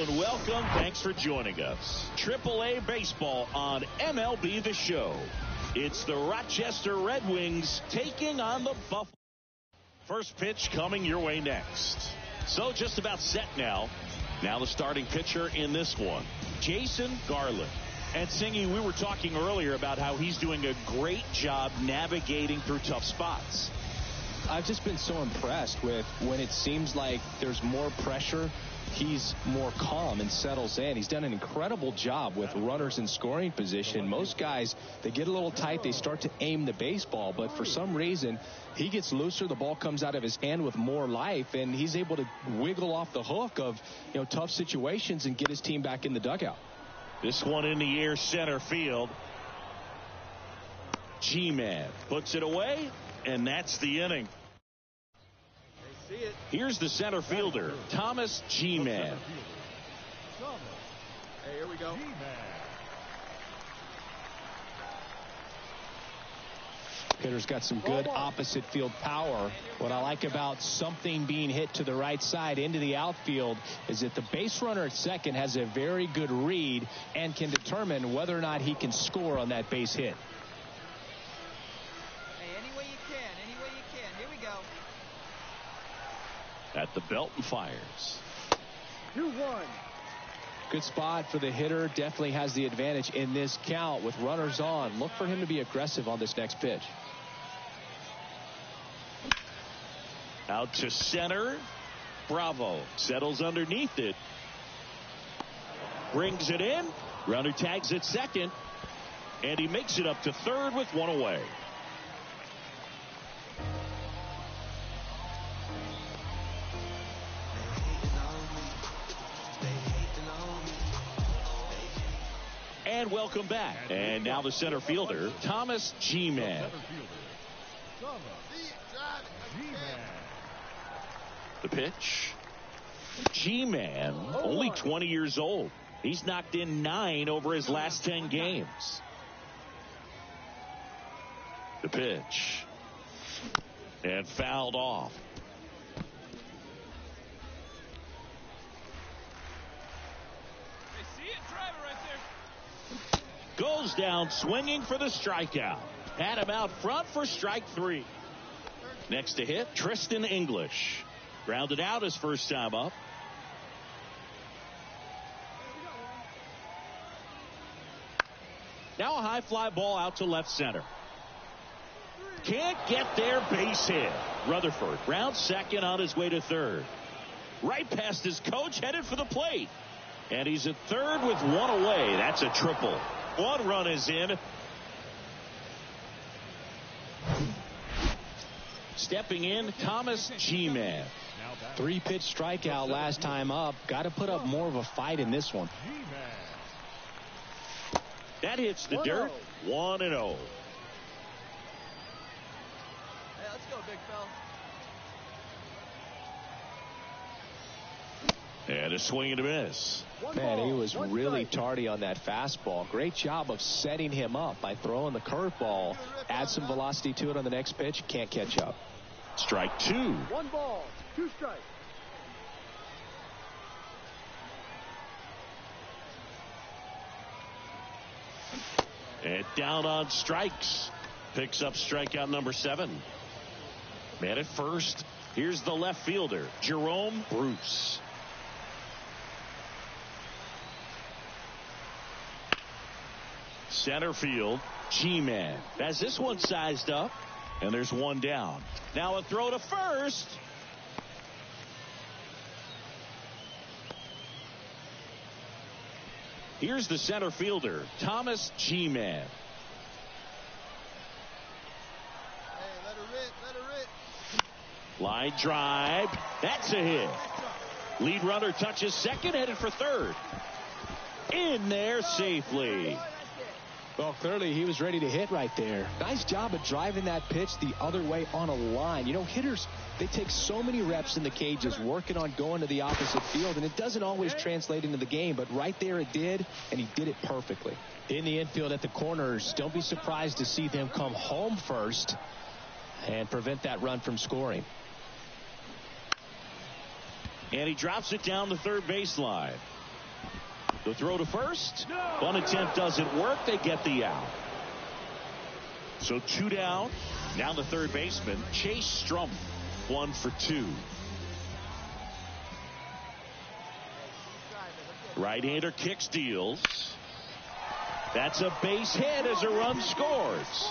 and welcome. Thanks for joining us. AAA Baseball on MLB The Show. It's the Rochester Red Wings taking on the Buffalo. First pitch coming your way next. So just about set now. Now the starting pitcher in this one, Jason Garland. And Singy, we were talking earlier about how he's doing a great job navigating through tough spots. I've just been so impressed with when it seems like there's more pressure, he's more calm and settles in. He's done an incredible job with runners in scoring position. Most guys, they get a little tight, they start to aim the baseball, but for some reason, he gets looser, the ball comes out of his hand with more life, and he's able to wiggle off the hook of tough situations and get his team back in the dugout. This one in the air, center field. G-Man puts it away, and that's the inning. Here's the center fielder, Thomas G-Man. Hey, here we go. Hitter's got some good opposite field power. What I like about something being hit to the right side into the outfield is that the base runner at second has a very good read and can determine whether or not he can score on that base hit. Hey, any way you can. Here we go. At the belt and fires. 2-1. Good spot for the hitter. Definitely has the advantage in this count with runners on. Look for him to be aggressive on this next pitch. Out to center. Bravo settles underneath it. Brings it in. Runner tags at second. And he makes it up to third with one away. And welcome back. And now the center fielder, Thomas G-Man. The pitch. G-Man, only 20 years old. He's knocked in 9 over his last 10 games. The pitch. And fouled off. Goes down swinging for the strikeout. Had him out front for strike 3. Next to hit, Tristan English. Grounded out his first time up. Now a high fly ball out to left center. Can't get there, base hit. Rutherford rounds second on his way to third. Right past his coach, headed for the plate. And he's at third with one away. That's a triple. One run is in. Stepping in, Thomas G-Man. 3-pitch strikeout last time up. Got to put up more of a fight in this one. That hits the dirt. 1-0. Hey, let's go, big fella. And a swing and a miss. Man, he was really tardy on that fastball. Great job of setting him up by throwing the curveball. Add some velocity to it on the next pitch. Can't catch up. Strike 2. 1 ball, 2 strikes. And down on strikes. Picks up strikeout number 7. Man at first. Here's the left fielder, Jerome Bruce. Center field, G-Man has this one sized up, and there's one down. Now a throw to first. Here's the center fielder, Thomas G-Man. Hey, let her rip. Line drive. That's a hit. Lead runner touches second, headed for third. In there safely. Well, clearly he was ready to hit right there. Nice job of driving that pitch the other way on a line. Hitters, they take so many reps in the cages working on going to the opposite field, and it doesn't always translate into the game, but right there it did, and he did it perfectly. In the infield at the corners, don't be surprised to see them come home first and prevent that run from scoring. And he drops it down the third baseline. The throw to first. Bunt attempt doesn't work. They get the out. So 2 down. Now the third baseman, Chase Strum, 1 for 2. Right-hander kicks, deals. That's a base hit as a run scores.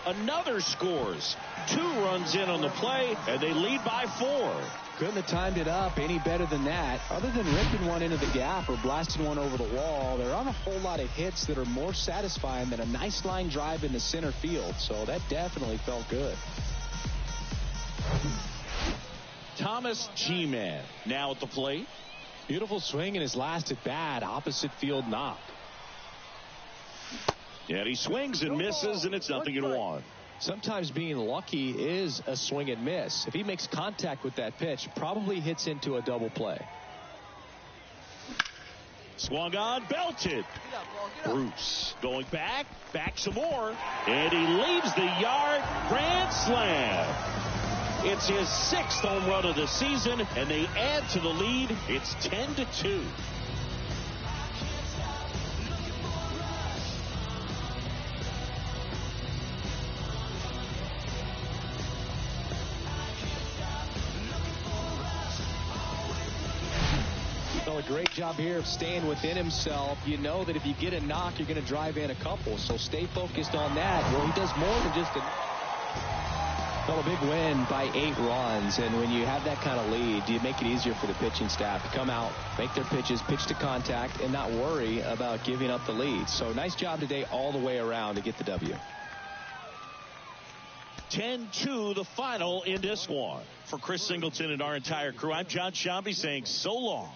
Another scores. 2 runs in on the play, and they lead by 4. Couldn't have timed it up any better than that. Other than ripping one into the gap or blasting one over the wall, there aren't a whole lot of hits that are more satisfying than a nice line drive in the center field. So that definitely felt good. Thomas G-Man now at the plate. Beautiful swing in his last at bat. Opposite field knock. And he swings and misses, and it's 0-1. Sometimes being lucky is a swing and miss. If he makes contact with that pitch, probably hits into a double play. Swung on, belted. Bruce going back some more, and he leaves the yard. Grand slam. It's his 6th home run of the season, and they add to the lead. It's 10-2. A great job here of staying within himself. You know that if you get a knock, you're going to drive in a couple. So stay focused on that. Well, he does more than just a big win by 8 runs. And when you have that kind of lead, you make it easier for the pitching staff to come out, make their pitches, pitch to contact, and not worry about giving up the lead. So nice job today all the way around to get the W. 10-2 the final in this one. For Chris Singleton and our entire crew, I'm John Shambi saying so long.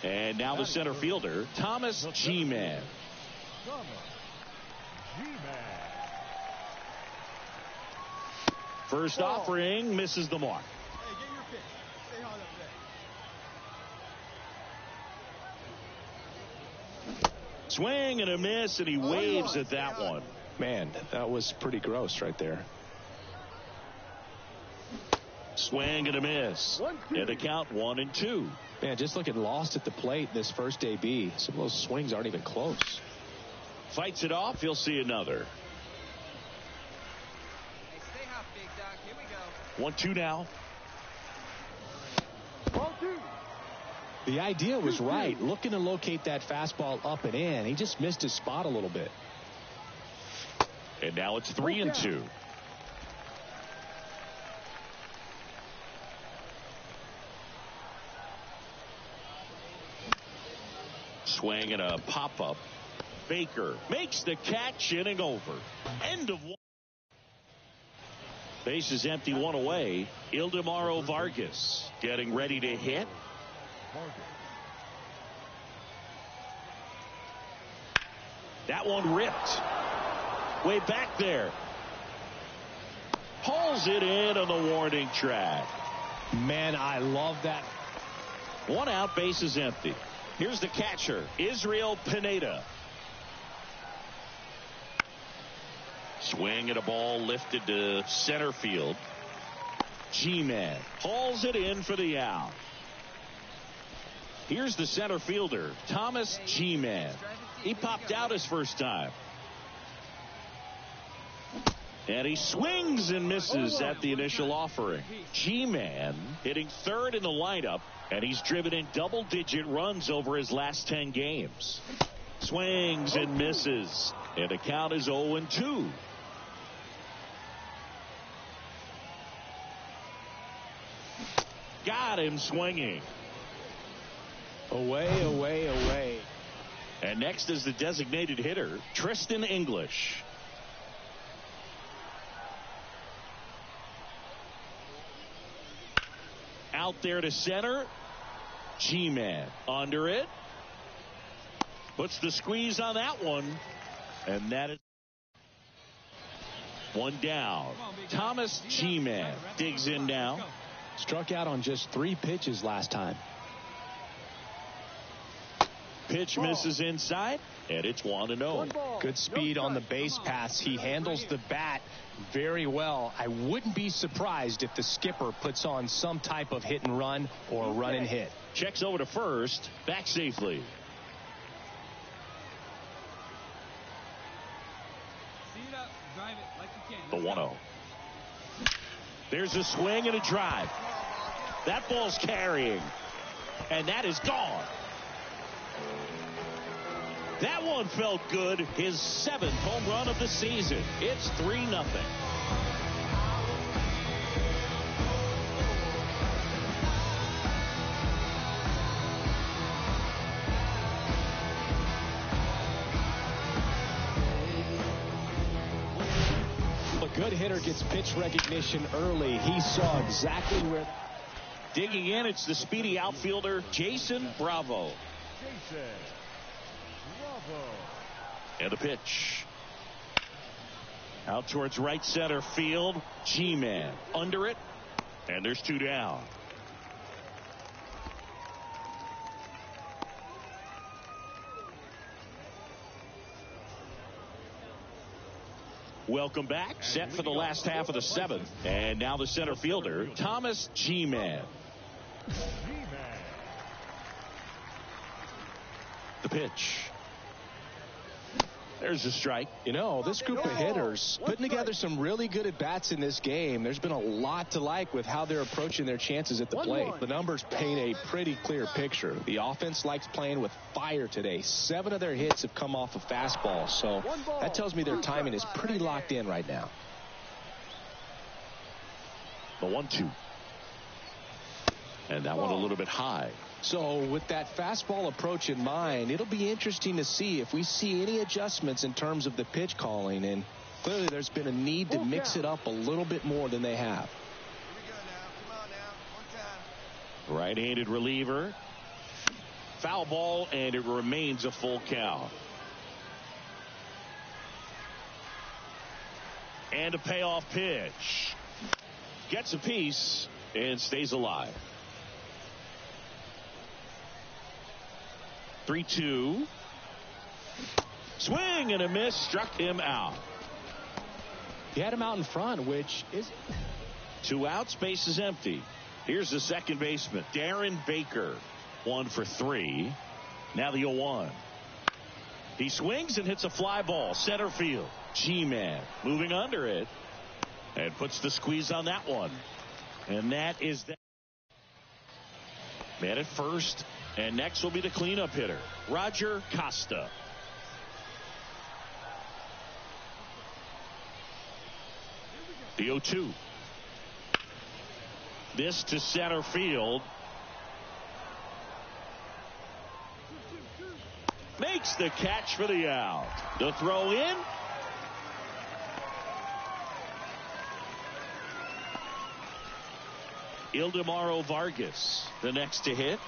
And now the center fielder, Thomas G-Man. First offering misses the mark. Hey, get your pitch. Stay hard up there. Swing and a miss, and he waves at that one. Man, that was pretty gross right there. Swing and a miss. And the count 1-2. Man, just looking lost at the plate in this first AB. Some of those swings aren't even close. Fights it off. He'll see another. Hey, stay hot, big doc. Here we go. 1-2 now. Ball 2. The idea was right. Looking to locate that fastball up and in. He just missed his spot a little bit. And now it's 3-2. Swing and a pop-up. Baker makes the catch, inning over. End of one. Base is empty, 1 away. Ildemaro Vargas getting ready to hit. That one ripped. Way back there. Pulls it in on the warning track. Man, I love that. 1 out, base is empty. Here's the catcher, Israel Pineda. Swing at a ball lifted to center field. G-Man hauls it in for the out. Here's the center fielder, Thomas G-Man. He popped out his first time. And he swings and misses at the initial offering. G-Man hitting 3rd in the lineup, and he's driven in double-digit runs over his last 10 games. Swings and misses, and the count is 0-2. Got him swinging. Away, away, away. And next is the designated hitter, Tristan English. Out there to center. G-Man under it. Puts the squeeze on that one. And that is One down. Thomas G-Man digs in now. Struck out on just 3 pitches last time. Pitch misses inside, and it's 1-0. Good speed on the base paths. He handles the bat very well. I wouldn't be surprised if the skipper puts on some type of hit and run or run and hit. Checks over to first, back safely. Drive it like you The can. 1-0. There's a swing and a drive. That ball's carrying, and that is gone. That one felt good. His 7th home run of the season. It's 3-0. A good hitter gets pitch recognition early. He saw exactly where. Digging in, it's the speedy outfielder, Jason Bravo. And a pitch. Out towards right center field. G-Man under it. And there's 2 down. Welcome back. Set for the last half of the 7th. And now the center fielder, Thomas G-Man. The pitch. There's a strike. You know, this group of hitters putting together some really good at-bats in this game. There's been a lot to like with how they're approaching their chances at the plate. The numbers paint a pretty clear picture. The offense likes playing with fire today. 7 of their hits have come off of fastballs, so that tells me their timing is pretty locked in right now. The 1-2. And that one a little bit high. So with that fastball approach in mind, it'll be interesting to see if we see any adjustments in terms of the pitch calling. And clearly there's been a need to mix it up a little bit more than they have. Here we go now. Come on now. One time. Right-handed reliever. Foul ball, and it remains a full count. And a payoff pitch. Gets a piece and stays alive. 3-2. Swing and a miss. Struck him out. He had him out in front, which is 2 outs. Base is empty. Here's the second baseman, Darren Baker. 1 for 3. Now the 0-1. He swings and hits a fly ball. Center field. G-Man moving under it. And puts the squeeze on that one. And that is that. Man at first. And next will be the cleanup hitter, Roger Costa. The 0-2. This to center field. Makes the catch for the out. The throw in. Ildemaro Vargas, the next to hit.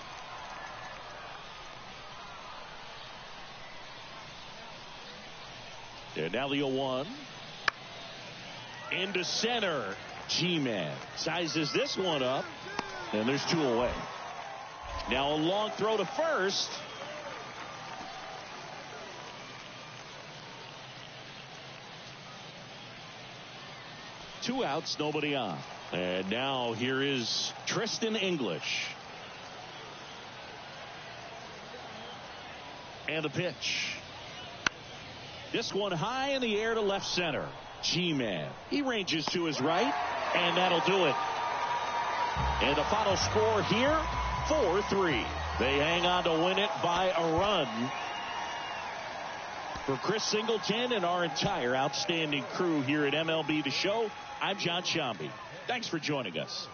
And now the 0-1. Into center. G-Man sizes this one up. And there's 2 away. Now a long throw to first. Two outs, nobody on. And now here is Tristan English. And a pitch. This one high in the air to left center. G-Man. He ranges to his right, and that'll do it. And the final score here, 4-3. They hang on to win it by a run. For Chris Singleton and our entire outstanding crew here at MLB The Show, I'm John Shambi. Thanks for joining us.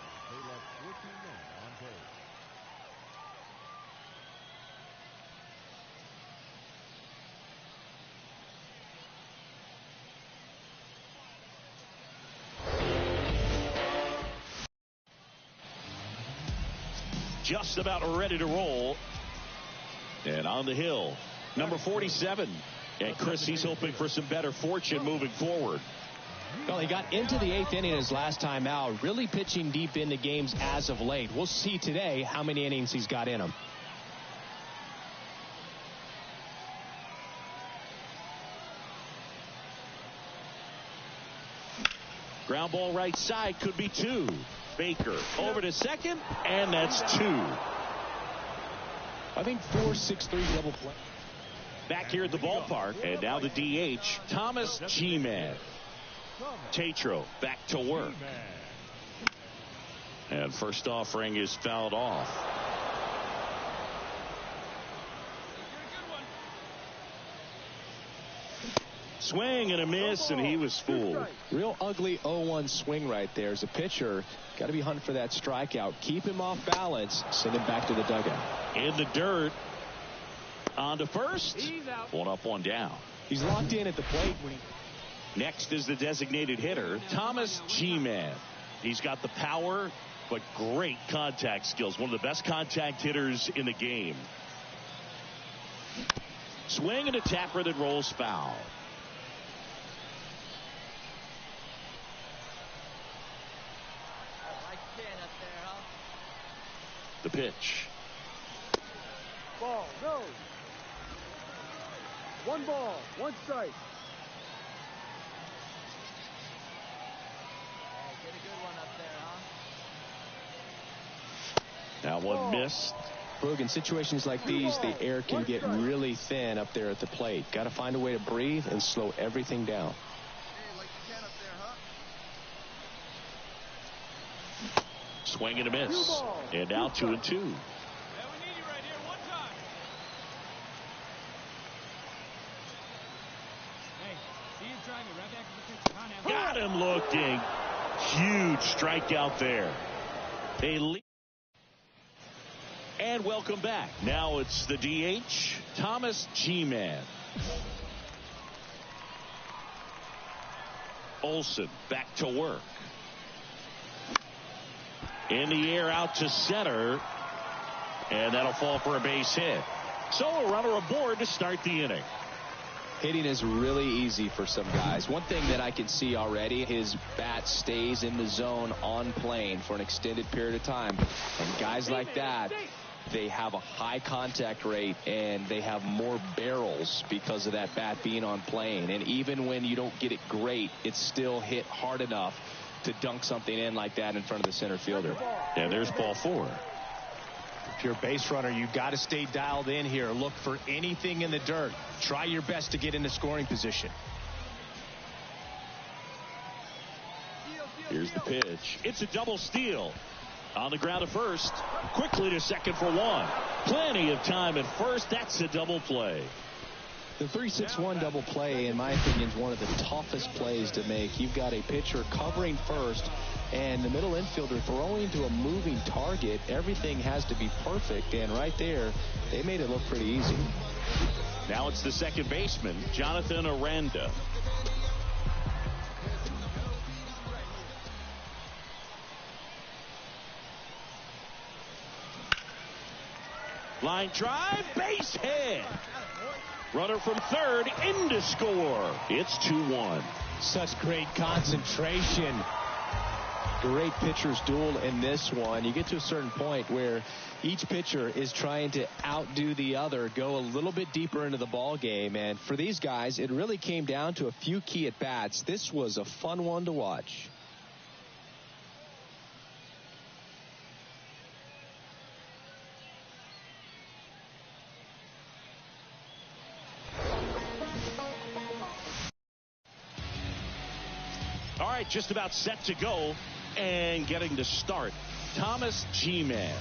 Just about ready to roll. And on the hill, number 47. And Chris, he's hoping for some better fortune moving forward. Well, he got into the 8th inning his last time out, really pitching deep into games as of late. We'll see today how many innings he's got in him. Ground ball right side, could be 2. Baker over to second, and that's 2. I think 4-6-3 double play. Back here at the ballpark, and now the DH, Thomas G-Man. Tatro back to work. And first offering is fouled off. Swing and a miss, and he was fooled. Real ugly 0-1 swing right there. As a pitcher, got to be hunting for that strikeout. Keep him off balance. Send him back to the dugout. In the dirt. On to first. 1 up, 1 down. He's locked in at the plate. Next is the designated hitter, Thomas G-Man. He's got the power, but great contact skills. One of the best contact hitters in the game. Swing and a tapper that rolls foul. The pitch. Ball, no. 1 ball, 1 strike. Get a good one up there, huh? That one missed. Boog, in situations like these, the air can get really thin up there at the plate. Got to find a way to breathe and slow everything down. Hey, like you can up there, huh? Swing and a miss. And now 2-2. Yeah, we need you right here. 1 time. Hey, see you driving right back to the pitcher. Huh, now? Got him looking. Huge strikeout there. And welcome back. Now it's the DH, Thomas G-Man. Olsen back to work. In the air out to center. And that'll fall for a base hit. So a runner aboard to start the inning. Hitting is really easy for some guys. One thing that I can see already, his bat stays in the zone on plane for an extended period of time. And guys like that, they have a high contact rate and they have more barrels because of that bat being on plane. And even when you don't get it great, it's still hit hard enough to dunk something in like that in front of the center fielder. And there's ball 4. If you're a base runner, you've got to stay dialed in here. Look for anything in the dirt. Try your best to get into scoring position. Here's the pitch. It's a double steal. On the ground to first. Quickly to second for 1. Plenty of time at first. That's a double play. The 3-6-1 double play, in my opinion, is one of the toughest plays to make. You've got a pitcher covering first and the middle infielder throwing to a moving target. Everything has to be perfect, and right there, they made it look pretty easy. Now it's the second baseman, Jonathan Aranda. Line drive, base hit. Runner from third in to score. It's 2-1. Such great concentration. Great pitcher's duel in this one. You get to a certain point where each pitcher is trying to outdo the other, go a little bit deeper into the ball game. And for these guys, it really came down to a few key at-bats. This was a fun one to watch. All right, just about set to go and getting to start. Thomas G-Man.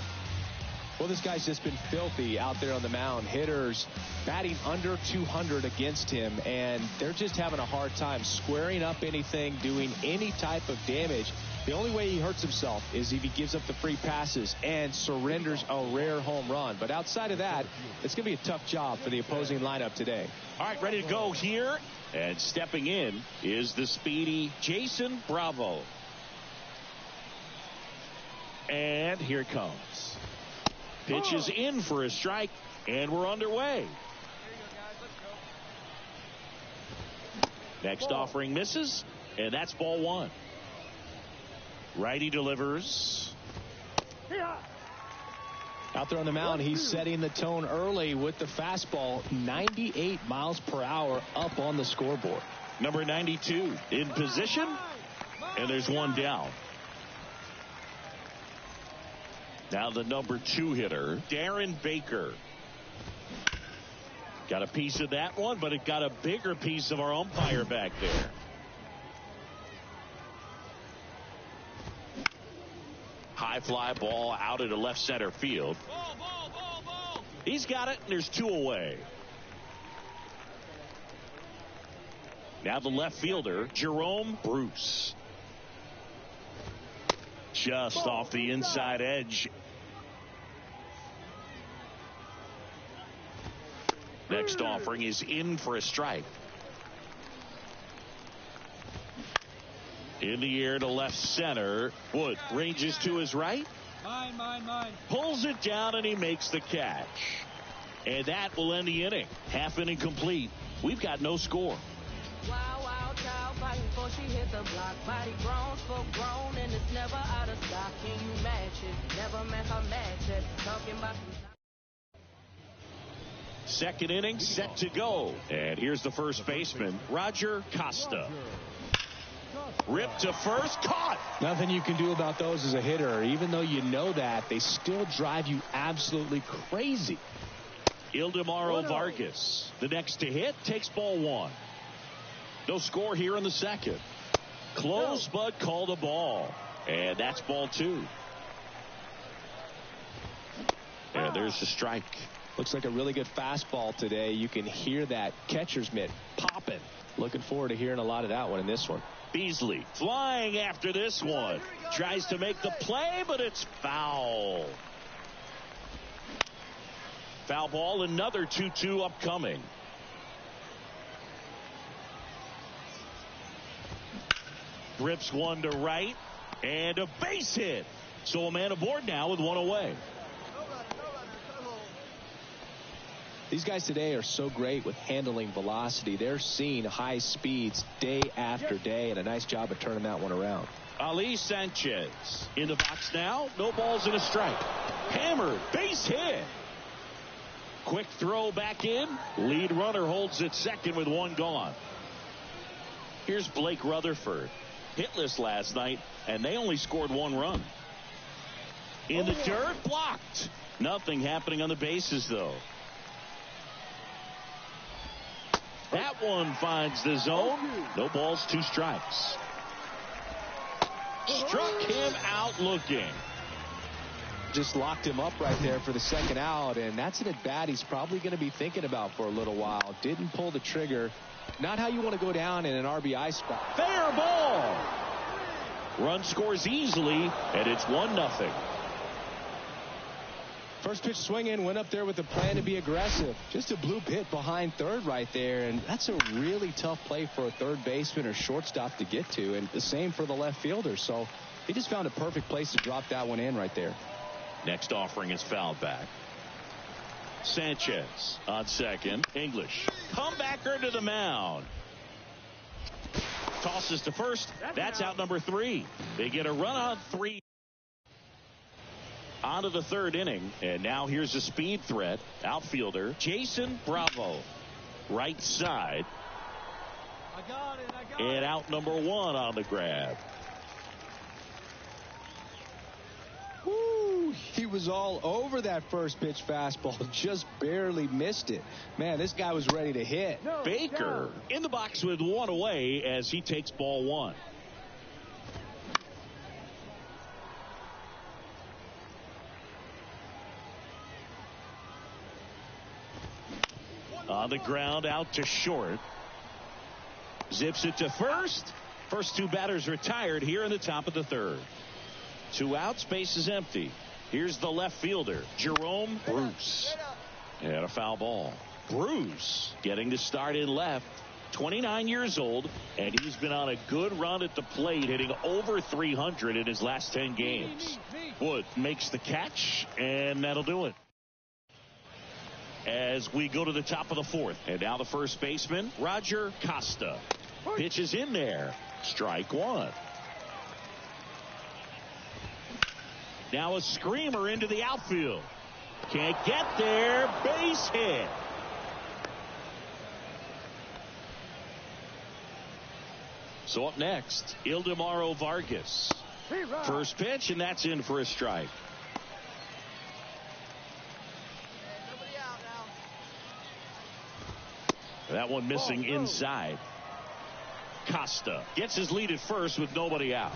Well, this guy's just been filthy out there on the mound. Hitters batting under 200 against him, and they're just having a hard time squaring up anything, doing any type of damage. The only way he hurts himself is if he gives up the free passes and surrenders a rare home run. But outside of that, it's going to be a tough job for the opposing lineup today. All right, ready to go here. And stepping in is the speedy Jason Bravo. And here it comes. Pitch is in for a strike, and we're underway. Here you go, guys. Let's go. Next offering misses, And that's ball one. Righty delivers. Out there on the mound, he's setting the tone early with the fastball. 98 miles per hour up on the scoreboard. Number 92 in position, and there's one down. Now the number 2 hitter, Darren Baker. Got a piece of that one, but it got a bigger piece of our umpire back there. High fly ball out into left center field. Ball. He's got it, and there's 2 away. Now the left fielder, Jerome Bruce. Just off the inside edge. Next offering is in for a strike. In the air to left center. Wood ranges to his right. Mine. Pulls it down, and he makes the catch. And that will end the inning. Half inning complete. We've got no score. Wild child fighting before she hit the block. Body grown, full grown, and it's never out of stock. Can you match it? Never match our match it. Talking about some. Second inning set to go. And here's the first baseman, Roger Costa. Ripped to first, caught. Nothing you can do about those as a hitter. Even though you know that, they still drive you absolutely crazy. Ildemaro Vargas, the next to hit, takes ball one. No score here in the second. Close, but called a ball. And that's ball two. And there's the strike. Looks like a really good fastball today. You can hear that catcher's mitt popping. Looking forward to hearing a lot of that one in this one. Beasley flying after this one. Tries to make the play, but it's foul. Foul ball, another 2-2 upcoming. Rips one to right, and a base hit. So a man aboard now with one away. These guys today are so great with handling velocity. They're seeing high speeds day after day, and a nice job of turning that one around. Ali Sanchez in the box now. No balls and a strike. Hammered, base hit. Quick throw back in. Lead runner holds at second with one gone. Here's Blake Rutherford. Hitless last night, and they only scored one run. In the dirt, blocked. Nothing happening on the bases, though. That one finds the zone. No balls, two strikes. Struck him out looking. Just locked him up right there for the second out, and that's an at-bat he's probably going to be thinking about for a little while. Didn't pull the trigger. Not how you want to go down in an RBI spot. Fair ball. Run scores easily, and it's 1-0. First pitch swinging, went up there with a plan to be aggressive. Just a bloop hit behind third right there, and that's a really tough play for a third baseman or shortstop to get to, and the same for the left fielder. So he just found a perfect place to drop that one in right there. Next offering is fouled back. Sanchez on second. English, comebacker to the mound. Tosses to first. That's out number 3. They get a run on 3. On to the third inning, and now here's a speed threat. Outfielder Jason Bravo, right side. I got it. And out number 1 on the grab. Woo, he was all over that first pitch fastball, just barely missed it. Man, this guy was ready to hit. Baker in the box with one away as he takes ball 1. On the ground, out to short. Zips it to first. First 2 batters retired here in the top of the third. 2 outs, base is empty. Here's the left fielder, Jerome Bruce. And a foul ball. Bruce getting to start in left. 29 years old, and he's been on a good run at the plate, hitting over 300 in his last 10 games. Wood makes the catch, and that'll do it. As we go to the top of the 4th, and now the first baseman, Roger Costa. Pitch is in there. Strike one. Now a screamer into the outfield. Can't get there. Base hit. So up next, Ildemaro Vargas. First pitch, and that's in for a strike. That one missing inside. Costa gets his lead at first with nobody out.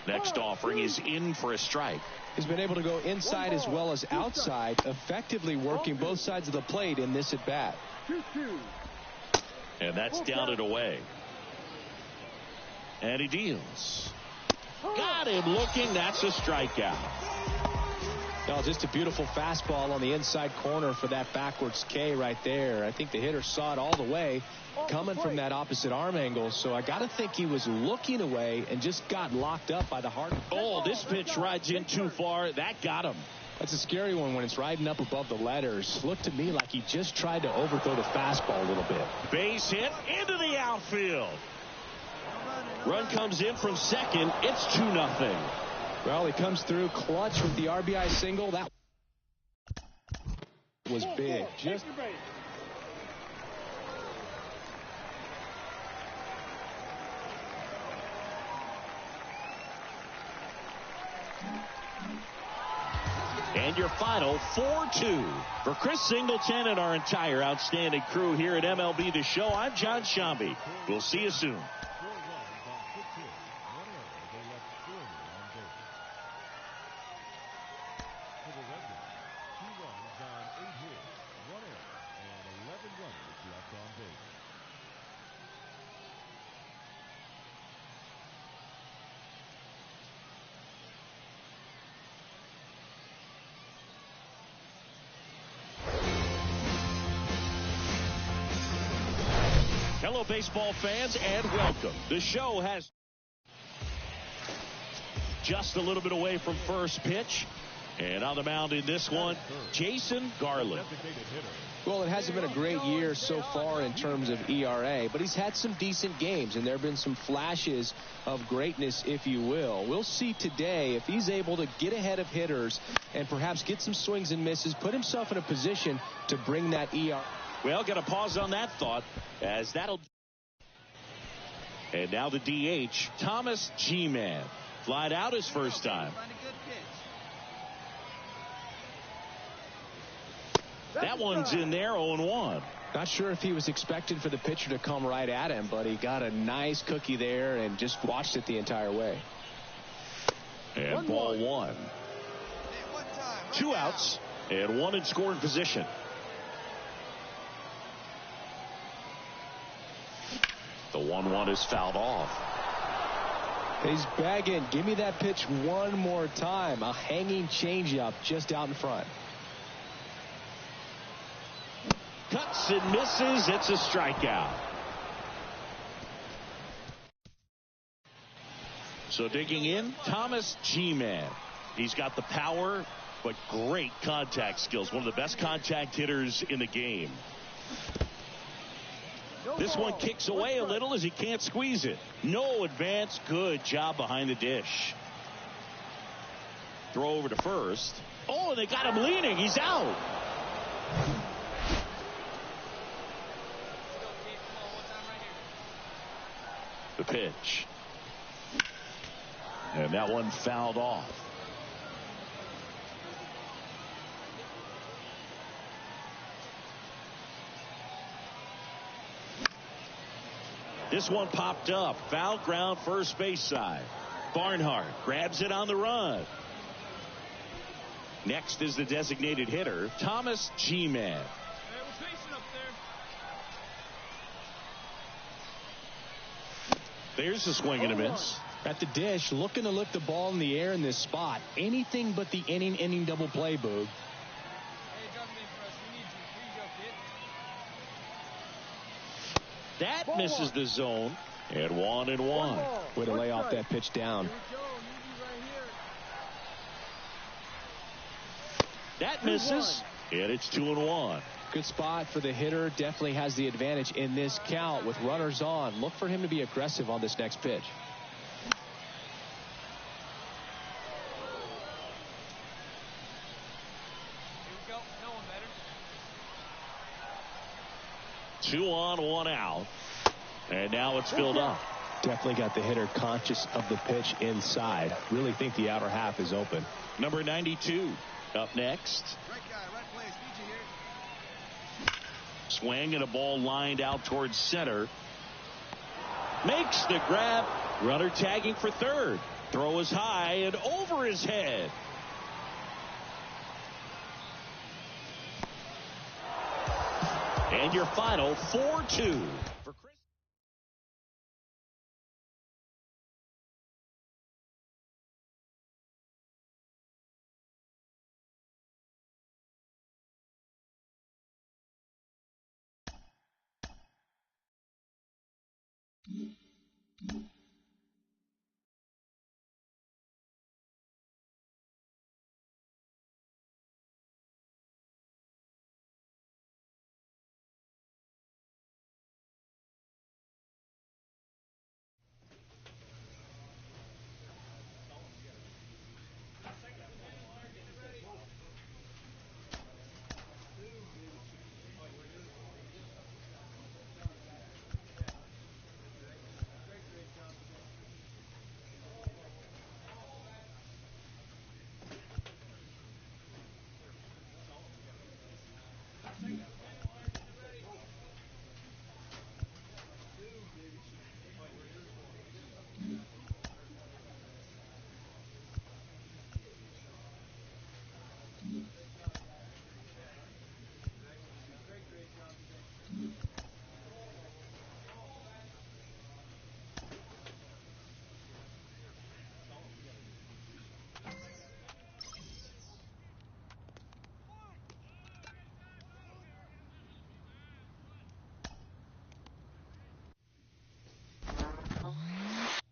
Next offering is in for a strike. He's been able to go inside as well as outside, effectively working both sides of the plate in this at-bat. And that's down and away. And he deals. Got him looking. That's a strikeout. No, just a beautiful fastball on the inside corner for that backwards K right there. I think the hitter saw it all the way coming from that opposite arm angle. So I got to think he was looking away and just got locked up by the hard. Oh, this pitch rides in too far. That got him. That's a scary one when it's riding up above the letters. Looked to me like he just tried to overthrow the fastball a little bit. Base hit into the outfield. Run comes in from second. It's 2-0. Well, he comes through clutch with the RBI single. That was big. And your final 4-2. For Chris Singleton and our entire outstanding crew here at MLB The Show, I'm John Shambi. We'll see you soon. Hello, baseball fans, and welcome. The show has just a little bit away from first pitch. And on the mound in this one, Jason Garland. Well, it hasn't been a great year so far in terms of ERA, but he's had some decent games, and there have been some flashes of greatness, if you will. We'll see today if he's able to get ahead of hitters and perhaps get some swings and misses, put himself in a position to bring that ERA. Well, got to pause on that thought, as that'll. And now the DH, Thomas G-Man. Flied out his first time. That one's in there, 0-1. Not sure if he was expecting for the pitcher to come right at him, but he got a nice cookie there and just watched it the entire way. And ball one. Two outs and one in scoring position. The 1-1 is fouled off. He's begging, give me that pitch one more time. A hanging changeup just out in front. Cuts and misses. It's a strikeout. So digging in, Thomas G-Man. He's got the power, but great contact skills. One of the best contact hitters in the game. This one kicks away a little as he can't squeeze it. No advance. Good job behind the dish. Throw over to first. Oh, and they got him leaning. He's out. The pitch. And that one fouled off. This one popped up. Foul ground first base side. Barnhart grabs it on the run. Next is the designated hitter, Thomas G-Man. There's the swing and a miss. At the dish, looking to lift the ball in the air in this spot. Anything but the inning double play, Boog. That misses the zone. And 1-1. Way to lay off that pitch down. That misses. And it's 2-1. Good spot for the hitter. Definitely has the advantage in this count with runners on. Look for him to be aggressive on this next pitch. Here we go. No one better. 2 on, 1 out. And now it's filled up. Definitely got the hitter conscious of the pitch inside. Really think the outer half is open. Number 92 up next. Right guy, right place. Need you here. Swing and a ball lined out towards center. Makes the grab. Runner tagging for third. Throw is high and over his head. And your final 4-2 for Chris.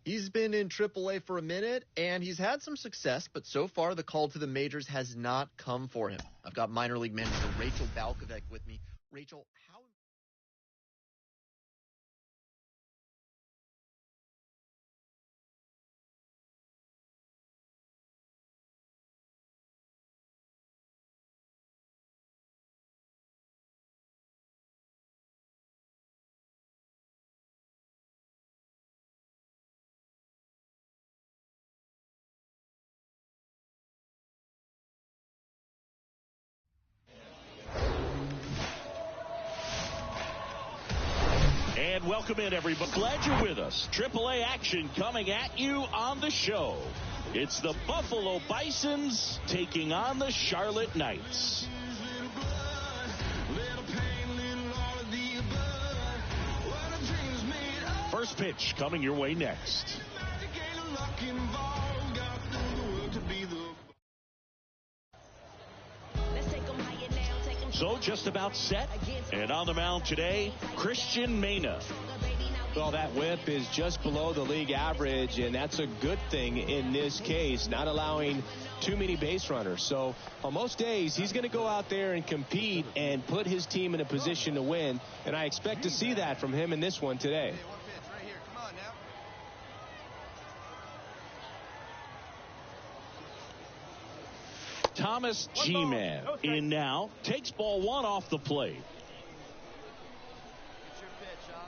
He's been in AAA for a minute, and he's had some success, but so far the call to the majors has not come for him. I've got minor league manager Rachel Balkovec with me. Rachel, how... And welcome in, everybody. Glad you're with us. AAA action coming at you on the show. It's the Buffalo Bisons taking on the Charlotte Knights. First pitch coming your way next. So just about set, and on the mound today, Christian Mena. Well, that whip is just below the league average, and that's a good thing in this case, not allowing too many base runners. So on most days, he's going to go out there and compete and put his team in a position to win, and I expect to see that from him in this one today. Hey, one pitch right here. Come on now. Thomas G-Man in now, takes ball 1 off the plate. It's your pitch, huh?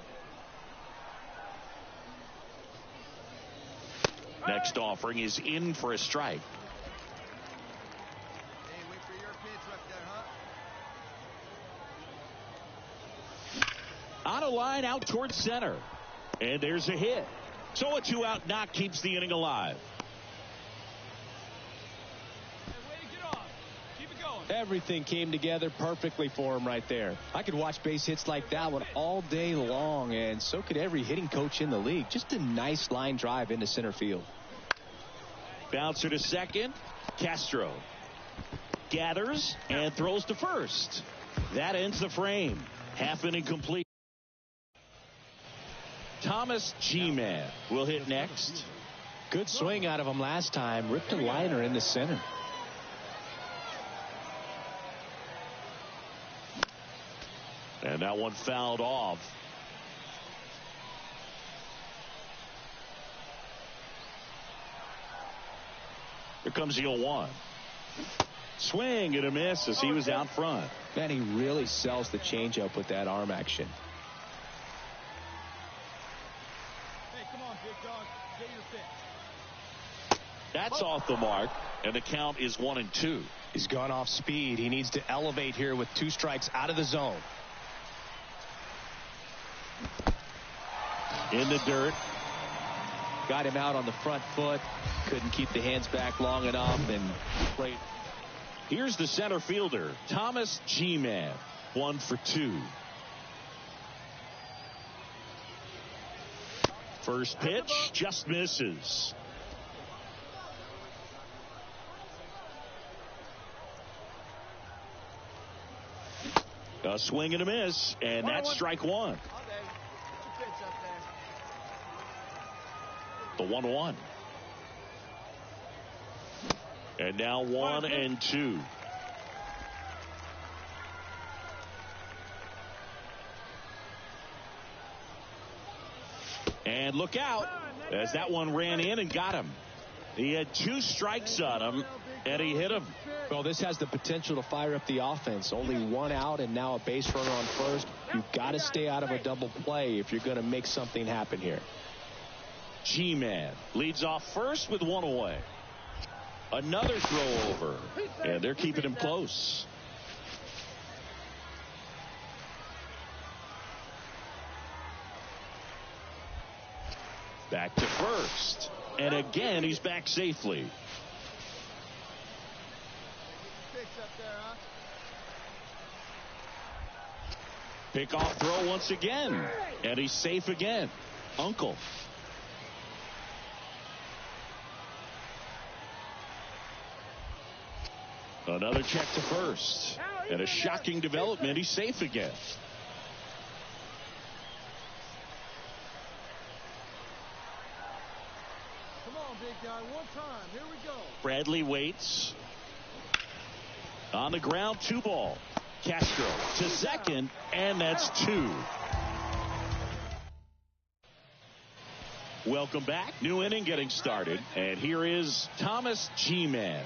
Next offering is in for a strike. Hey, wait for your pitch right there, huh? On a line out towards center. And there's a hit. So a 2-out knock keeps the inning alive. Everything came together perfectly for him right there. I could watch base hits like that one all day long, and so could every hitting coach in the league. Just a nice line drive into center field. Bouncer to second. Castro gathers and throws to first. That ends the frame. Half inning complete. Thomas G-Man will hit next. Good swing out of him last time. Ripped a liner in the center. And that one fouled off. Here comes the 0-1. Swing and a miss as he was out front. Man, he really sells the changeup with that arm action. Hey, come on, big dog. Get your pitch. That's off the mark, and the count is 1-2. He's gone off speed. He needs to elevate here with 2 strikes out of the zone. In the dirt. Got him out on the front foot. Couldn't keep the hands back long enough and played. Here's the center fielder, Thomas G-Man, 1 for 2. First pitch just misses. A swing and a miss, and that's strike 1. The 1-1. And now 1-2. And look out as that one ran in and got him. He had 2 strikes on him, and he hit him. Well, this has the potential to fire up the offense. Only 1 out and now a base runner on first. You've got to stay out of a double play if you're going to make something happen here. G-Man leads off first with 1 away. Another throw over, and they're keeping him close. Back to first, and again he's back safely. Pickoff throw once again, and he's safe again. Uncle. Another check to first, and a shocking development. He's safe again. Come on, big guy. One time. Here we go. Bradley waits. On the ground, 2 ball. Castro to second, and that's 2. Welcome back. New inning getting started, and here is Thomas G-Man.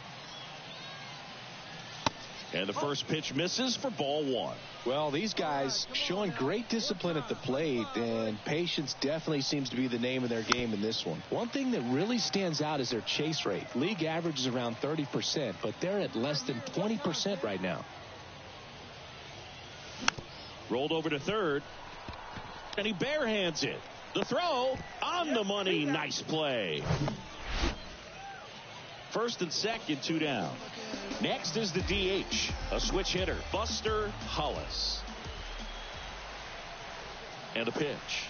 And the first pitch misses for ball 1. Well, these guys showing great discipline at the plate, and patience definitely seems to be the name of their game in this one. One thing that really stands out is their chase rate. League average is around 30%, but they're at less than 20% right now. Rolled over to third, and he barehands it. The throw on the money. Nice play. First and second, 2 down. Next is the DH, a switch hitter, Buster Hollis. And a pitch.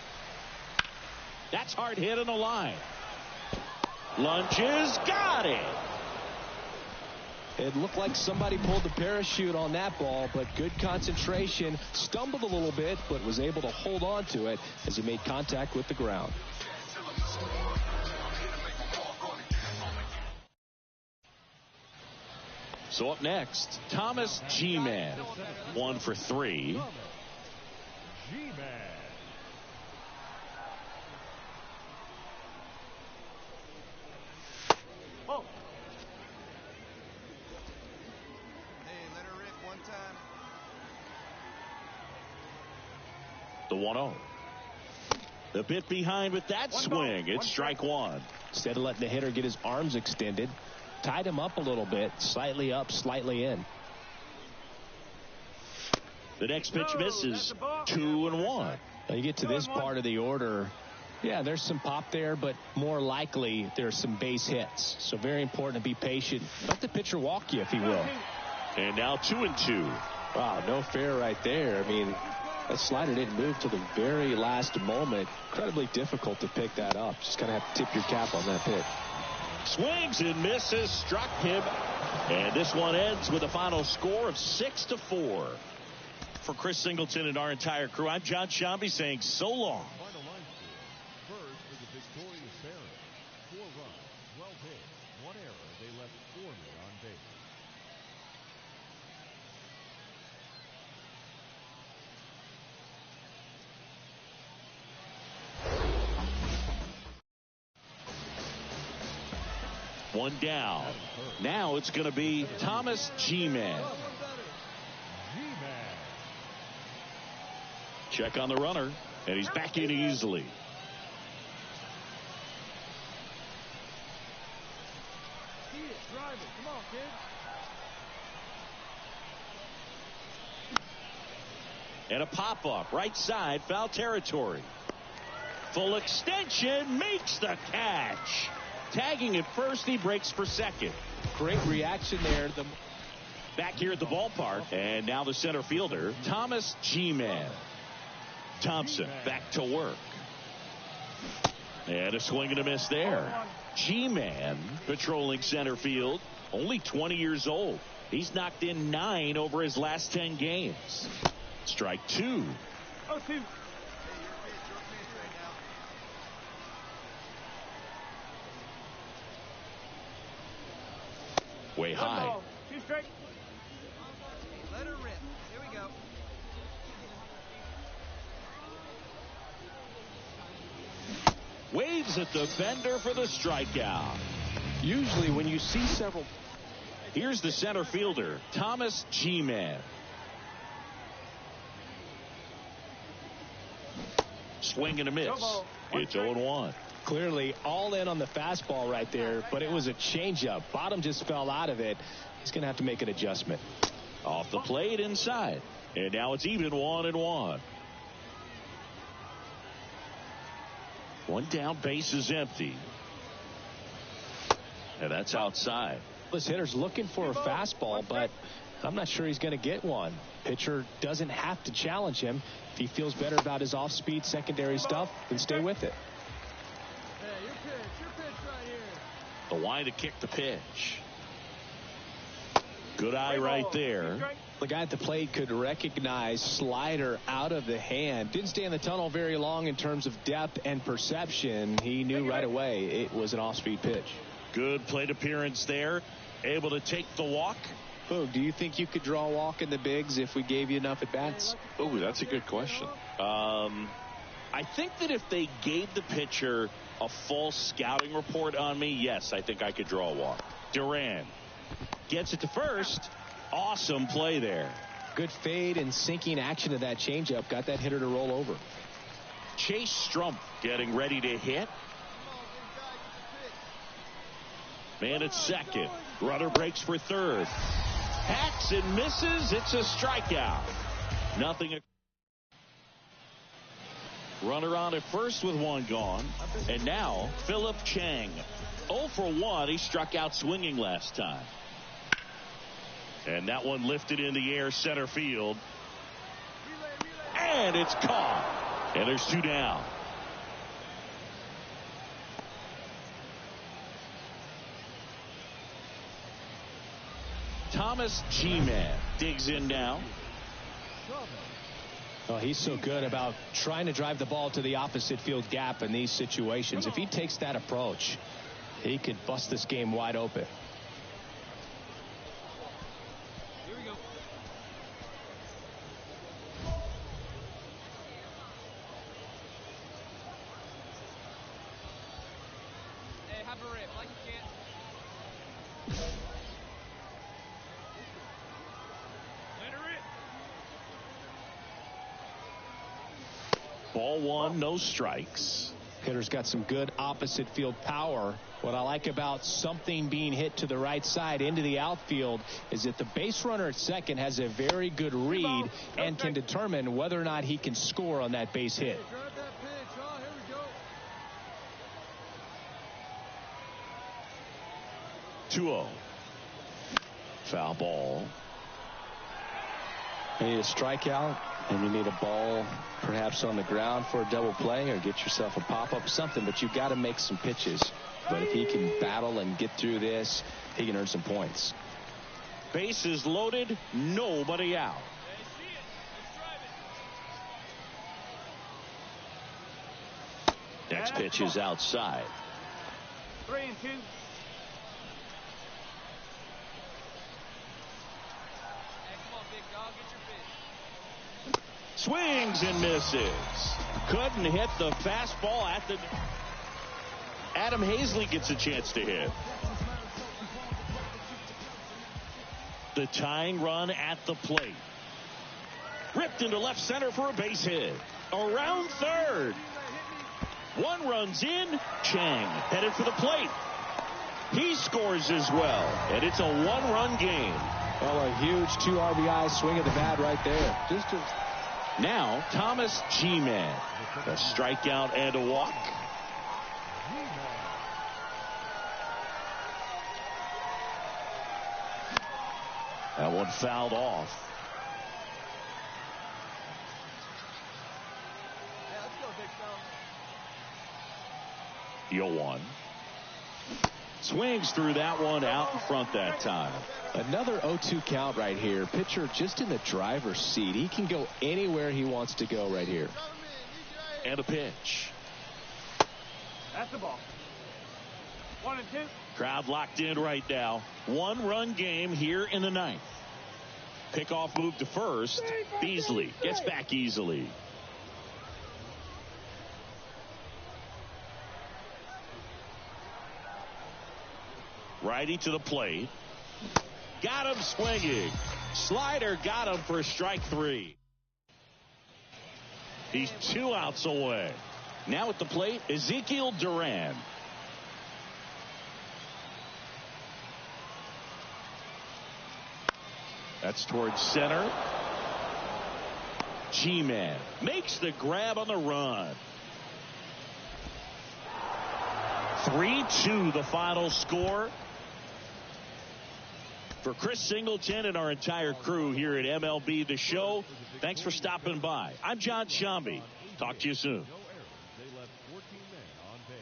That's hard hit on the line. Lunges, got it. It looked like somebody pulled the parachute on that ball, but good concentration. Stumbled a little bit, but was able to hold on to it as he made contact with the ground. So up next, Thomas G-Man, 1 for 3. G-Man. Oh. Hey, let her rip one time. The 1-0. The bit behind with that swing. It's strike 1. Instead of letting the hitter get his arms extended, tied him up a little bit, slightly up, slightly in. The next pitch misses. 2-1. Now you get to this part of the order. Yeah, there's some pop there, but more likely there's some base hits. So very important to be patient. Let the pitcher walk you if he will. And now 2-2. Wow, no fair right there. I mean, that slider didn't move to the very last moment. Incredibly difficult to pick that up. Just kind of have to tip your cap on that pitch. Swings and misses, struck him, and this one ends with a final score of 6-4. For Chris Singleton and our entire crew, I'm John Shambi saying so long. Final line score. First for the victorious Barons. 4 runs, 12 hits, 1 error. They left 4 men on base. One down. Now it's going to be Thomas G-Man. Check on the runner, and he's back in easily. Drive it. Come on, kid. And a pop-up, right side, foul territory. Full extension, makes the catch. Tagging at first, he breaks for second. Great reaction there. Back here at the ballpark, and now the center fielder, Thomas G-Man. Thompson back to work. And a swing and a miss there. G-Man patrolling center field, only 20 years old. He's knocked in 9 over his last 10 games. Strike 2. Hey, your pitch right now. Way high. 2 straight. Let her rip. Here we go. Waves at the bender for the strikeout. Usually when you see several. Here's the center fielder, Thomas G-Man. Swing and a miss. It's 0-1. Clearly all in on the fastball right there, but it was a changeup. Bottom just fell out of it. He's going to have to make an adjustment. Off the plate inside. And now it's even 1-1. One down, base is empty. And that's outside. This hitter's looking for a fastball, but I'm not sure he's going to get one. Pitcher doesn't have to challenge him. If he feels better about his off-speed secondary stuff, then stay with it. Hey, your pitch right here. The wind to kick the pitch. Good eye right there. The guy at the plate could recognize slider out of the hand. Didn't stay in the tunnel very long in terms of depth and perception. He knew right away it was an off-speed pitch. Good plate appearance there. Able to take the walk. Oh, do you think you could draw a walk in the bigs if we gave you enough at-bats? Oh, that's a good question. I think that if they gave the pitcher a full scouting report on me, yes, I think I could draw a walk. Duran gets it to first. Awesome play there. Good fade and sinking action of that changeup. Got that hitter to roll over. Chase Strump getting ready to hit. Man at second. Runner breaks for third. Hacks and misses. It's a strikeout. Nothing. Runner on at first with one gone. And now Philip Chang. 0 for 1. He struck out swinging last time. And that one lifted in the air center field. And it's caught. And there's 2 down. Thomas G-Man digs in now. Oh, he's so good about trying to drive the ball to the opposite field gap in these situations. If he takes that approach, he could bust this game wide open. Here we go. Hey, have a rip like you can. Let her rip. Ball 1, no strikes. Hitter's got some good opposite field power. What I like about something being hit to the right side into the outfield is that the base runner at second has a very good read and can determine whether or not he can score on that base hit. Drive that pitch. Oh, here we go. 2-0. Foul ball. You need a strikeout, and you need a ball perhaps on the ground for a double play or get yourself a pop-up, something, but you've got to make some pitches. But if he can battle and get through this, he can earn some points. Bases loaded, nobody out. Next pitch is outside. 3-2. Hey, come on, big dog, get your pitch. Swings and misses. Couldn't hit the fastball at the... Adam Hazley gets a chance to hit. The tying run at the plate. Ripped into left center for a base hit. Around third. One runs in. Chang headed for the plate. He scores as well, and it's a one-run game. Well, a huge 2 RBI swing of the bat right there. Now, Thomas G-Man. A strikeout and a walk. That one fouled off. Hey, let's go, big fella. 0-1. Swings through that one out in front that time. Another 0-2 count right here. Pitcher just in the driver's seat. He can go anywhere he wants to go right here. And a pitch. That's the ball. 1 and 2. Crowd locked in right now. One-run game here in the ninth. Pickoff move to first. Beasley gets back easily. Righty to the plate. Got him swinging. Slider got him for strike 3. He's 2 outs away. Now at the plate, Ezekiel Duran. That's towards center. G-Man makes the grab on the run. 3-2 the final score. For Chris Singleton and our entire crew here at MLB The Show, thanks for stopping by. I'm John Shambi. Talk to you soon. No errors. They left 14 men on base.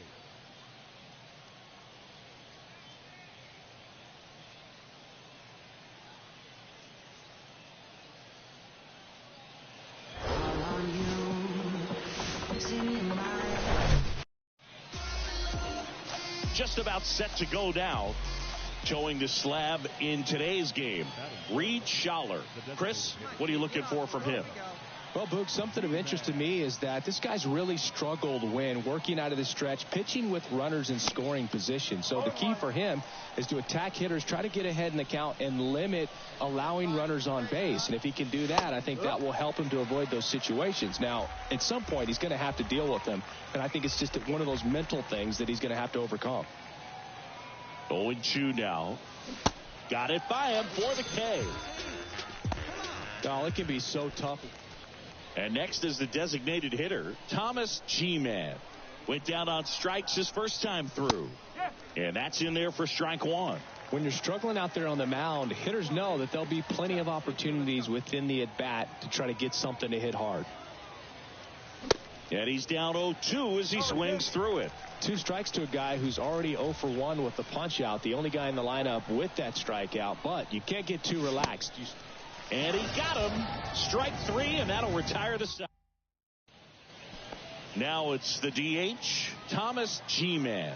Just about set to go now. Showing the slab in today's game, Reed Schaller. Chris, what are you looking for from him? Well, Boog, something of interest to me is that this guy's really struggled when working out of the stretch, pitching with runners in scoring position. So the key for him is to attack hitters, try to get ahead in the count, and limit allowing runners on base. And if he can do that, I think that will help him to avoid those situations. Now, at some point, he's going to have to deal with them. And I think it's just one of those mental things that he's going to have to overcome. 0-2 now. Got it by him for the K. Oh, it can be so tough. And next is the designated hitter, Thomas G-Man. Went down on strikes his first time through. And that's in there for strike 1. When you're struggling out there on the mound, hitters know that there'll be plenty of opportunities within the at-bat to try to get something to hit hard. And he's down 0-2 as he swings through it. 2 strikes to a guy who's already 0 for 1 with the punch out. The only guy in the lineup with that strikeout, but you can't get too relaxed. And he got him. Strike 3, and that'll retire the side. Now it's the DH, Thomas G-Man.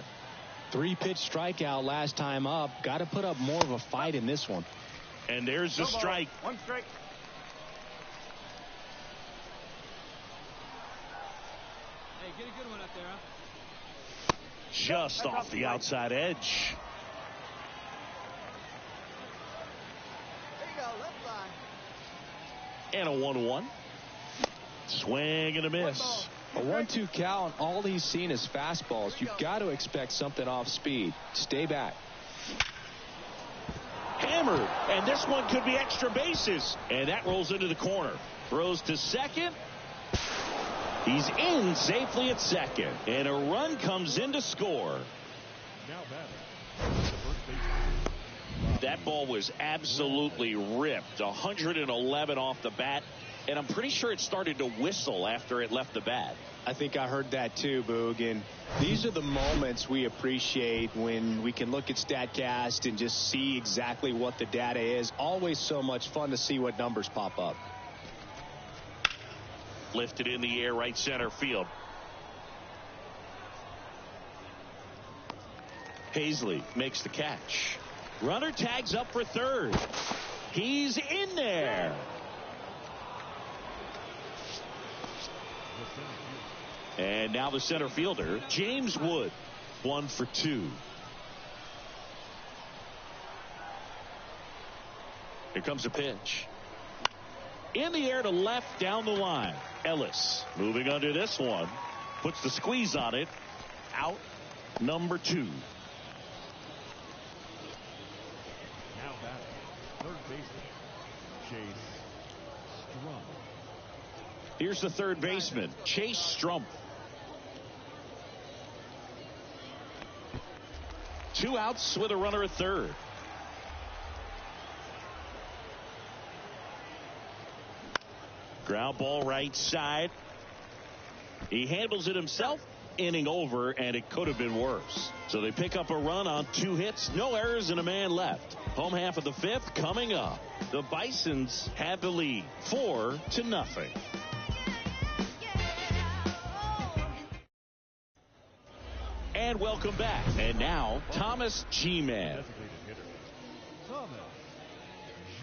3-pitch strikeout last time up. Got to put up more of a fight in this one. And there's the strike. 1 strike. Hey, get a good one up there, huh? Just off the outside edge. There you go, left line. And a 1-1. Swing and a miss. A 1-2 count. All he's seen is fastballs. You've got to expect something off speed. Stay back. Hammered. And this one could be extra bases. And that rolls into the corner. Throws to second. He's in safely at second. And a run comes in to score. Now batting. The first baseman. That ball was absolutely ripped. 111 off the bat. And I'm pretty sure it started to whistle after it left the bat. I think I heard that too, Boog. And these are the moments we appreciate when we can look at StatCast and just see exactly what the data is. Always so much fun to see what numbers pop up. Lifted in the air, right center field. Paisley makes the catch. Runner tags up for third. He's in there. And now the center fielder, James Wood, 1 for 2. Here comes a pitch. In the air to left down the line. Ellis moving under this one. Puts the squeeze on it. Out number 2. Now batting, third baseman, Chase Strum. Here's the third baseman, Chase Strum. 2 outs with a runner at third. Ground ball right side. He handles it himself. Inning over, and it could have been worse. So they pick up a run on 2 hits, no errors, and a man left. Home half of the 5th coming up. The Bisons have the lead, 4-0. And welcome back. And now, Thomas G-Man. Designated hitter, Thomas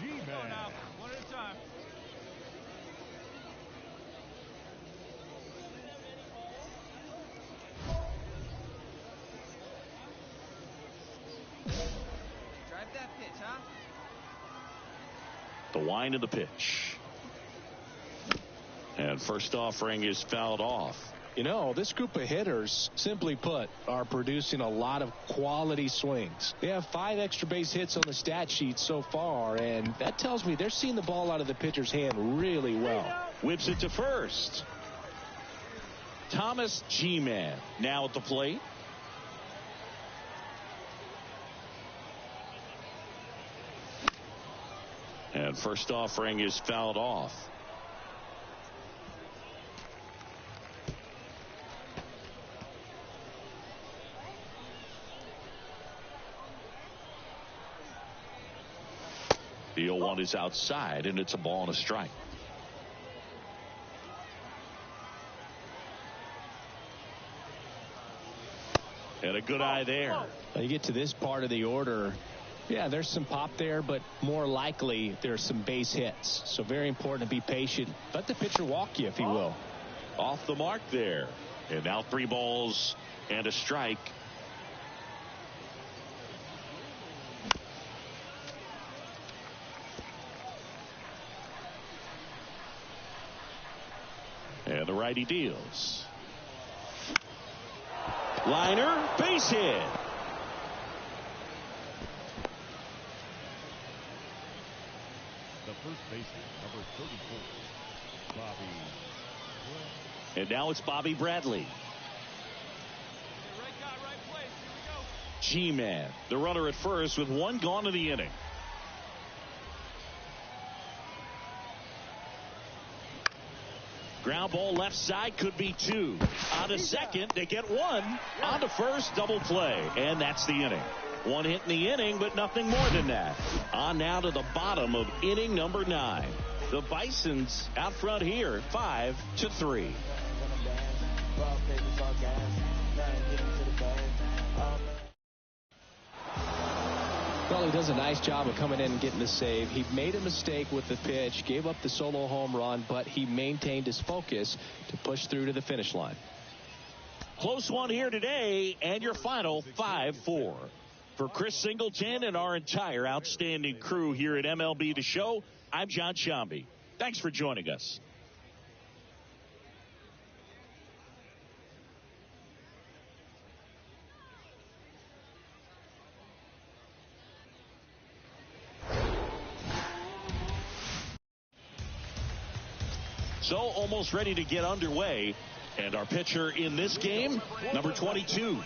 G-Man. Go now. One at a time. Drive that pitch, huh? The wind of the pitch. And first offering is fouled off. You know, this group of hitters, simply put, are producing a lot of quality swings. They have 5 extra base hits on the stat sheet so far, and that tells me they're seeing the ball out of the pitcher's hand really well. Whips it to first. Thomas G-Man now at the plate. And first offering is fouled off. The 0-1 is outside, and it's a ball and a strike. And a good eye there. When you get to this part of the order, yeah, there's some pop there, but more likely there's some base hits. So very important to be patient. Let the pitcher walk you, if he will. Off the mark there. And now 3 balls and a strike. And the righty deals. Liner, base hit. The first baseman, number 34, Bobby. And now it's Bobby Bradley. Hey, right guy, right place. Here we go. G-Man, the runner at first with 1 gone in the inning. Ground ball left side, could be 2. On to second, they get 1. On to first, double play. And that's the inning. 1 hit in the inning, but nothing more than that. On now to the bottom of inning number 9. The Bisons out front here, 5-3. Well, he does a nice job of coming in and getting the save. He made a mistake with the pitch, gave up the solo home run, but he maintained his focus to push through to the finish line. Close one here today, and your final 5-4. For Chris Singleton and our entire outstanding crew here at MLB The Show, I'm John Shambi. Thanks for joining us. So almost ready to get underway. And our pitcher in this game, number 22.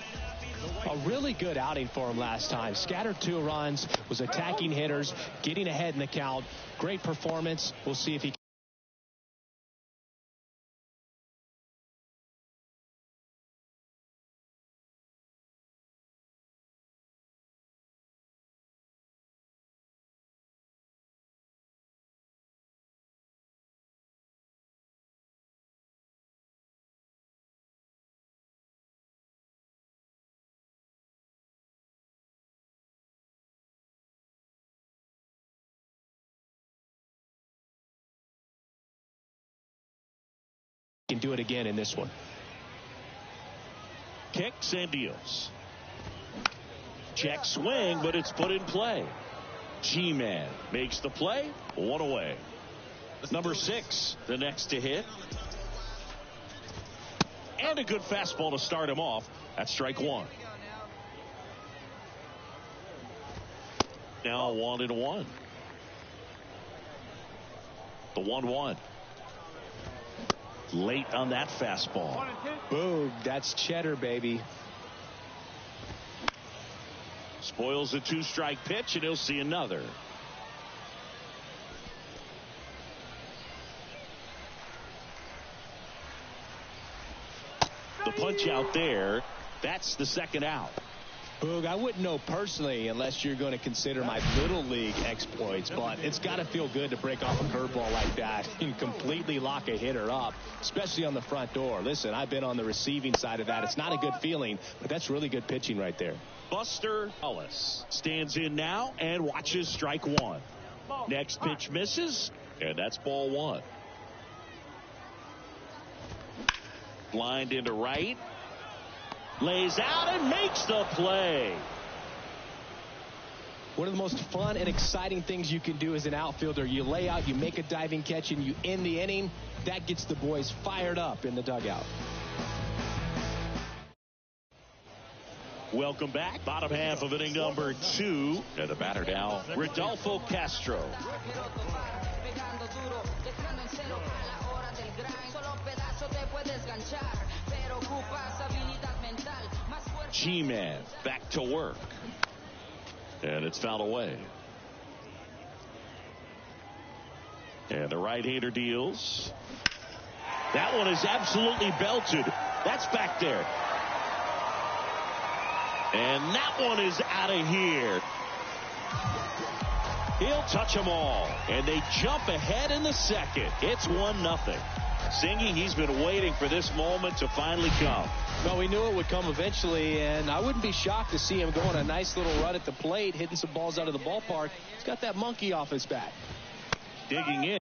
A really good outing for him last time. Scattered 2 runs, was attacking hitters, getting ahead in the count. Great performance. We'll see if he can do it again in this one. Kicks and deals. Check swing, but it's put in play. G-Man makes the play. One away. Number 6, the next to hit. And a good fastball to start him off. That's strike 1. Now 1-1. The 1-1. Late on that fastball. Boom, that's cheddar, baby. Spoils a 2-strike pitch, and he'll see another. The punch out there. That's the second out. Boog, I wouldn't know personally unless you're going to consider my little league exploits, but it's got to feel good to break off a curveball like that and completely lock a hitter up, especially on the front door. Listen, I've been on the receiving side of that. It's not a good feeling, but that's really good pitching right there. Buster Ellis stands in now and watches strike 1. Next pitch misses, and that's ball 1. Blind into right. Lays out and makes the play. One of the most fun and exciting things you can do as an outfielder, you lay out, you make a diving catch, and you end the inning. That gets the boys fired up in the dugout. Welcome back. Bottom half of inning number 2. And the batter now, Rodolfo Castro. G-Man back to work. And it's fouled away. And the right-hander deals. That one is absolutely belted. That's back there. And that one is out of here. He'll touch them all. And they jump ahead in the second. It's 1-0. Singy, he's been waiting for this moment to finally come. Well, we knew it would come eventually, and I wouldn't be shocked to see him go on a nice little run at the plate, hitting some balls out of the ballpark. He's got that monkey off his back. Digging in.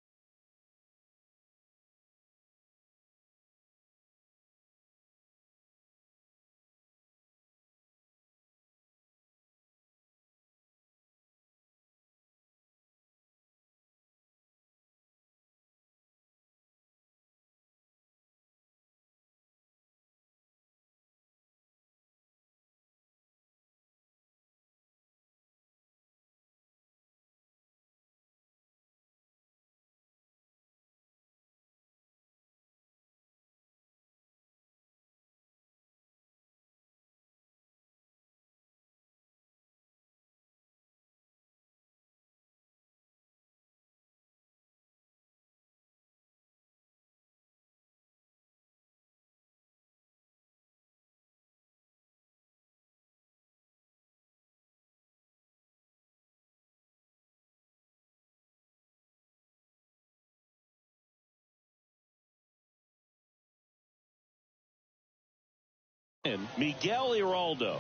Miguel Iraldo.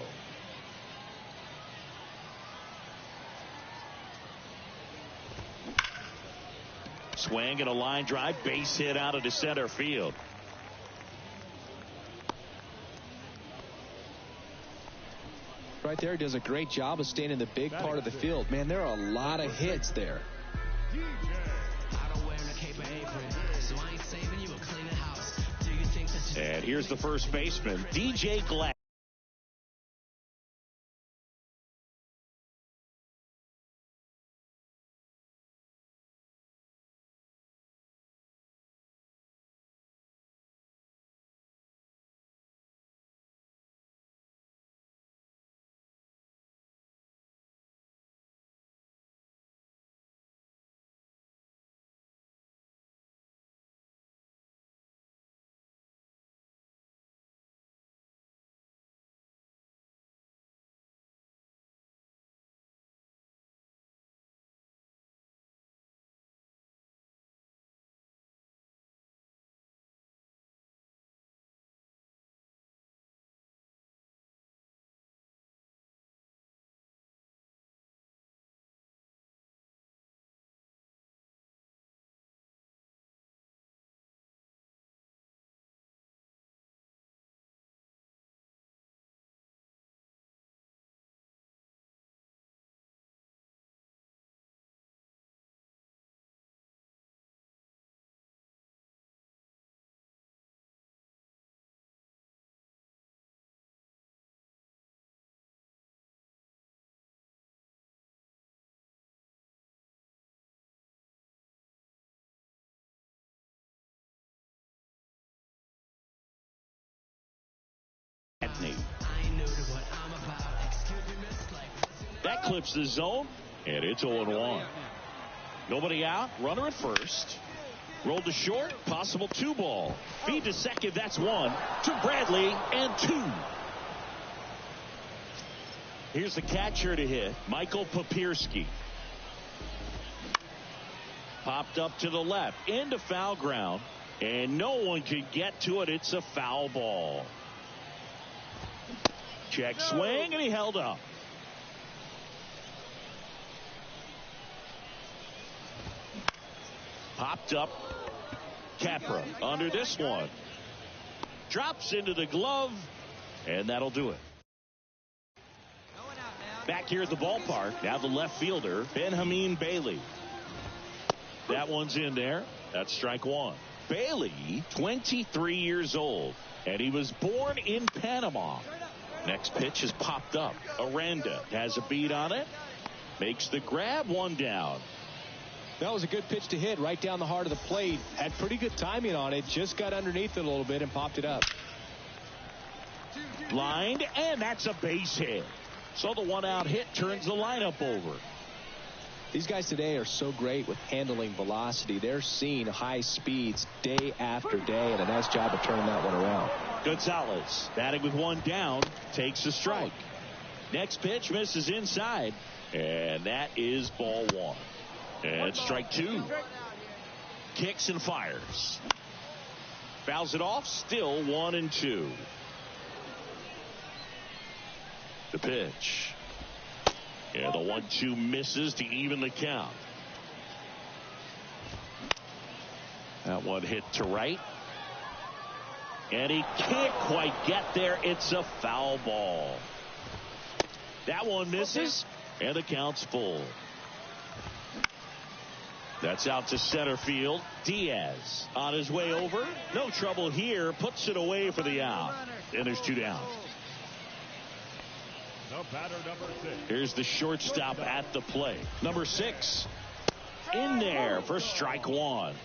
Swing and a line drive, base hit out of center field. Right there, he does a great job of staying in the big part of the field. Man, there are a lot of hits there. And here's the first baseman, DJ Glass. That clips the zone, and it's 0-1. Nobody out, runner at first. Rolled to short, possible 2-ball. Feed to second, that's 1. To Bradley, and 2. Here's the catcher to hit, Michael Papierski. Popped up to the left, into foul ground, and no one could get to it. It's a foul ball. Check swing, and he held up. Popped up. Capra under this one. Drops into the glove, and that'll do it. Back here at the ballpark, now the left fielder, Benjamin Bailey. That one's in there. That's strike 1. Bailey, 23 years old, and he was born in Panama. Next pitch is popped up. Aranda has a beat on it. Makes the grab, 1 down. That was a good pitch to hit right down the heart of the plate. Had pretty good timing on it. Just got underneath it a little bit and popped it up. Blind, and that's a base hit. So the 1-out hit turns the lineup over. These guys today are so great with handling velocity. They're seeing high speeds day after day, and a nice job of turning that one around. Gonzalez batting with 1 down, takes a strike. Next pitch misses inside, and that is ball 1. And strike 2. Kicks and fires. Fouls it off, still 1-2. The pitch. And the 1-2 misses to even the count. That one hit to right. And he can't quite get there. It's a foul ball. That one misses, and the count's full. That's out to center field. Diaz on his way over. No trouble here. Puts it away for the out. And there's 2 down. The batter, number 6. Here's the shortstop at the plate. Number 6. In there for strike 1.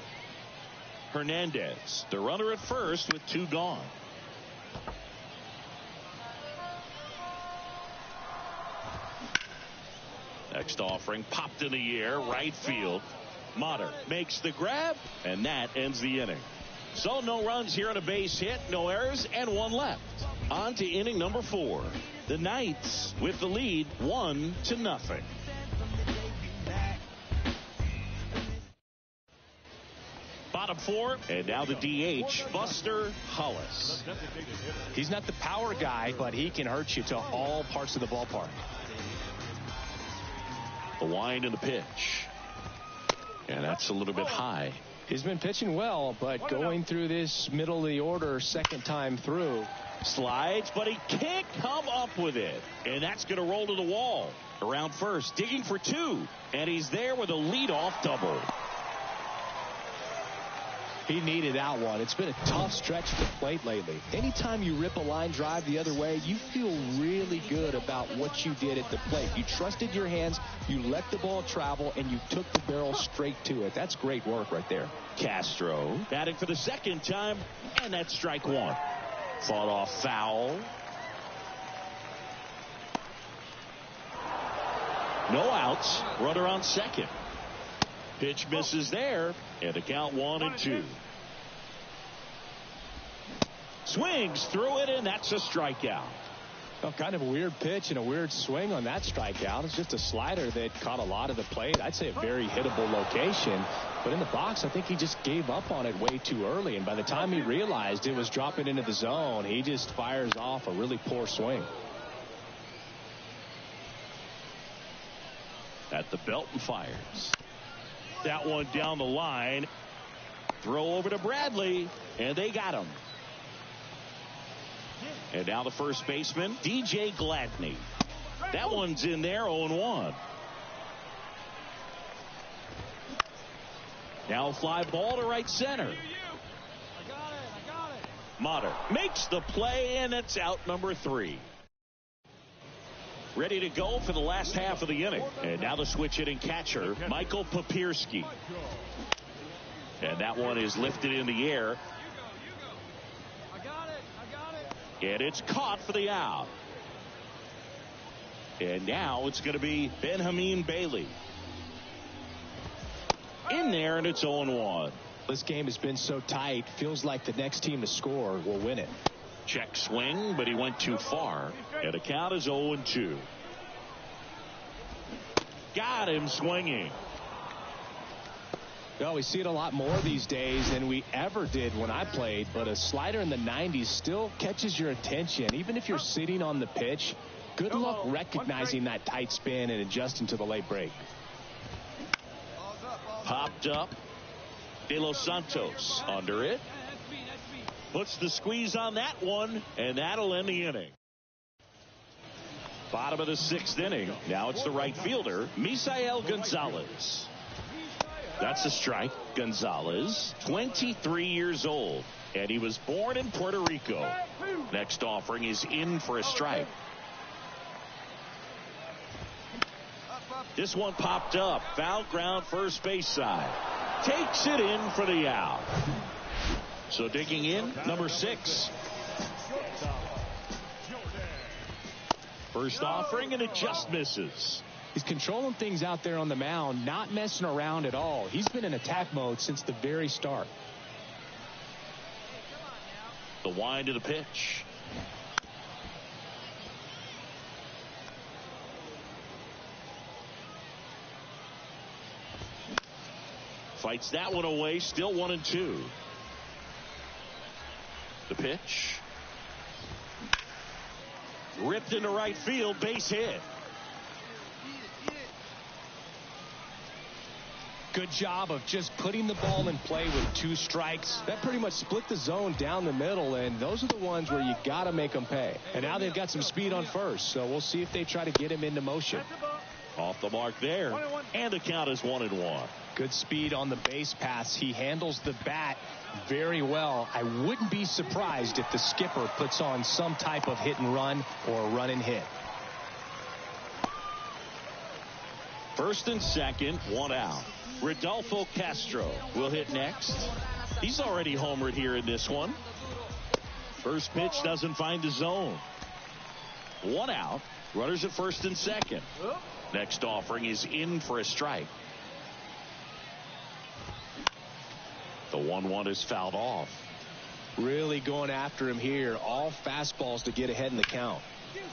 Hernandez, the runner at first with 2 gone. Next offering popped in the air, right field. Motter makes the grab, and that ends the inning. So no runs here on a base hit, no errors, and 1 left. On to inning number 4. The Knights with the lead, 1-0. Bottom 4, and now the DH, Buster Hollis. He's not the power guy, but he can hurt you to all parts of the ballpark. The wind and the pitch. And that's a little bit high. He's been pitching well, but going through this middle of the order second time through. Slides, but he can't come up with it. And that's going to roll to the wall. Around first, digging for 2. And he's there with a leadoff double. He needed that one. It's been a tough stretch at the plate lately. Anytime you rip a line drive the other way, you feel really good about what you did at the plate. You trusted your hands, you let the ball travel, and you took the barrel straight to it. That's great work right there. Castro batting for the second time, and that's strike 1. Fought off foul. No outs. Runner on second. Pitch misses there, and the count 1-2. Swings through it, and that's a strikeout. Well, kind of a weird pitch and a weird swing on that strikeout. It's just a slider that caught a lot of the plate. I'd say a very hittable location. But in the box, I think he just gave up on it way too early. And by the time he realized it was dropping into the zone, he just fires off a really poor swing. At the belt and fires. That one down the line. Throw over to Bradley, and they got him. And now the first baseman, DJ Gladney. That one's in there, 0-1. Now a fly ball to right center. I got it. Motter makes the play, and it's out number 3. Ready to go for the last half of the inning. And now the switch hitting catcher, Michael Papierski. And that one is lifted in the air. You go. I got it. And it's caught for the out. And now it's going to be Benjamin Bailey. In there, and it's 0-1. This game has been so tight. Feels like the next team to score will win it. Check swing, but he went too far. And the count is 0-2. Got him swinging. Well, we see it a lot more these days than we ever did when I played, but a slider in the 90s still catches your attention. Even if you're sitting on the pitch, good luck recognizing that tight spin and adjusting to the late break. Popped up. De Los Santos under it. Puts the squeeze on that one, and that'll end the inning. Bottom of the 6th inning. Now it's the right fielder, Misael Gonzalez. That's a strike. Gonzalez, 23 years old, and he was born in Puerto Rico. Next offering is in for a strike. This one popped up. Foul ground, first base side. Takes it in for the out. So digging in, number 6. First offering, and it just misses. He's controlling things out there on the mound, not messing around at all. He's been in attack mode since the very start. The wind of the pitch. Fights that one away, still 1-2. The pitch. Ripped into right field, base hit. Good job of just putting the ball in play with 2 strikes. That pretty much split the zone down the middle, and those are the ones where you got to make them pay. And now they've got some speed on first, so we'll see if they try to get him into motion. Off the mark there, and the count is 1-1. Good speed on the base paths. He handles the bat very well. I wouldn't be surprised if the skipper puts on some type of hit and run or run and hit. First and second, 1 out. Rodolfo Castro will hit next. He's already homered here in this one. First pitch doesn't find the zone. 1 out. Runners at first and second. Next offering is in for a strike. The 1-1 is fouled off. Really going after him here. All fastballs to get ahead in the count.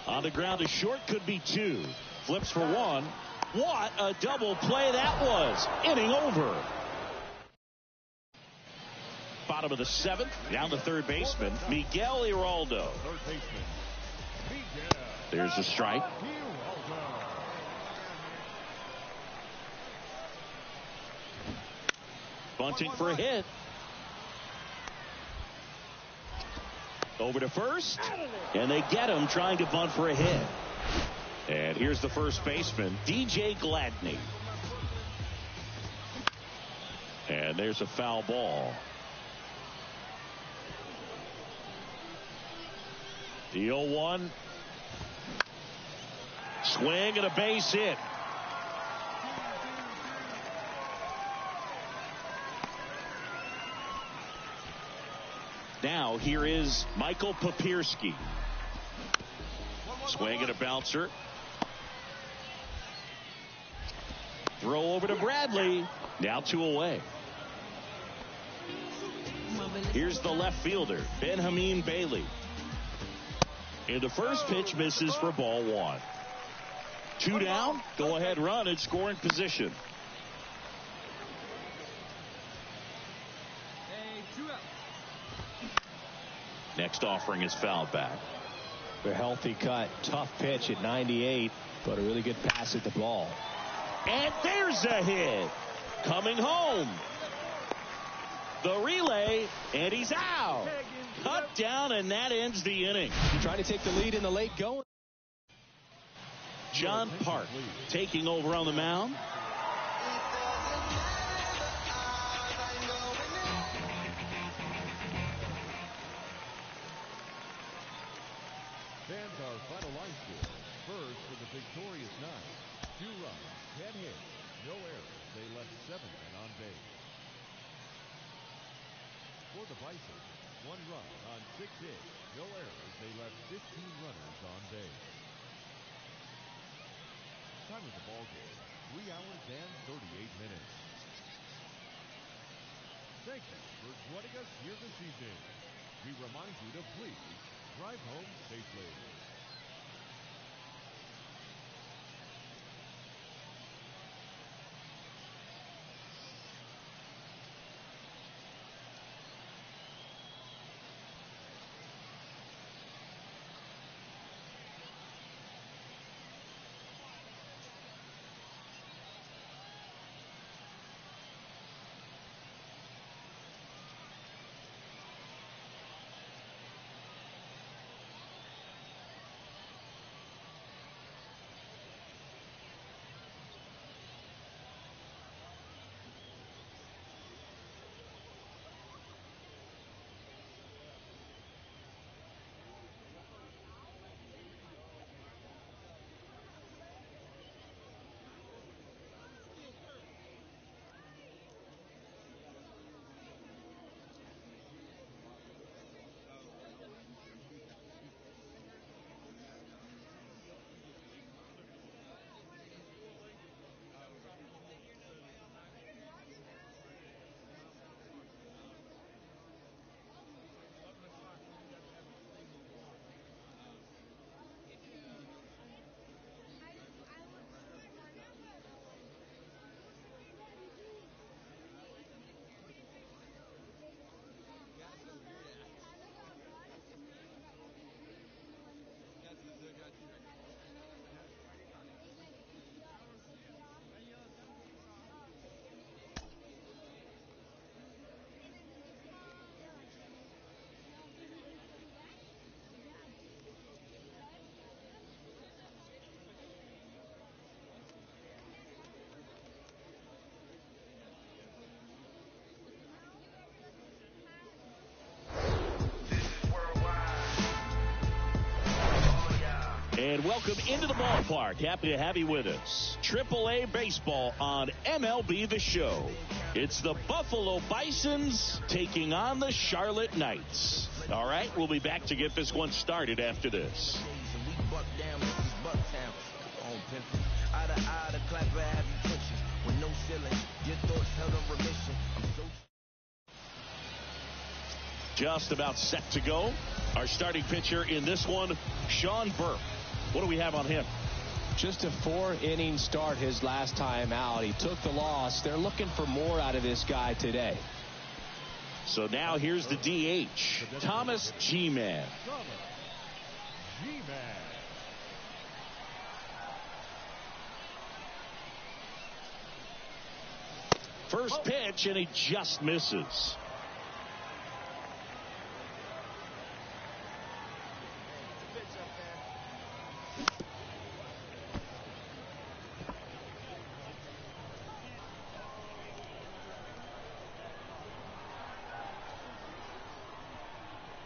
On the ground, a short could be 2. Flips for 1. What a double play that was. Inning over. Bottom of the 7th. Down the third baseman, Miguel Iraldo. There's a strike. Bunting for a hit. Over to first. And they get him trying to bunt for a hit. And here's the first baseman, DJ Gladney. And there's a foul ball. The 0-1. Swing and a base hit. Now here is Michael Papierski. Swing and a bouncer. Throw over to Bradley. Now 2 away. Here's the left fielder, Benjamin Bailey. And the first pitch misses for ball 1. 2 down. Go ahead run in scoring position. Next offering is fouled back. A healthy cut. Tough pitch at 98, but a really good pass at the ball. And there's a hit. Coming home. The relay, and he's out. Cut down, and that ends the inning. Trying to take the lead in the late going. John Park taking over on the mound. Fans our final line score. First for the victorious Nine. 2 runs, 10 hits, no errors. They left 7 men on base. For the Bison, 1 run on 6 hits, no errors. They left 15 runners on base. Time of the ball game, 3 hours and 38 minutes. Thank you for joining us here this evening. We remind you to please drive home safely. And welcome into the ballpark. Happy to have you with us. AAA baseball on MLB The Show. It's the Buffalo Bisons taking on the Charlotte Knights. All right, we'll be back to get this one started after this. Just about set to go. Our starting pitcher in this one, Sean Burke. What do we have on him? Just a 4-inning start his last time out. He took the loss. They're looking for more out of this guy today. So now here's the DH, Thomas G-Man. First pitch, and he just misses.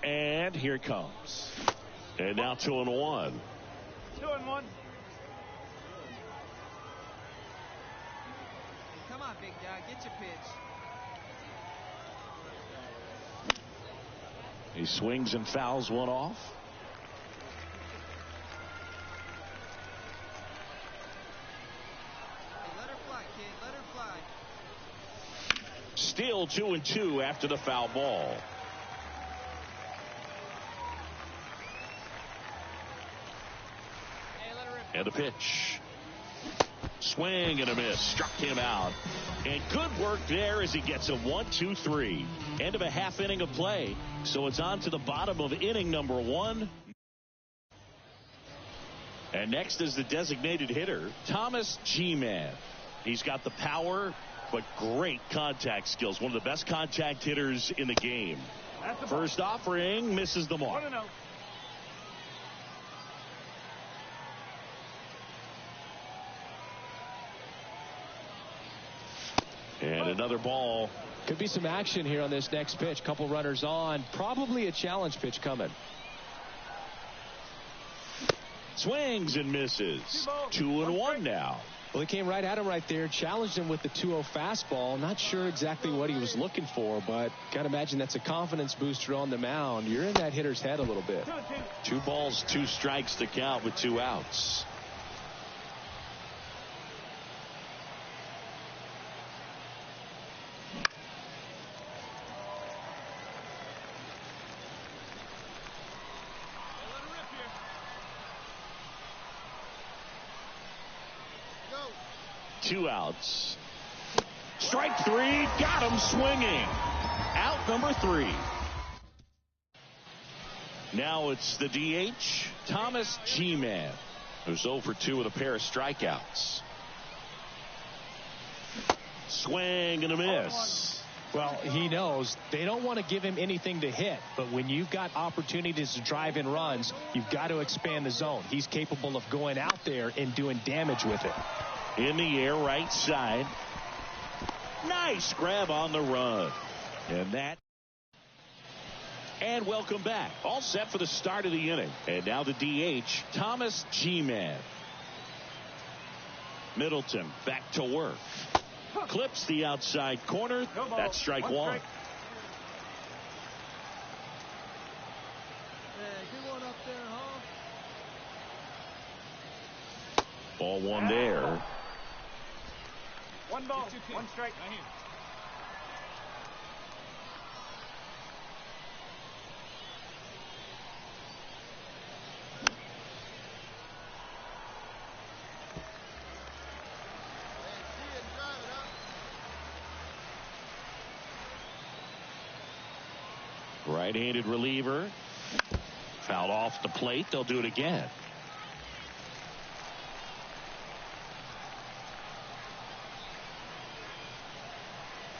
And here it comes. And now 2-1. 2-1. Come on, big dog. Get your pitch. He swings and fouls one off. Hey, let her fly, kid. Let her fly. Still 2-2 after the foul ball. And the pitch. Swing and a miss. Struck him out. And good work there as he gets a 1-2-3. End of a half inning of play. So it's on to the bottom of inning number 1. And next is the designated hitter, Thomas G-Man. He's got the power, but great contact skills. One of the best contact hitters in the game. First offering misses the mark. 1-0. And another ball. Could be some action here on this next pitch. Couple runners on. Probably a challenge pitch coming. Swings and misses. 2-1 now. Well, he came right at him right there. Challenged him with the 2-0 fastball. Not sure exactly what he was looking for, but got to imagine that's a confidence booster on the mound. You're in that hitter's head a little bit. 2 balls, 2 strikes to count with 2 outs. 2 outs. Strike 3, got him swinging. Out number 3. Now it's the DH, Thomas G-Man, who's 0 for 2 with a pair of strikeouts. Swing and a miss. Well, he knows they don't want to give him anything to hit, but when you've got opportunities to drive in runs, you've got to expand the zone. He's capable of going out there and doing damage with it. In the air, right side. Nice grab on the run. And welcome back. All set for the start of the inning. And now the DH, Thomas G-Man. Middleton back to work. Clips the outside corner. That's strike 1. Ball 1 there. 1 ball, 1 strike. Right here. Right-handed reliever. Fouled off the plate. They'll do it again.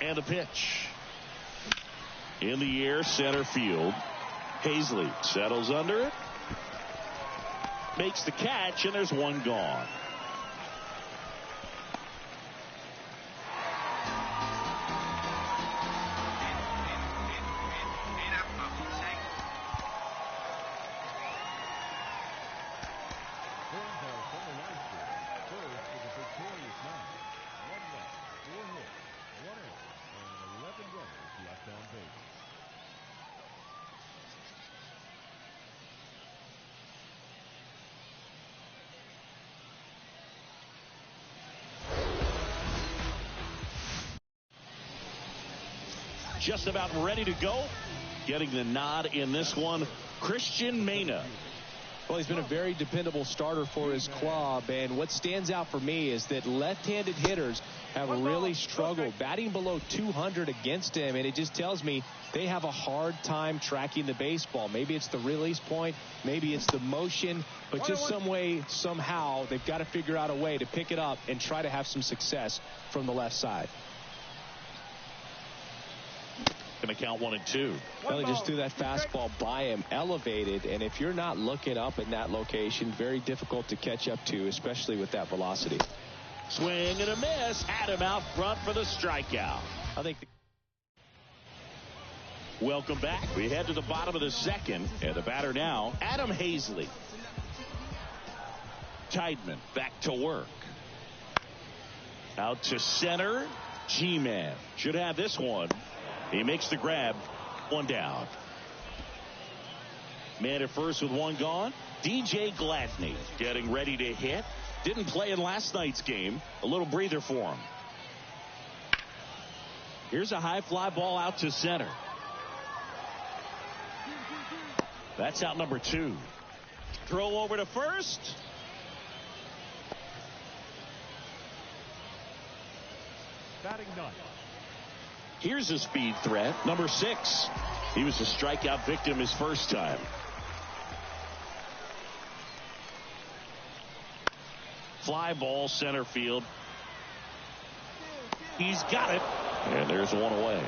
And a pitch. In the air, center field. Hazley settles under it. Makes the catch, and there's 1 gone. Just about ready to go. Getting the nod in this one, Christian Mena. Well, he's been a very dependable starter for his club, and what stands out for me is that left-handed hitters have really struggled batting below 200 against him, and it just tells me they have a hard time tracking the baseball. Maybe it's the release point, maybe it's the motion, but just some way, somehow, they've got to figure out a way to pick it up and try to have some success from the left side. Going to count 1 and 2. Well, he just threw that fastball by him, elevated, and if you're not looking up in that location, very difficult to catch up to, especially with that velocity. Swing and a miss. Had him out front for the strikeout. I think. Welcome back. We head to the bottom of the 2nd, and the batter now, Adam Hazley. Tideman back to work. Out to center. G-Man should have this one. He makes the grab. 1 down. Man at first with 1 gone. DJ Gladney getting ready to hit. Didn't play in last night's game. A little breather for him. Here's a high fly ball out to center. That's out number 2. Throw over to first. Batting 9. Here's a speed threat, number 6. He was a strikeout victim his first time. Fly ball center field. He's got it. And there's 1 away.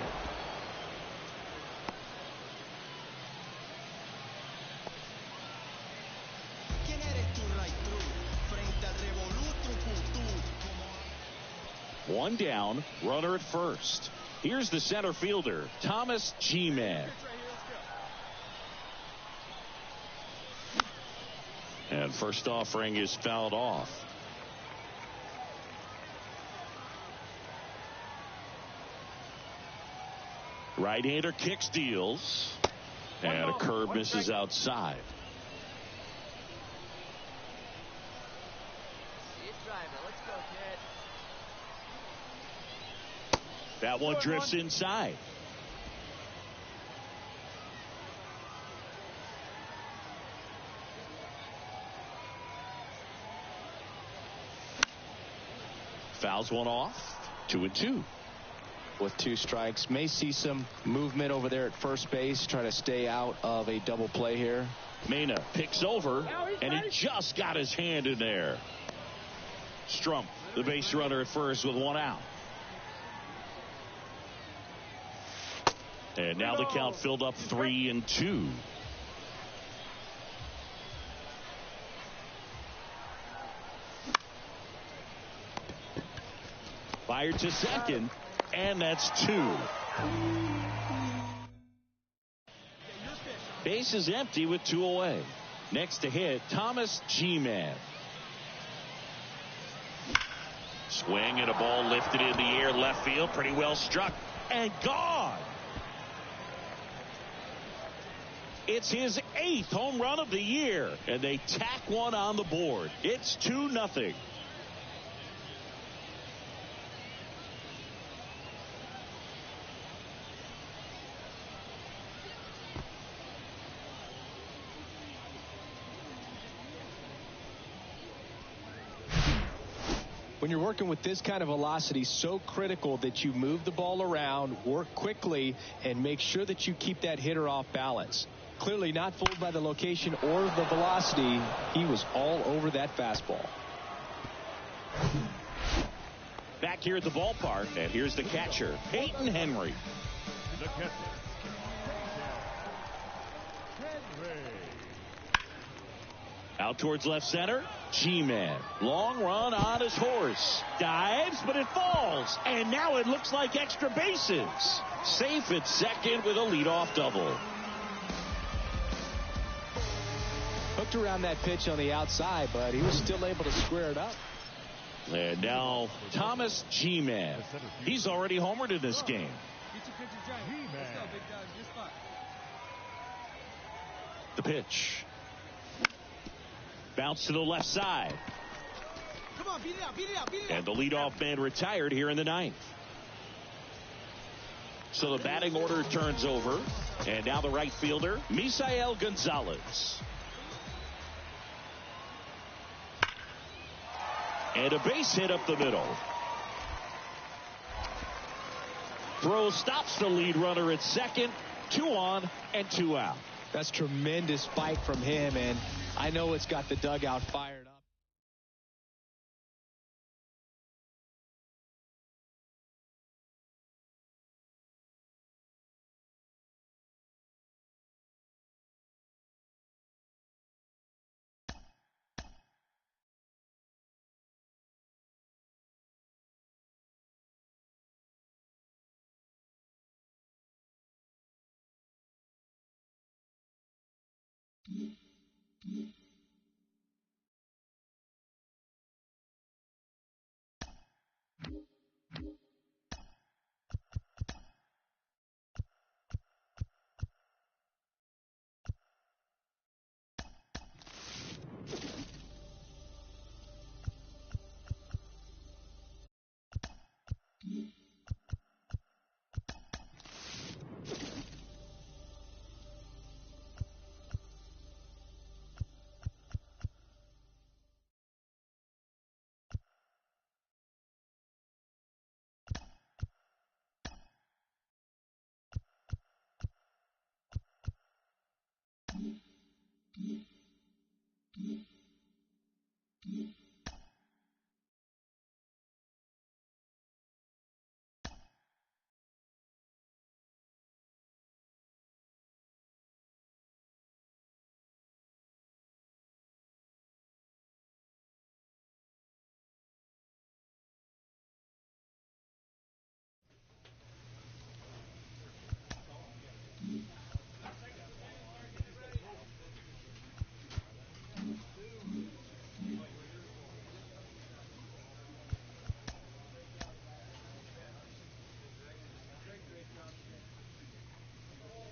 One down, runner at first. Here's the center fielder, Thomas G-Man. And first offering is fouled off. Right-hander kicks, deals. And a curve misses outside. That one drifts inside. Fouls one off. 2-2. With 2 strikes, may see some movement over there at first base. Try to stay out of a double play here. Mena picks over, and he just got his hand in there. Strump, the base runner at first with 1 out. And now the count filled up 3-2. Fired to second, and that's 2. Base is empty with 2 away. Next to hit, Thomas G-Man. Swing and a ball lifted in the air left field. Pretty well struck and gone. It's his 8th home run of the year, and they tack one on the board. It's 2-0. When you're working with this kind of velocity, so critical that you move the ball around, work quickly, and make sure that you keep that hitter off balance. Clearly not fooled by the location or the velocity. He was all over that fastball. Back here at the ballpark, and here's the catcher, Peyton Henry. The catcher, Henry. Out towards left center, G-Man. Long run on his horse. Dives, but it falls. And now it looks like extra bases. Safe at second with a leadoff double. Hooked around that pitch on the outside, but he was still able to square it up. And now Thomas G-Man. He's already homered in this game. The pitch. Bounce to the left side. Come on, beat it out, beat it out, beat it out. And the leadoff man retired here in the 9th. So the batting order turns over. And now the right fielder, Misael Gonzalez. And a base hit up the middle. Throw stops the lead runner at second. 2 on and 2 out. That's tremendous fight from him, and I know it's got the dugout fired up.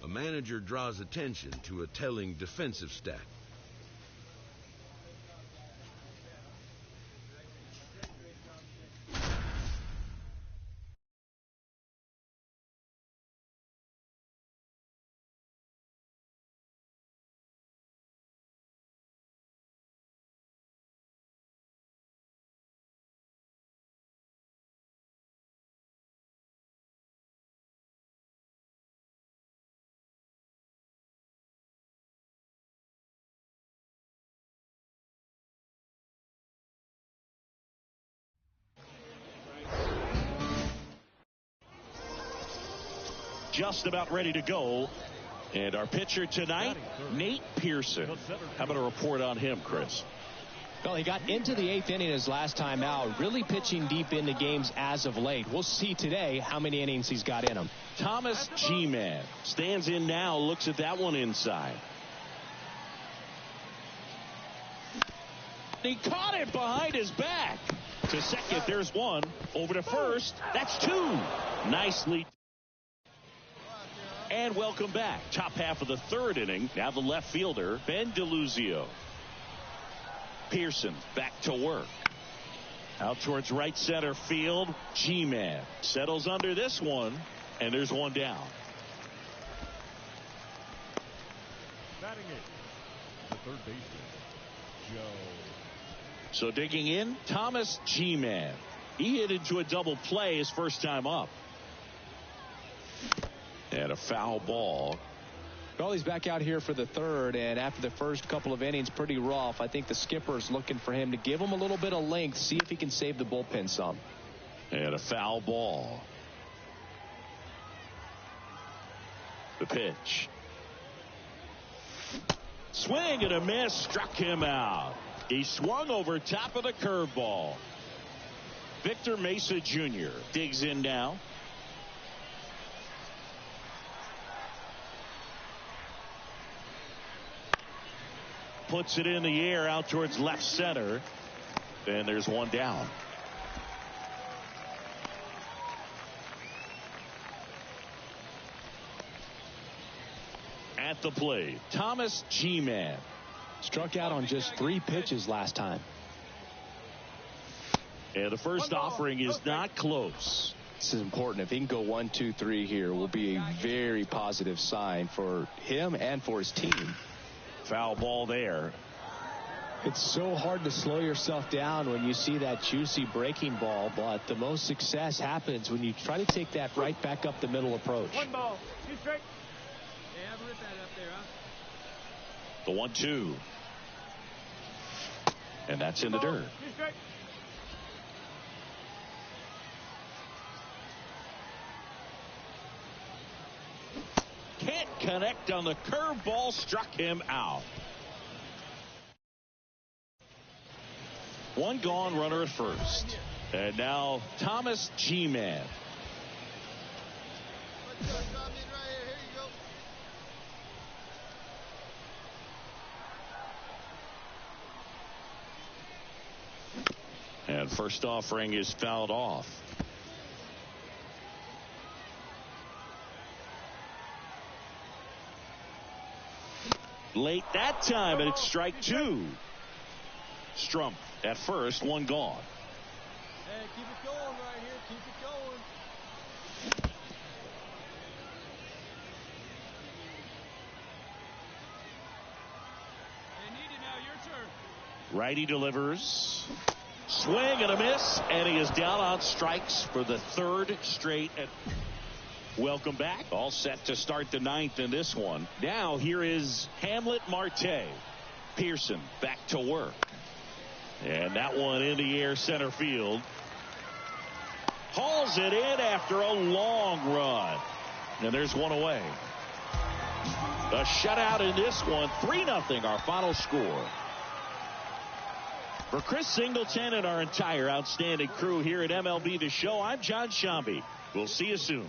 A manager draws attention to a telling defensive stat. just about ready to go. And our pitcher tonight, Nate Pearson. How about a report on him, Chris? Well, he got into the 8th inning his last time out, really pitching deep into games as of late. We'll see today how many innings he's got in him. Thomas G-Man stands in now, looks at that one inside. He caught it behind his back. To second, there's one. Over to first, that's two. Nicely. And welcome back. Top half of the 3rd inning. Now the left fielder, Ben DeLuzio. Pearson back to work. Out towards right center field. G-Man settles under this one, and there's one down. Batting it, the third baseman, Joe. So digging in, Thomas G-Man. He hit into a double play his first time up. And a foul ball. Well, he's back out here for the 3rd, and after the first couple of innings, pretty rough. I think the skipper's looking for him to give him a little bit of length, see if he can save the bullpen some. And a foul ball. The pitch. Swing and a miss, struck him out. He swung over top of the curveball. Victor Mesa Jr. digs in now. Puts it in the air out towards left center. And there's one down. At the plate, Thomas G-Man. Struck out on just 3 pitches last time. And the first offering is not close. This is important. If he can go 1, 2, 3 here, will be a very positive sign for him and for his team. Foul ball there. It's so hard to slow yourself down when you see that juicy breaking ball, but the most success happens when you try to take that right back up the middle approach. 1 ball. 2 straight. Yeah, I've ripped that up there, huh? The 1-2. And that's in the dirt. 2 straight. Can't connect on the curveball, struck him out. 1 gone, runner at first. And now Thomas G-Man. Let's go, drop in right here. Here you go. And first offering is fouled off. Late that time, and it's strike 2. Strump at first, 1 gone. Hey, keep it going right here. Keep it going. They need it now. Your turn. Righty delivers. Swing and a miss, and he is down on strikes for the 3rd straight. Welcome back. All set to start the 9th in this one. Now here is Hamlet Marte. Pearson back to work. And that one in the air center field. Hauls it in after a long run. And there's one away. A shutout in this one. 3-0 our final score. For Chris Singleton and our entire outstanding crew here at MLB The Show, I'm John Shambi. We'll see you soon.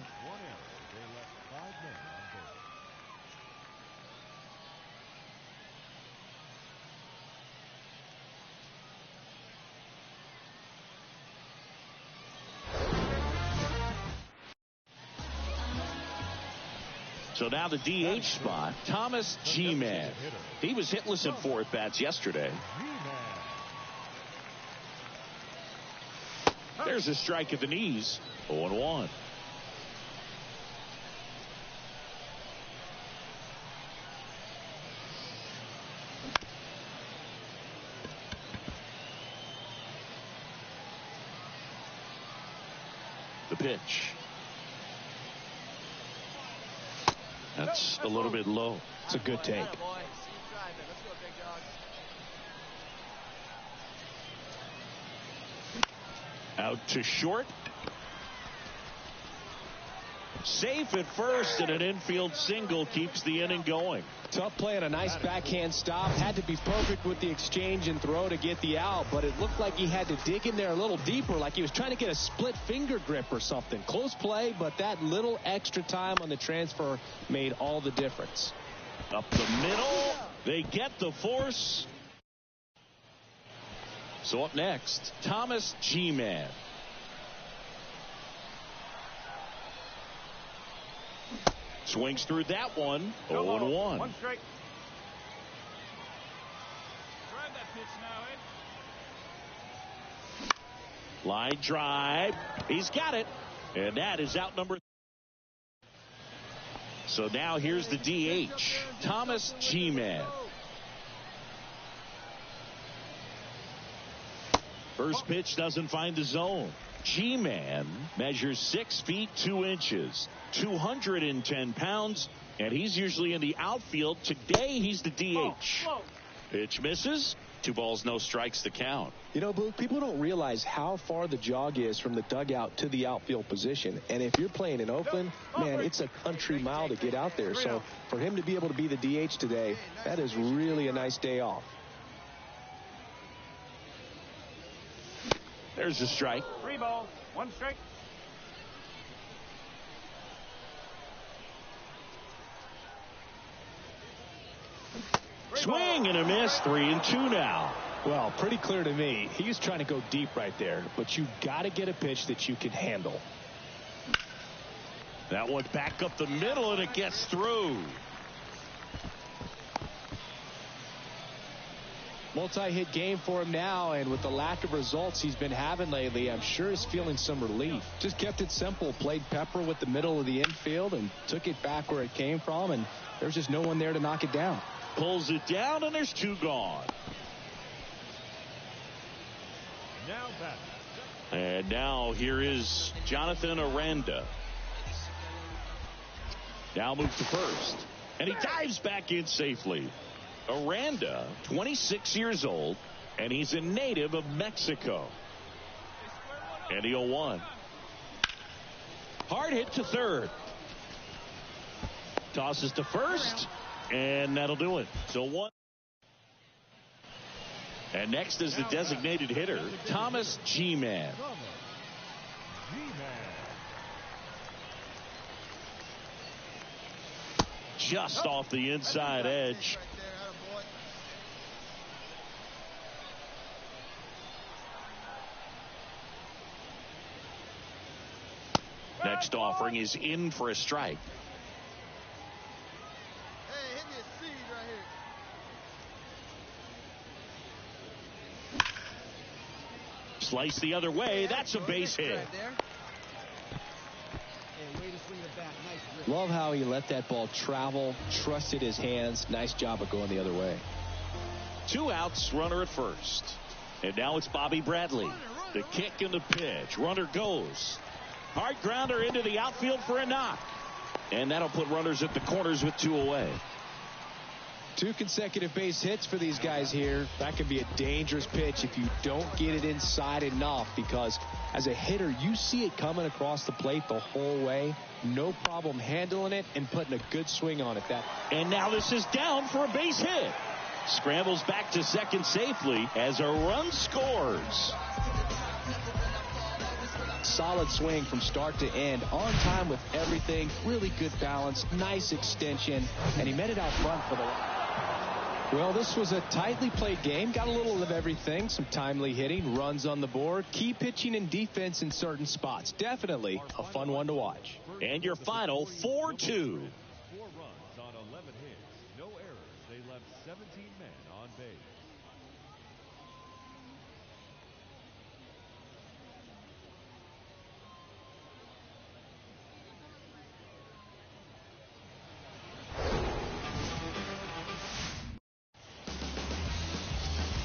So now the DH spot, Thomas G-Man. He was hitless in 4 at-bats yesterday. There's a strike at the knees. 0-1. The pitch. That's a little bit low. It's a good take. Yeah, boy. Keep driving. Let's go, big dog. Out to short. Safe at first, and an infield single keeps the inning going. Tough play and a nice backhand stop. Had to be perfect with the exchange and throw to get the out, but it looked like he had to dig in there a little deeper, like he was trying to get a split finger grip or something. Close play, but that little extra time on the transfer made all the difference. Up the middle, they get the force. So up next, Thomas G-Man. Swings through that one. 0-1. One strike. Drive that pitch now, Line drive. He's got it. And that is out number. So now here's the DH, Thomas G-Man. First pitch doesn't find the zone. G-Man measures 6 feet 2 inches, 210 pounds, and he's usually in the outfield. Today he's the DH. Pitch misses. 2 balls, no strikes to count. You know, Boog, people don't realize how far the jog is from the dugout to the outfield position. And if you're playing in Oakland, man, it's a country mile to get out there. So for him to be able to be the DH today, that is really a nice day off. There's a strike. 3 balls, 1 strike. Swing and a miss. 3-2 now. Well, pretty clear to me. He was trying to go deep right there, but you got to get a pitch that you can handle. That one back up the middle, and it gets through. Multi-hit game for him now, and with the lack of results he's been having lately, I'm sure he's feeling some relief. Just kept it simple, played pepper with the middle of the infield, and took it back where it came from, and there's just no one there to knock it down. Pulls it down, and there's 2 gone. Now back. And now here is Jonathan Aranda. Now moves to first, and he dives back in safely. Aranda, 26 years old, and he's a native of Mexico. And the 0-1. Hard hit to third. Tosses to first, and that'll do it. So 1. And next is the designated hitter, Thomas G-Man. Just off the inside edge. Next offering is in for a strike. Hey, hit me a seed right here. Slice the other way. That's a base hit. Love how he let that ball travel, trusted his hands. Nice job of going the other way. 2 outs, runner at first. And now it's Bobby Bradley. The kick and the pitch. Runner goes. Hard grounder into the outfield for a knock. And that'll put runners at the corners with 2 away. 2 consecutive base hits for these guys here. That could be a dangerous pitch if you don't get it inside enough, because as a hitter, you see it coming across the plate the whole way. No problem handling it and putting a good swing on it. And now this is down for a base hit. Scrambles back to second safely as a run scores. Solid swing from start to end, on time with everything, really good balance, nice extension, and he met it out front for the. Well, this was a tightly played game, got a little of everything, some timely hitting, runs on the board, key pitching and defense in certain spots. Definitely a fun one to watch. And your final 4-2. 4 runs on 11 hits, no errors. They left 17 men on base.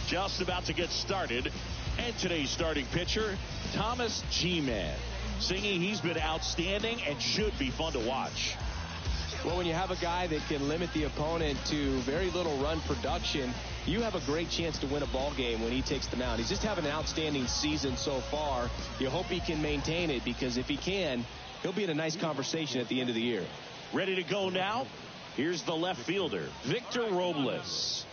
Just about to get started. And today's starting pitcher, Thomas G-Man. Singing he's been outstanding and should be fun to watch. Well, when you have a guy that can limit the opponent to very little run production, you have a great chance to win a ball game when he takes the mound. He's just having an outstanding season so far. You hope he can maintain it, because if he can, he'll be in a nice conversation at the end of the year. Ready to go now? Here's the left fielder, Victor Robles.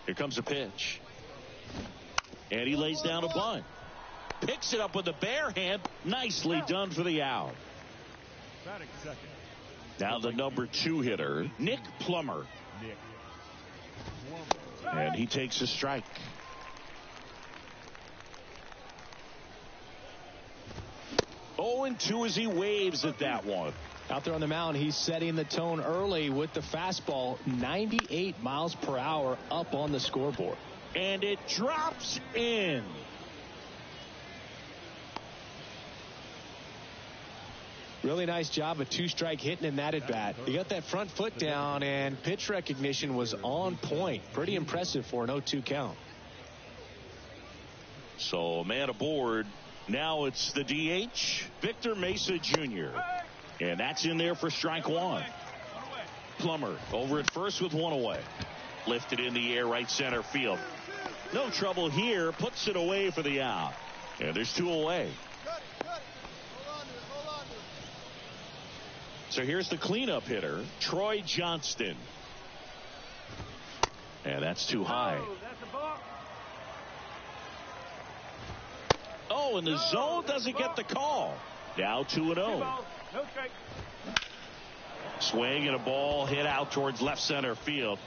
Here comes a pitch. And he lays down a bunt. Picks it up with the bare hand. Nicely done for the out. Batting second. Now the number 2 hitter, Nick Plummer. And he takes a strike. Oh, and 2 as he waves at that one. Out there on the mound, he's setting the tone early with the fastball, 98 miles per hour up on the scoreboard. And it drops in. Really nice job of 2-strike hitting in that at bat. He got that front foot down, and pitch recognition was on point. Pretty impressive for an 0-2 count. So man aboard. Now it's the DH, Victor Mesa Jr. And that's in there for strike 1. Plummer over at first with 1 away. Lifted in the air, right center field. No trouble here. Puts it away for the out. And there's 2 away. So here's the cleanup hitter, Troy Johnston. And that's too high. Oh, and the zone doesn't get the call. Now 2-0. Swing and a ball hit out towards left center field.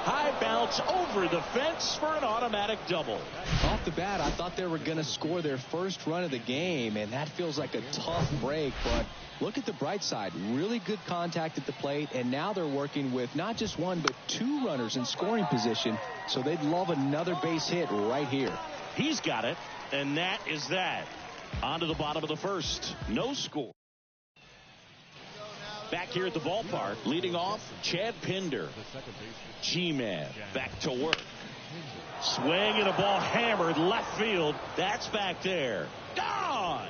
High bounce over the fence for an automatic double. Off the bat, I thought they were going to score their first run of the game, and that feels like a tough break. But look at the bright side. Really good contact at the plate, and now they're working with not just 1 but 2 runners in scoring position, so they'd love another base hit right here. He's got it, and that is that. On to the bottom of the first. No score. Back here at the ballpark, leading off, Chad Pinder. G-Man back to work. Swing and a ball hammered left field. That's back there. Gone!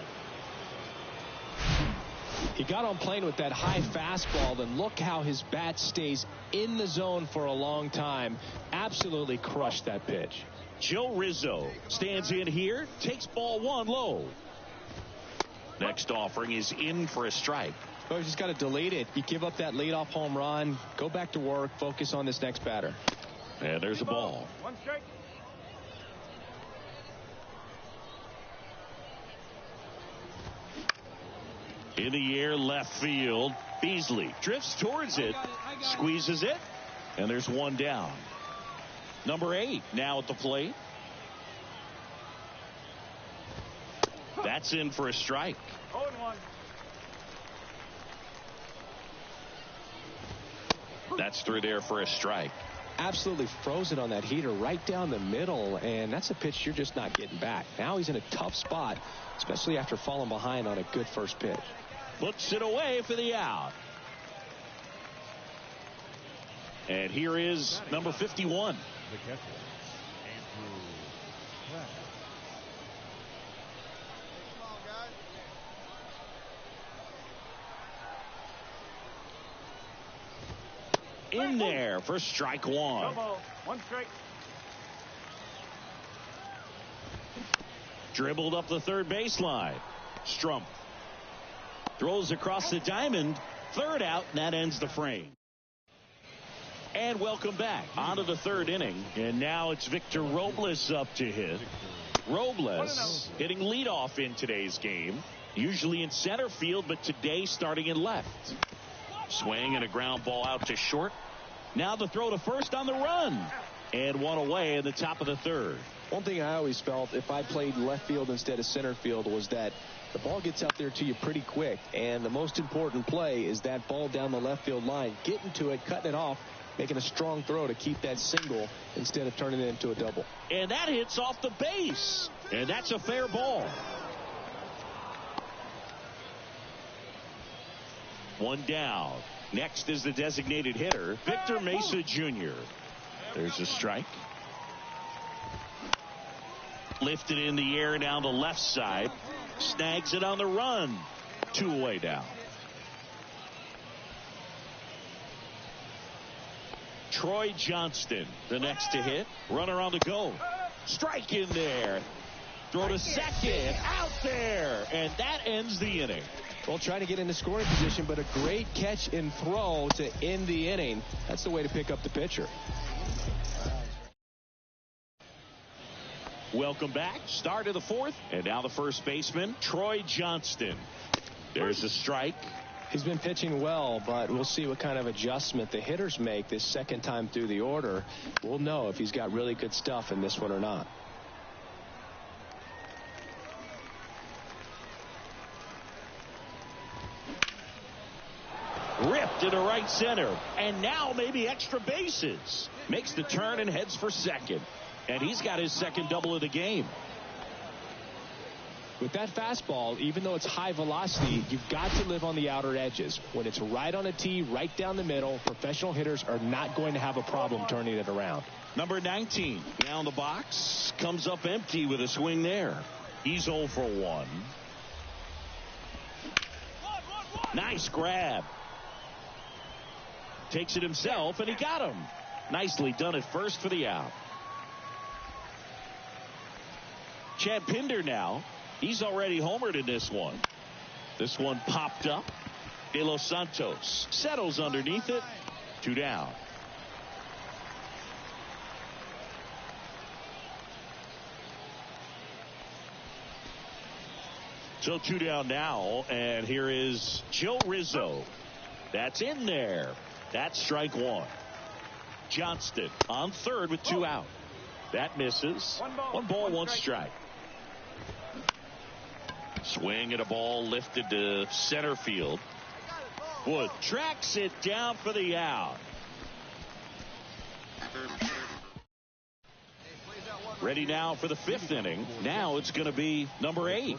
He got on plane with that high fastball, and look how his bat stays in the zone for a long time. Absolutely crushed that pitch. Joe Rizzo stands in here, takes ball 1 low. Next offering is in for a strike. Oh, you just got to delete it. You give up that leadoff home run, go back to work, focus on this next batter. And there's a ball. 1 strike. In the air, left field. Beasley drifts towards it, squeezes it, and there's 1 down. Number 8 now at the plate. That's in for a strike. 0-1. That's through there for a strike. absolutely frozen on that heater right down the middle, and that's a pitch you're just not getting back. Now he's in a tough spot, especially after falling behind on a good first pitch. Puts it away for the out. And here is number 51. The catcher, Andrew Pratt. Come on, guys. In there for strike one. One strike. Dribbled up the third baseline. Strump throws across the diamond. Third out, and that ends the frame. And welcome back. On to the third inning. And now it's Victor Robles up to hit. Robles hitting leadoff in today's game. Usually in center field, but today starting in left. Swing and a ground ball out to short. Now the throw to first on the run. And one away in the top of the third. One thing I always felt if I played left field instead of center field was that the ball gets out there to you pretty quick. And the most important play is that ball down the left field line. Getting to it, cutting it off, making a strong throw to keep that single instead of turning it into a double. And that hits off the base. And that's a fair ball. One down. Next is the designated hitter, Victor Mesa Jr. There's a strike. Lifted in the air down the left side. Snags it on the run. 2 away down. Troy Johnston, the next to hit. Runner on the go. Strike in there. Throw to second. Out there. And that ends the inning. Well, trying to get into scoring position, but a great catch and throw to end the inning. That's the way to pick up the pitcher. Welcome back. Start of the fourth. And now the first baseman, Troy Johnston. There's a strike. He's been pitching well, but we'll see what kind of adjustment the hitters make this second time through the order. We'll know if he's got really good stuff in this one or not. Ripped into right center. And now maybe extra bases. Makes the turn and heads for second. And he's got his second double of the game. With that fastball, even though it's high velocity, you've got to live on the outer edges. When it's right on a tee, right down the middle, professional hitters are not going to have a problem turning it around. Number 19 down the box. Comes up empty with a swing there. He's 0 for 1. Nice grab. Takes it himself, and he got him. Nicely done at first for the out. Chad Pinder now. He's already homered in this one. This one popped up. De Los Santos settles underneath it. 2 down. So 2 down now, and here is Joe Rizzo. That's in there. That's strike 1. Johnston on third with 2 out. That misses. 1 ball, 1 strike. Swing at a ball lifted to center field. Wood tracks it down for the out. Ready now for the 5th inning. Now it's going to be number 8.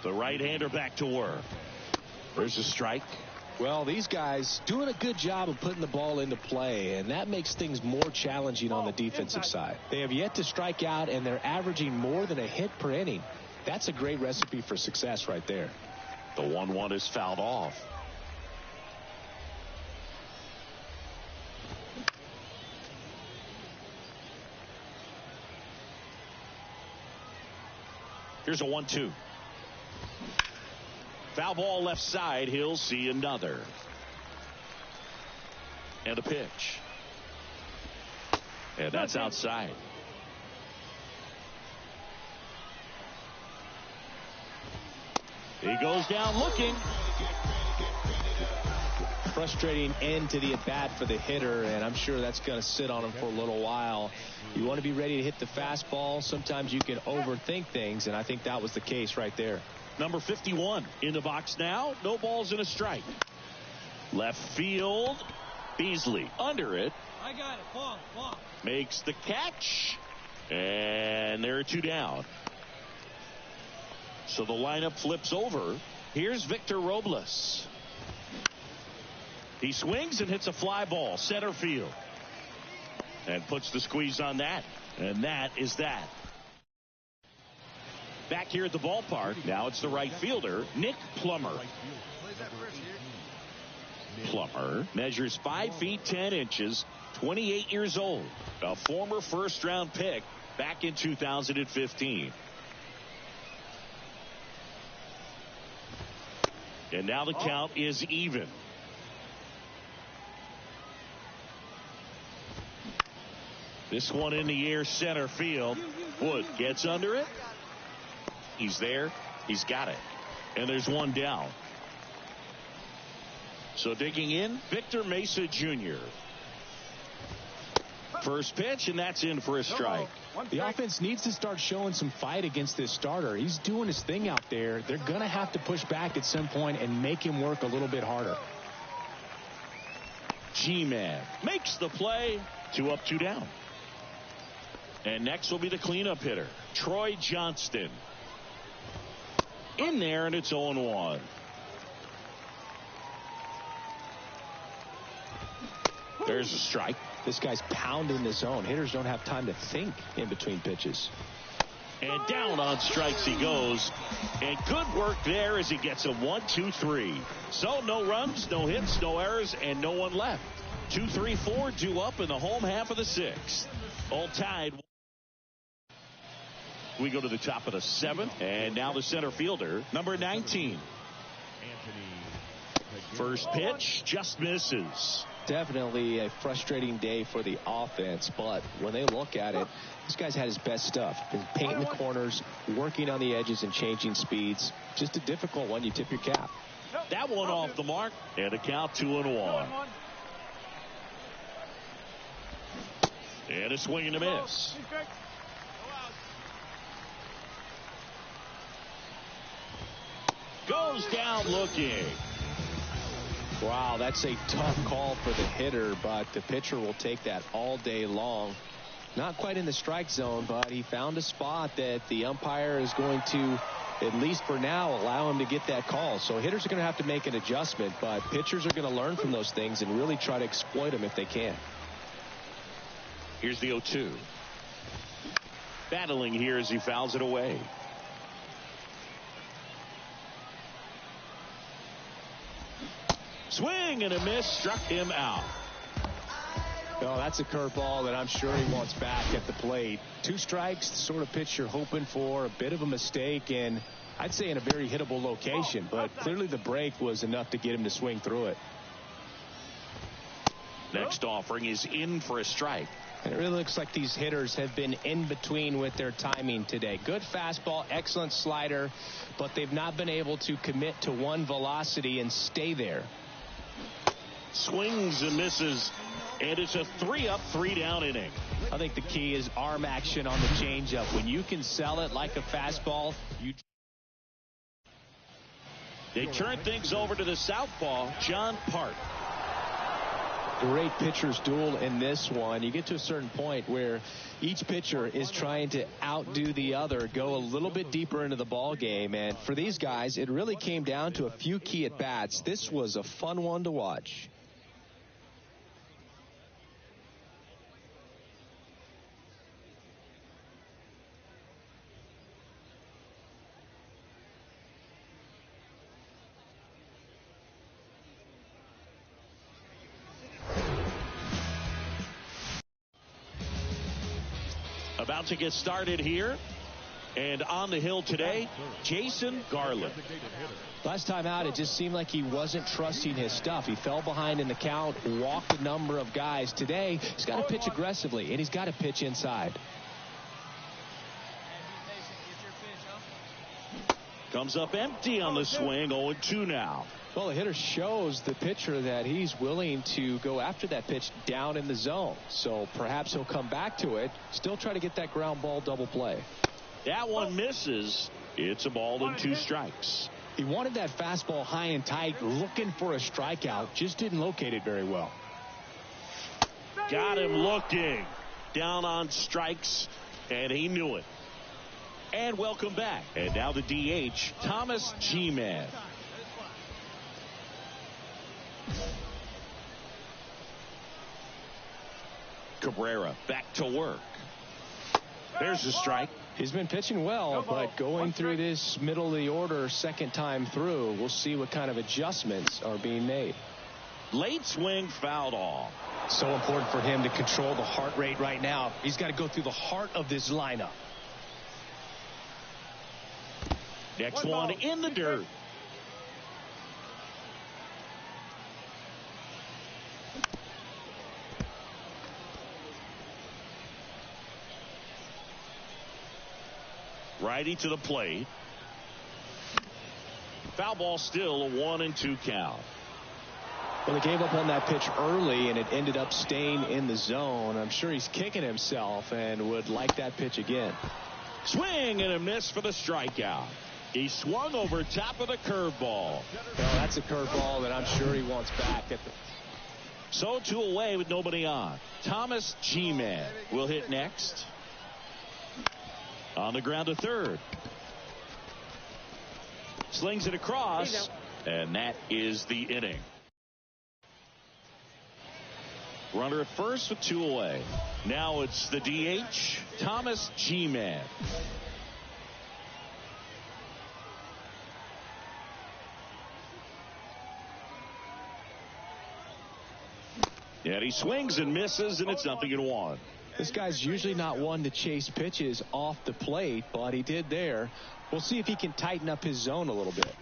The right-hander back to work. There's a strike. Well, these guys doing a good job of putting the ball into play, and that makes things more challenging on the defensive side. They have yet to strike out, and they're averaging more than a hit per inning. That's a great recipe for success right there. The 1-1 is fouled off. Here's a 1-2. Foul ball left side. He'll see another. And a pitch. And that's outside. He goes down looking. Frustrating end to the at-bat for the hitter, and I'm sure that's going to sit on him for a little while. You want to be ready to hit the fastball. Sometimes you can overthink things, and I think that was the case right there. Number 51 in the box now. No balls and a strike. Left field. Beasley under it. I got it. Ball. Makes the catch. And there are 2 down. So the lineup flips over. Here's Victor Robles. He swings and hits a fly ball center field. And puts the squeeze on that. And that is that. Back here at the ballpark, now it's the right fielder, Nick Plummer. Plummer measures 5 feet 10 inches, 28 years old, a former first-round pick back in 2015. And now the count is even. This one in the air, center field. Wood gets under it. He's there. He's got it. And there's 1 down. So digging in, Victor Mesa Jr. First pitch, and that's in for a strike. The offense needs to start showing some fight against this starter. He's doing his thing out there. They're going to have to push back at some point and make him work a little bit harder. G-Man makes the play. 2 up, 2 down. And next will be the cleanup hitter, Troy Johnston. In there, and it's 0-1. There's a strike. This guy's pounding the zone. Hitters don't have time to think in between pitches. And down on strikes he goes. And good work there as he gets a 1-2-3. So no runs, no hits, no errors, and no one left. 2-3-4 due up in the home half of the 6th. All tied. We go to the top of the 7th, and now the center fielder, number 19. First pitch just misses. Definitely a frustrating day for the offense, but when they look at it, this guy's had his best stuff. Been painting the corners, working on the edges, and changing speeds. Just a difficult one. You tip your cap. That one off the mark, and a count 2-1. And a swing and a miss. Goes down looking. Wow, that's a tough call for the hitter, but the pitcher will take that all day long. Not quite in the strike zone, but he found a spot that the umpire is going to, at least for now, allow him to get that call. So hitters are going to have to make an adjustment, but pitchers are going to learn from those things and really try to exploit them if they can. Here's the 0-2. Battling here as he fouls it away. Swing and a miss, struck him out. Oh, that's a curveball that I'm sure he wants back at the plate. 2 strikes, the sort of pitch you're hoping for. A bit of a mistake, and I'd say in a very hittable location, but clearly the break was enough to get him to swing through it. Next offering is in for a strike. And it really looks like these hitters have been in between with their timing today. Good fastball, excellent slider, but they've not been able to commit to one velocity and stay there. Swings and misses, and it's a 3-up, 3-down inning. I think the key is arm action on the changeup. When you can sell it like a fastball, They turn things over to the southpaw, John Park. Great pitcher's duel in this one. You get to a certain point where each pitcher is trying to outdo the other, go a little bit deeper into the ball game. And for these guys, it really came down to a few key at-bats. This was a fun one to watch. About to get started here. And on the hill today, Jason Garland. Last time out, it just seemed like he wasn't trusting his stuff. He fell behind in the count, walked a number of guys. Today, he's got to pitch aggressively, and he's got to pitch inside. Comes up empty on the swing, 0-2 now. Well, the hitter shows the pitcher that he's willing to go after that pitch down in the zone. So perhaps he'll come back to it, still try to get that ground ball double play. That one misses. It's a ball and 2 strikes. He wanted that fastball high and tight, looking for a strikeout, just didn't locate it very well. Got him looking. Down on strikes, and he knew it. And welcome back. And now the DH, Thomas G-Man. Cabrera back to work. There's a strike. He's been pitching well, but going through this middle of the order second time through, we'll see what kind of adjustments are being made. Late swing fouled off. So important for him to control the heart rate right now. He's got to go through the heart of this lineup. Next one in the dirt. Righty to the plate. Foul ball, still a 1-2 count. Well, they gave up on that pitch early, and it ended up staying in the zone. I'm sure he's kicking himself and would like that pitch again. Swing and a miss for the strikeout. He swung over top of the curveball. Well, that's a curveball that I'm sure he wants back at the. So 2 away with nobody on. Thomas G-Man will hit next. On the ground to third. Slings it across, and that is the inning. Runner at first with 2 away. Now it's the DH, Thomas G-Man. And he swings and misses, and it's 0-1. This guy's usually not one to chase pitches off the plate, but he did there. We'll see if he can tighten up his zone a little bit.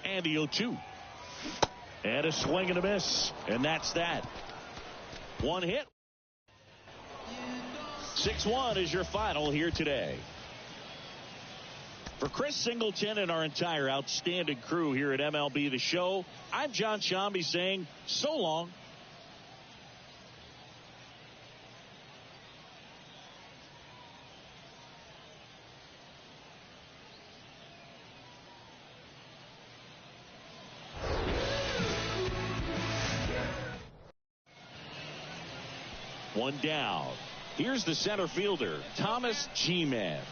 And the 0-2. And a swing and a miss. And that's that. 1 hit. 6-1 is your final here today. For Chris Singleton and our entire outstanding crew here at MLB The Show, I'm John Shambi saying so long. One down. Here's the center fielder, Thomas G-Man.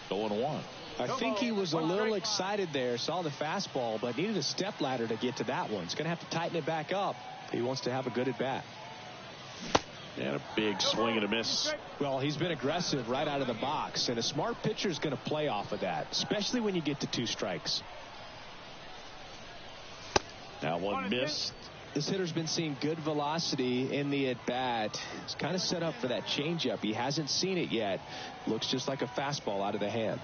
Going 1. I think he was a little excited there, saw the fastball, but needed a step ladder to get to that one. He's going to have to tighten it back up if he wants to have a good at bat. And a big swing and a miss. Well, he's been aggressive right out of the box, and a smart pitcher is going to play off of that, especially when you get to 2 strikes. That one missed. This hitter's been seeing good velocity in the at-bat. He's kind of set up for that changeup. He hasn't seen it yet. Looks just like a fastball out of the hand.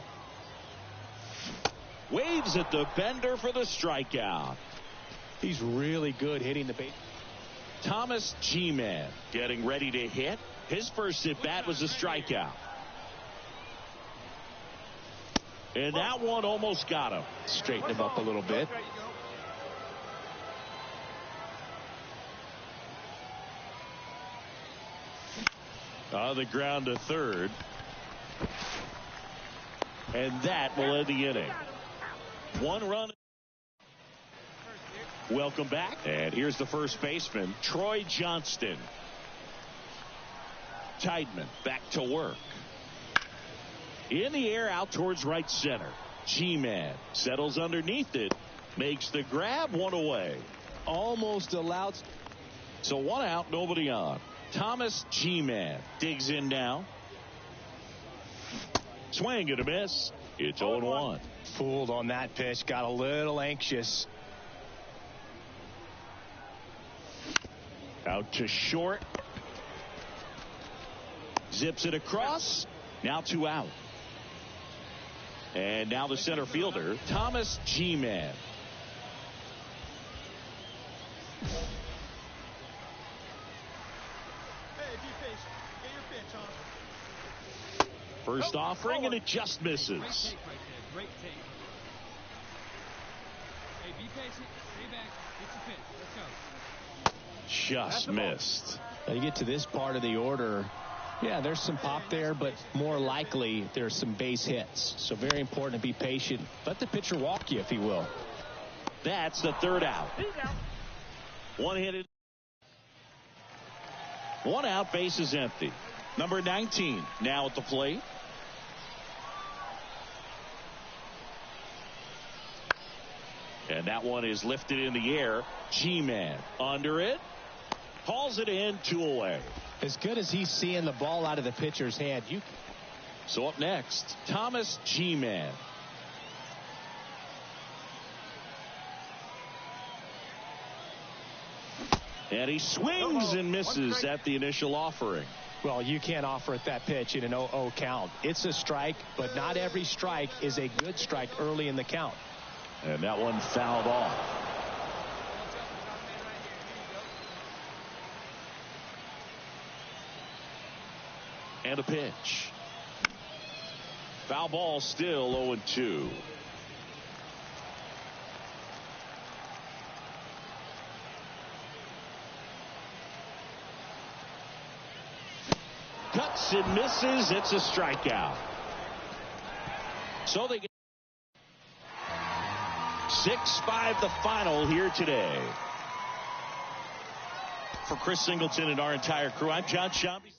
Waves at the bender for the strikeout. He's really good hitting the base. Thomas G-Man getting ready to hit. His first at-bat was a strikeout. And that one almost got him. Straighten him up a little bit. On the ground to third. And that will end the inning. 1 run. Welcome back. And here's the first baseman, Troy Johnston. Tideman back to work. In the air out towards right center. G-Man settles underneath it. Makes the grab, 1 away. Almost allowed. So 1 out, nobody on. Thomas G-Man digs in now. Swing and a miss. It's 0-1. Fooled on that pitch. Got a little anxious. Out to short. Zips it across. Now 2 out. And now the center fielder, Thomas G-Man. First offering, and it just misses. Great take. Hey, be patient. Stay back. Get your pitch. Let's go. Just missed. When you get to this part of the order, Yeah, there's some pop there, but more likely there's some base hits. So very important to be patient. Let the pitcher walk you if he will. That's the third out. One-handed. One out, base is empty. Number 19 now at the plate. And that one is lifted in the air. G-Man under it. Hauls it in, 2 away. As good as he's seeing the ball out of the pitcher's hand. So up next, Thomas G-Man. And he swings and misses at the initial offering. Well, you can't offer at that pitch in an 0-0 count. It's a strike, but not every strike is a good strike early in the count. And that one fouled off. And a pitch. Foul ball, still 0-2. Cuts and misses. It's a strikeout. So they get 6-5 the final here today. For Chris Singleton and our entire crew, I'm John Shambi.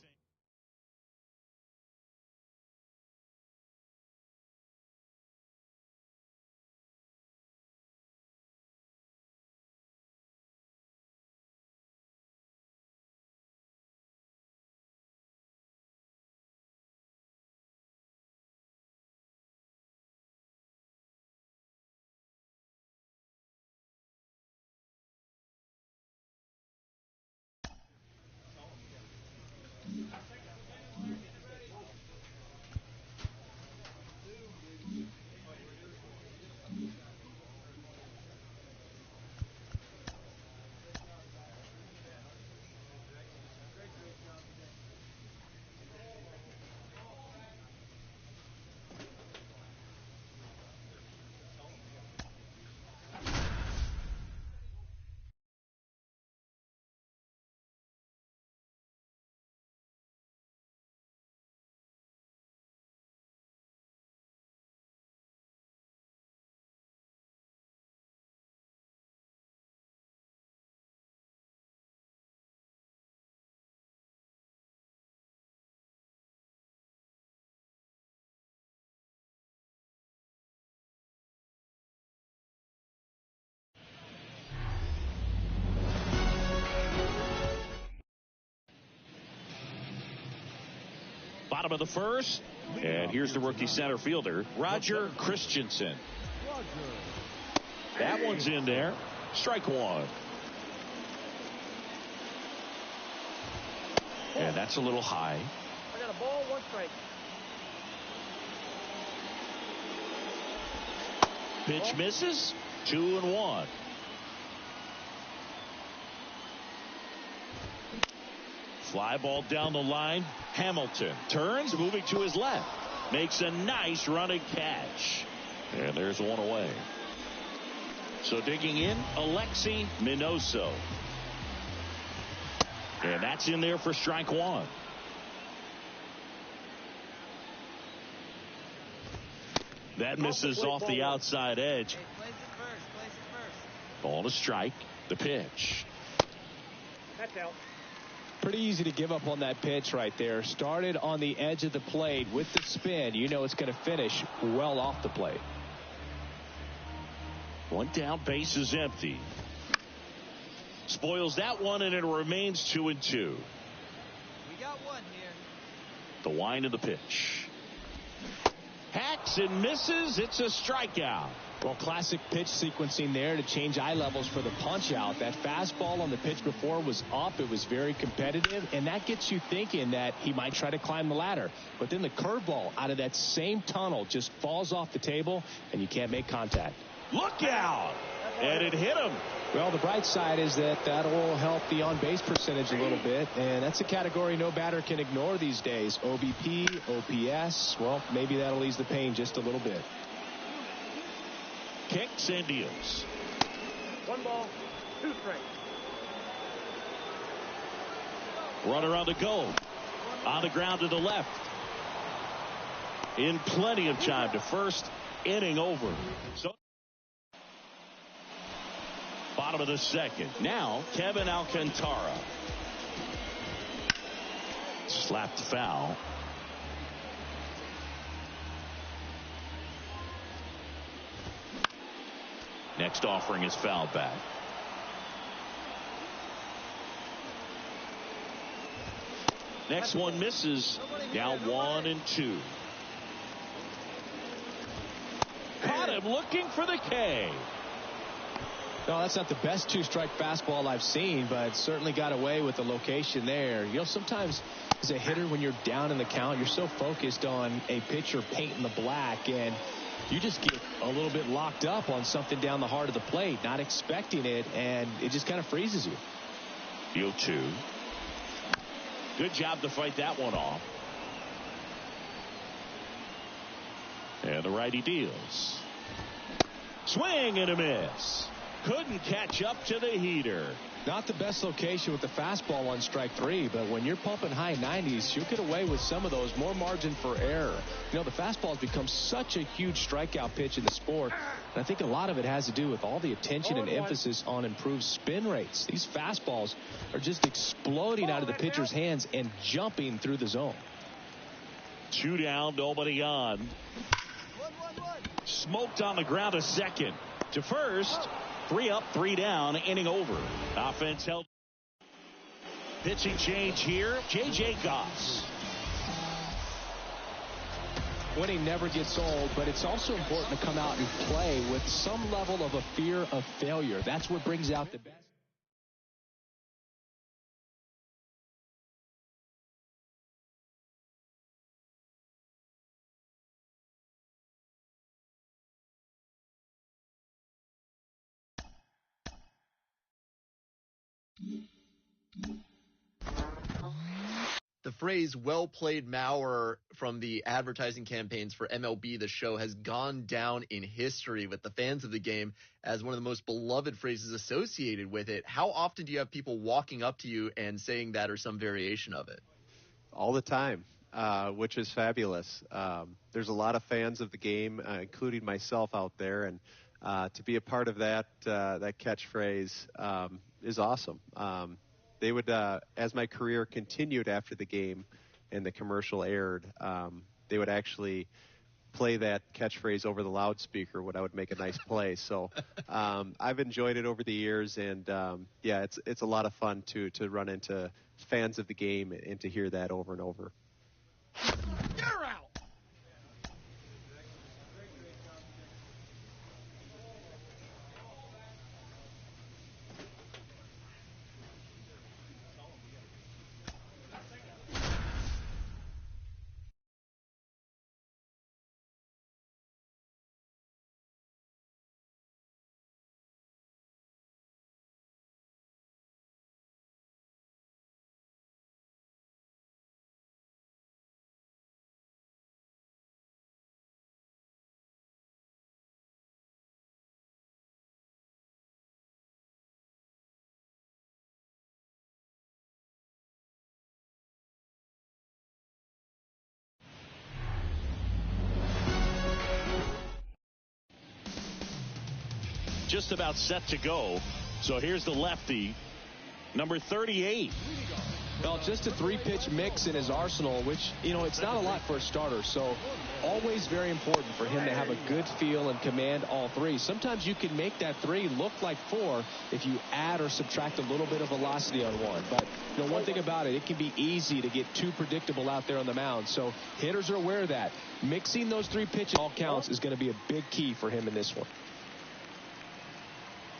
Bottom of the first, and here's the rookie center fielder, Roger Christensen. That one's in there. Strike one. And that's a little high. I got a ball, 1 strike. Pitch misses. 2-1. Fly ball down the line. Hamilton turns, moving to his left. Makes a nice running catch. And there's one away. So digging in, Alexi Minoso. And that's in there for strike one. That misses off the outside edge. Ball to strike. The pitch. That's out. Pretty easy to give up on that pitch right there. Started on the edge of the plate with the spin. You know it's going to finish well off the plate. One down, base is empty. Spoils that one, and it remains 2-2. We got one here. The wind of the pitch. Hacks and misses. It's a strikeout. Well, classic pitch sequencing there to change eye levels for the punch out. That fastball on the pitch before was up. It was very competitive, and that gets you thinking that he might try to climb the ladder. But then the curveball out of that same tunnel just falls off the table, and you can't make contact. Look out! And it hit him. Well, the bright side is that will help the on-base percentage a little bit, and that's a category no batter can ignore these days. OBP, OPS, well, maybe that'll ease the pain just a little bit. Kicks and deals. 1 ball, 2 strikes. Runner on the go. On the ground to the left. In plenty of time to first, inning over. So bottom of the second. Now Kevin Alcantara. Slapped foul. Next offering is fouled back. Next one misses. Now 1-2. Caught him looking for the K. No, that's not the best two-strike fastball I've seen, but certainly got away with the location there. You know, sometimes as a hitter, when you're down in the count, you're so focused on a pitcher painting the black, and you just get a little bit locked up on something down the heart of the plate, not expecting it, and it just kind of freezes you. 0-2. Good job to fight that one off. And the righty deals. Swing and a miss. Couldn't catch up to the heater. Not the best location with the fastball on strike 3, but when you're pumping high 90s, you'll get away with some of those. More margin for error. You know, the fastball has become such a huge strikeout pitch in the sport, and I think a lot of it has to do with all the attention and emphasis on improved spin rates. These fastballs are just exploding out of the pitcher's hands and jumping through the zone. 2 down, nobody on. Smoked on the ground to second. To first. 3 up, 3 down, inning over. Offense held. Pitching change here, J.J. Goss. Winning never gets old, but it's also important to come out and play with some level of a fear of failure. That's what brings out the best. The phrase "well played Mauer" from the advertising campaigns for MLB The Show has gone down in history with the fans of the game as one of the most beloved phrases associated with it. How often do you have people walking up to you and saying that or some variation of it? All the time, which is fabulous. There's a lot of fans of the game, including myself out there, and to be a part of that catchphrase is awesome. They would, as my career continued after the game and the commercial aired, they would actually play that catchphrase over the loudspeaker when I would make a nice play. So I've enjoyed it over the years, and yeah, it's a lot of fun to run into fans of the game and to hear that over and over. You're out. Just about set to go. So here's the lefty, number 38. Well, just a 3-pitch mix in his arsenal, which, you know, it's not a lot for a starter. So always very important for him to have a good feel and command all 3. Sometimes you can make that 3 look like 4 if you add or subtract a little bit of velocity on one. But, you know, one thing about it, it can be easy to get too predictable out there on the mound. So hitters are aware of that. Mixing those 3 pitches all counts is going to be a big key for him in this one.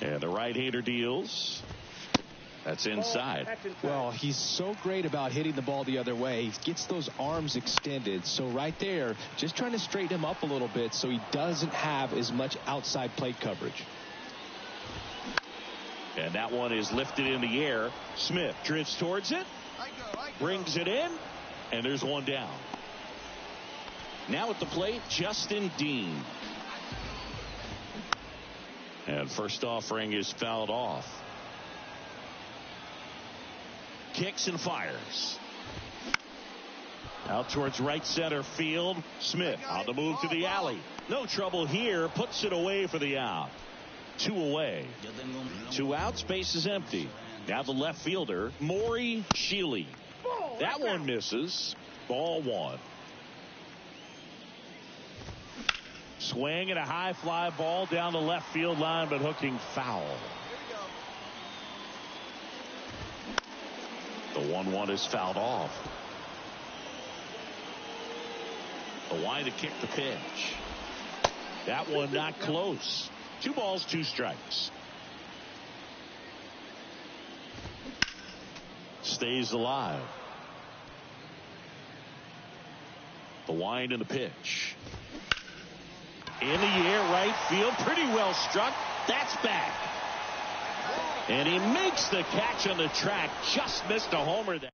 And the right-hander deals. That's inside. Well, he's so great about hitting the ball the other way. He gets those arms extended. So right there, just trying to straighten him up a little bit so he doesn't have as much outside plate coverage. And that one is lifted in the air. Smith drifts towards it. I go. Brings it in. And there's one down. Now at the plate, Justin Dean. And first offering is fouled off. Kicks and fires. Out towards right center field. Smith on the move to the alley. No trouble here. Puts it away for the out. 2 away. 2 outs. Base is empty. Now the left fielder, Maury Sheely. That one misses. Ball 1. Swing and a high fly ball down the left field line, but hooking foul. The 1-1 is fouled off. The line to kick the pitch. That one not close. 2 balls, 2 strikes. Stays alive. The wind and the pitch. In the air, right field. Pretty well struck. That's back. And he makes the catch on the track. Just missed a homer there.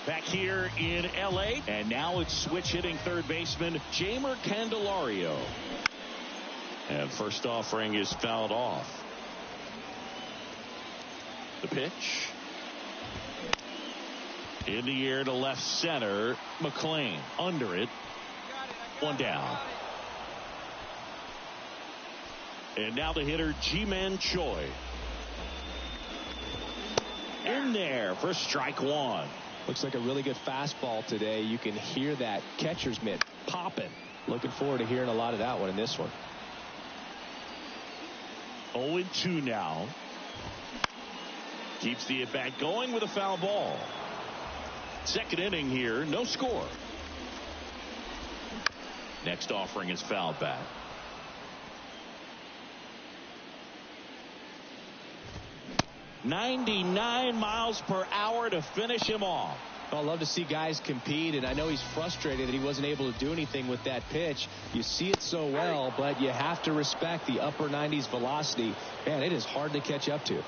Back here in L.A. And now it's switch hitting third baseman Jeimer Candelario. And first offering is fouled off. The pitch. In the air to left center. McLean under it. 1 down. And now the hitter Ji-Man Choi. In there for strike 1. Looks like a really good fastball today. You can hear that catcher's mitt popping. Looking forward to hearing a lot of that one in this one. 0-2 now. Keeps the at-bat going with a foul ball. Second inning here, no score. Next offering is fouled back. .99 miles per hour to finish him off. I love to see guys compete, and I know he's frustrated that he wasn't able to do anything with that pitch. You see it so well, but you have to respect the upper 90s velocity. Man, it is hard to catch up to.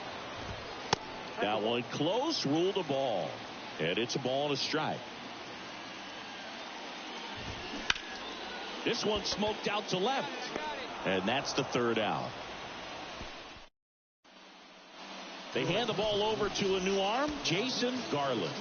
That one close, ruled a ball. And it's a ball and a strike. This one smoked out to left. And that's the third out. They hand the ball over to a new arm, Jason Garland.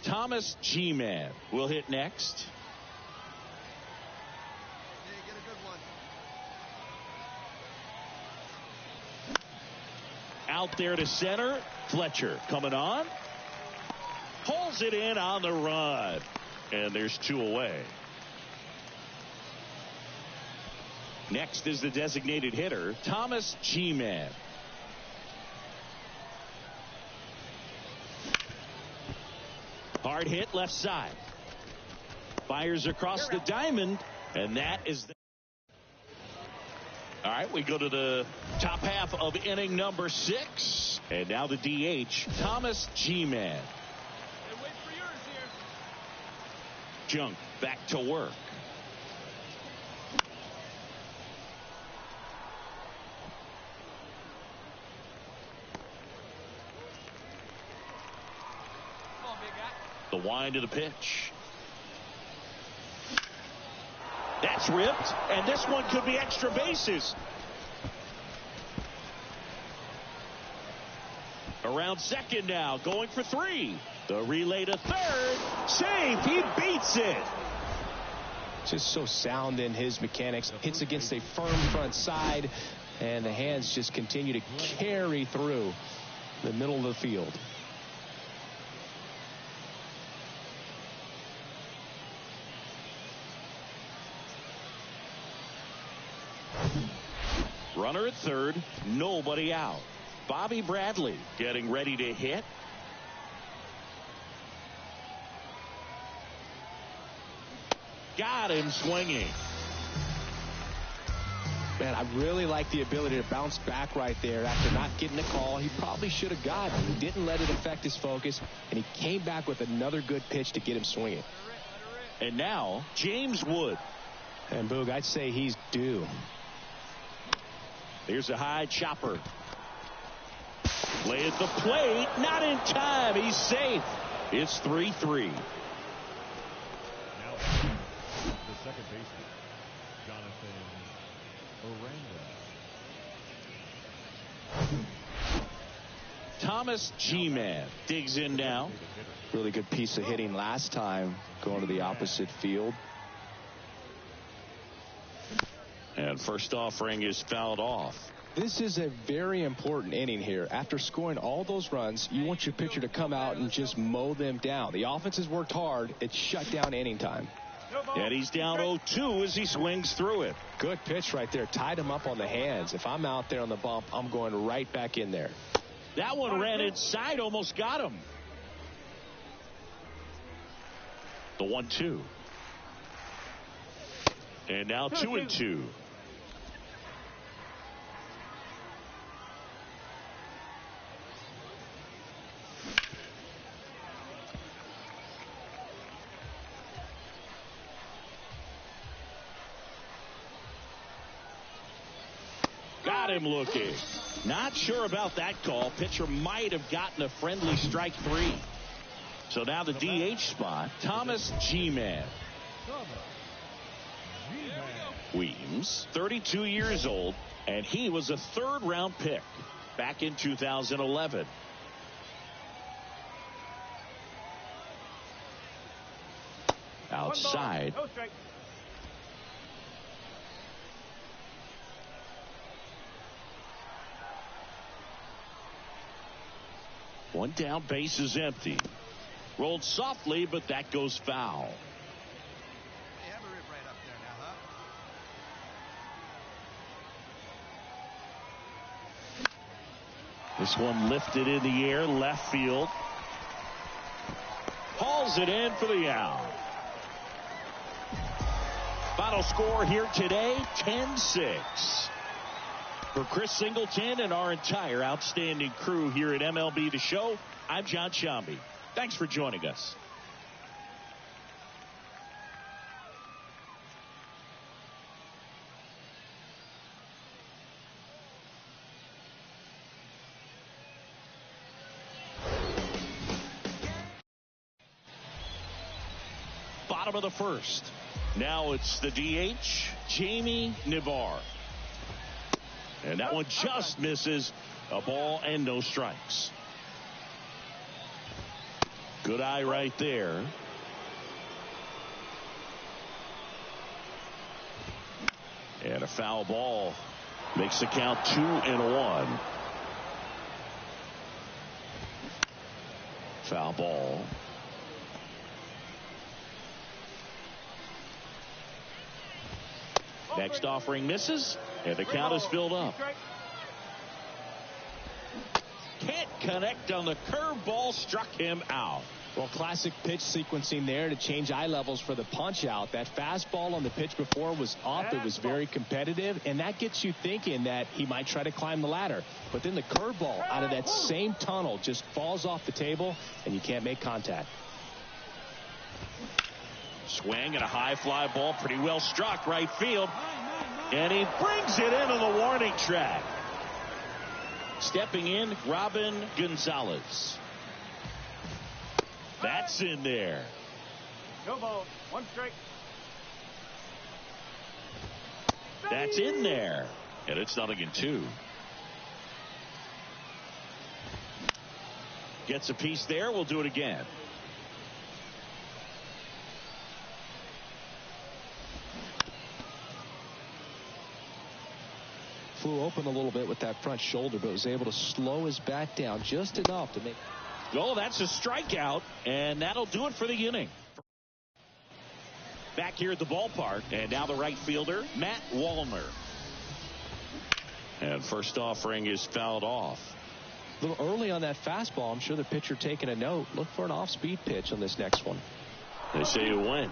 Thomas G-Man will hit next. Yeah, get a good one. Out there to center. Fletcher coming on. Pulls it in on the run. And there's 2 away. Next is the designated hitter, Thomas G-Man. Hard hit left side. Fires across the diamond, and that is All right, we go to the top half of inning number 6. And now the DH, Thomas G-Man. Hey, wait for yours here. Junk back to work. Come on, big guy. The wind of the pitch. That's ripped, and this one could be extra bases. Around second now, going for 3. The relay to third. Save. He beats it. Just so sound in his mechanics. Hits against a firm front side, and the hands just continue to carry through the middle of the field. Runner at third, nobody out. Bobby Bradley getting ready to hit. Got him swinging. Man, I really like the ability to bounce back right there after not getting the call. He probably should have gotten. He didn't let it affect his focus, and he came back with another good pitch to get him swinging. And now, James Wood. And Boog, I'd say he's due. Here's a high chopper. Play at the plate. Not in time. He's safe. It's 3-3. Now the second baseman, Jonathan Oranda. Thomas G-Man digs in now. Really good piece of hitting last time, going to the opposite field. And first offering is fouled off. This is a very important inning here. After scoring all those runs, you want your pitcher to come out and just mow them down. The offense has worked hard. It's shut down inning time. And he's down 0-2 as he swings through it. Good pitch right there. Tied him up on the hands. If I'm out there on the bump, I'm going right back in there. That one ran inside, almost got him. The 1-2. And now 2-2. Got him looking. Not sure about that call. Pitcher might have gotten a friendly strike 3. So now the DH spot, Thomas G-Man. Weems, 32 years old, and he was a third-round pick back in 2011. Outside. No strike. One down, base is empty. Rolled softly, but that goes foul. Hey, have a rip right up there now, huh? This one lifted in the air, left field. Hauls it in for the out. Final score here today, 10-6. For Chris Singleton and our entire outstanding crew here at MLB The Show, I'm John Shambi. Thanks for joining us. Bottom of the first. Now it's the DH, Jamie Navarre. And that one just misses. A ball and no strikes. Good eye right there. And a foul ball makes the count 2-1. Foul ball. Next offering misses, and the count is filled up. Can't connect on the curveball, struck him out. Well, classic pitch sequencing there to change eye levels for the punch out. That fastball on the pitch before was up. It was very competitive, and that gets you thinking that he might try to climb the ladder. But then the curveball out of that same tunnel just falls off the table, and you can't make contact. Swing and a high fly ball, pretty well struck right field. And he brings it into the warning track. Stepping in, Robin Gonzalez. That's in there. No ball. 1 strike. That's in there. And it's 0-2. Gets a piece there. We'll do it again. Flew open a little bit with that front shoulder, but was able to slow his bat down just enough to make. Oh, that's a strikeout, and that'll do it for the inning. Back here at the ballpark, and now the right fielder, Matt Wallner. And first offering is fouled off. A little early on that fastball. I'm sure the pitcher taking a note. Look for an off-speed pitch on this next one. They say you win.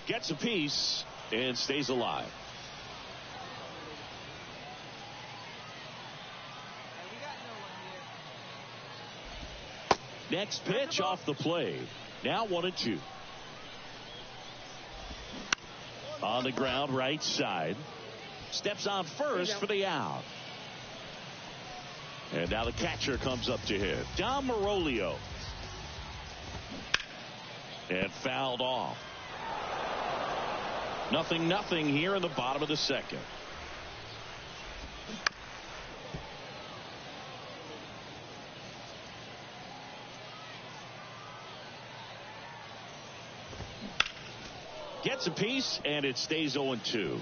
Gets a piece and stays alive. Next pitch off the plate. Now 1-2. On the ground, right side. Steps on first for the out. And now the catcher comes up to hit. Dom Marolio. And fouled off. 0-0 here in the bottom of the second. Gets a piece, and it stays 0-2.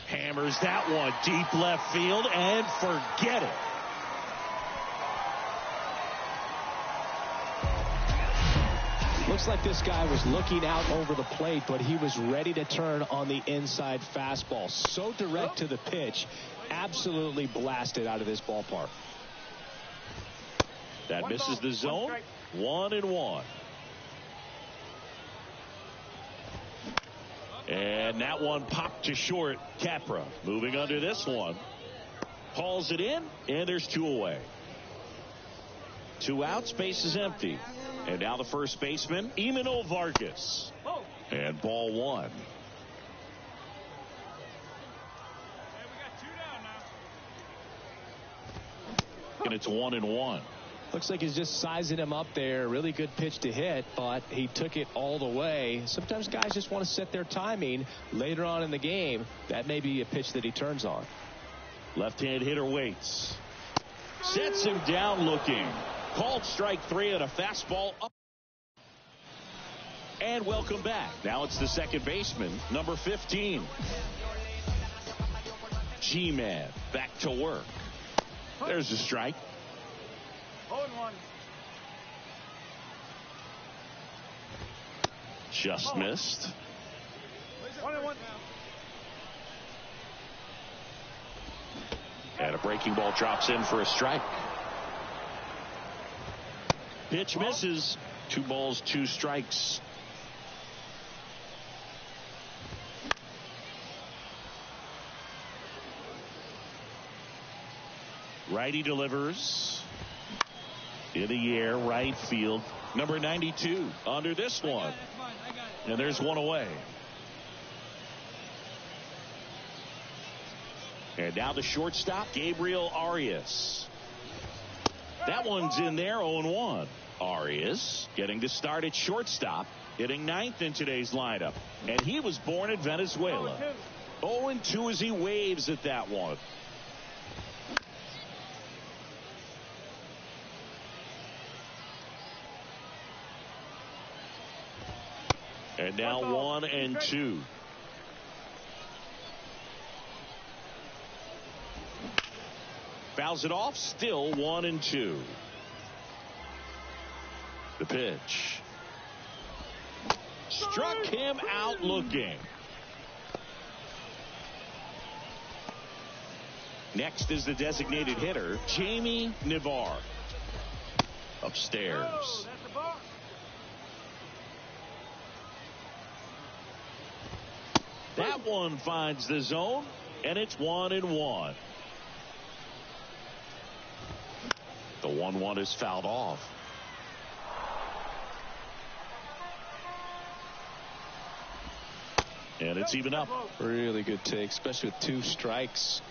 Hammers that one deep left field, and forget it. Looks like this guy was looking out over the plate, but he was ready to turn on the inside fastball. So direct to the pitch, absolutely blasted out of this ballpark. That misses the zone. 1-1. And that one popped to short. Capra moving under this one. Hauls it in, and there's 2 away. 2 outs, base is empty. And now the first baseman, Emmanuel Vargas. And ball 1. And it's 1-1. Looks like he's just sizing him up there. Really good pitch to hit, but he took it all the way. Sometimes guys just want to set their timing later on in the game. That may be a pitch that he turns on. Left-hand hitter waits. Sets him down looking. Called strike 3 and a fastball up. And welcome back. Now it's the second baseman, number 15. G-Man back to work. There's a strike. 0-1. Just missed. 1-1. And a breaking ball drops in for a strike. Pitch misses. 2 balls, 2 strikes. Righty delivers. In the air, right field. Number 92 under this one. And there's 1 away. And now the shortstop, Gabriel Arias. That one's in there, 0-1. Arias getting to start at shortstop, hitting 9th in today's lineup. And he was born in Venezuela. 0-2 as he waves at that one. And now 1-2. Fouls it off, still 1-2. The pitch. Struck him out looking. Next is the designated hitter, Jamie Navar. Upstairs. That one finds the zone, and it's 1-1. The 1-1 is fouled off. And it's even up. Really good take, especially with 2 strikes.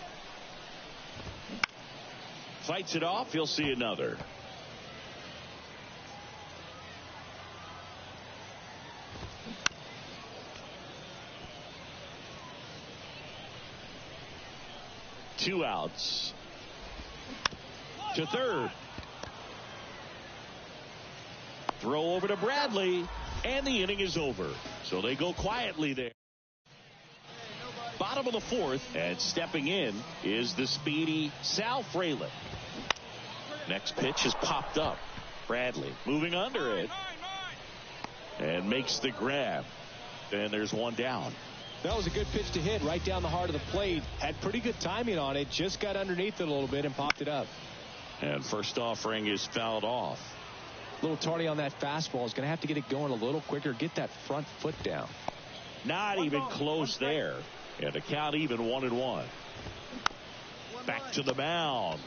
Fights it off. He'll see another. Two outs. To third. Throw over to Bradley, and the inning is over. So they go quietly there. Bottom of the 4th, and stepping in is the speedy Sal Fralin. Next pitch is popped up. Bradley moving under it and makes the grab. And there's one down. That was a good pitch to hit right down the heart of the plate. Had pretty good timing on it. Just got underneath it a little bit and popped it up. And first offering is fouled off. A little tardy on that fastball. Is going to have to get it going a little quicker. Get that front foot down. Not even close there. And the count even 1-1. Back to the mound.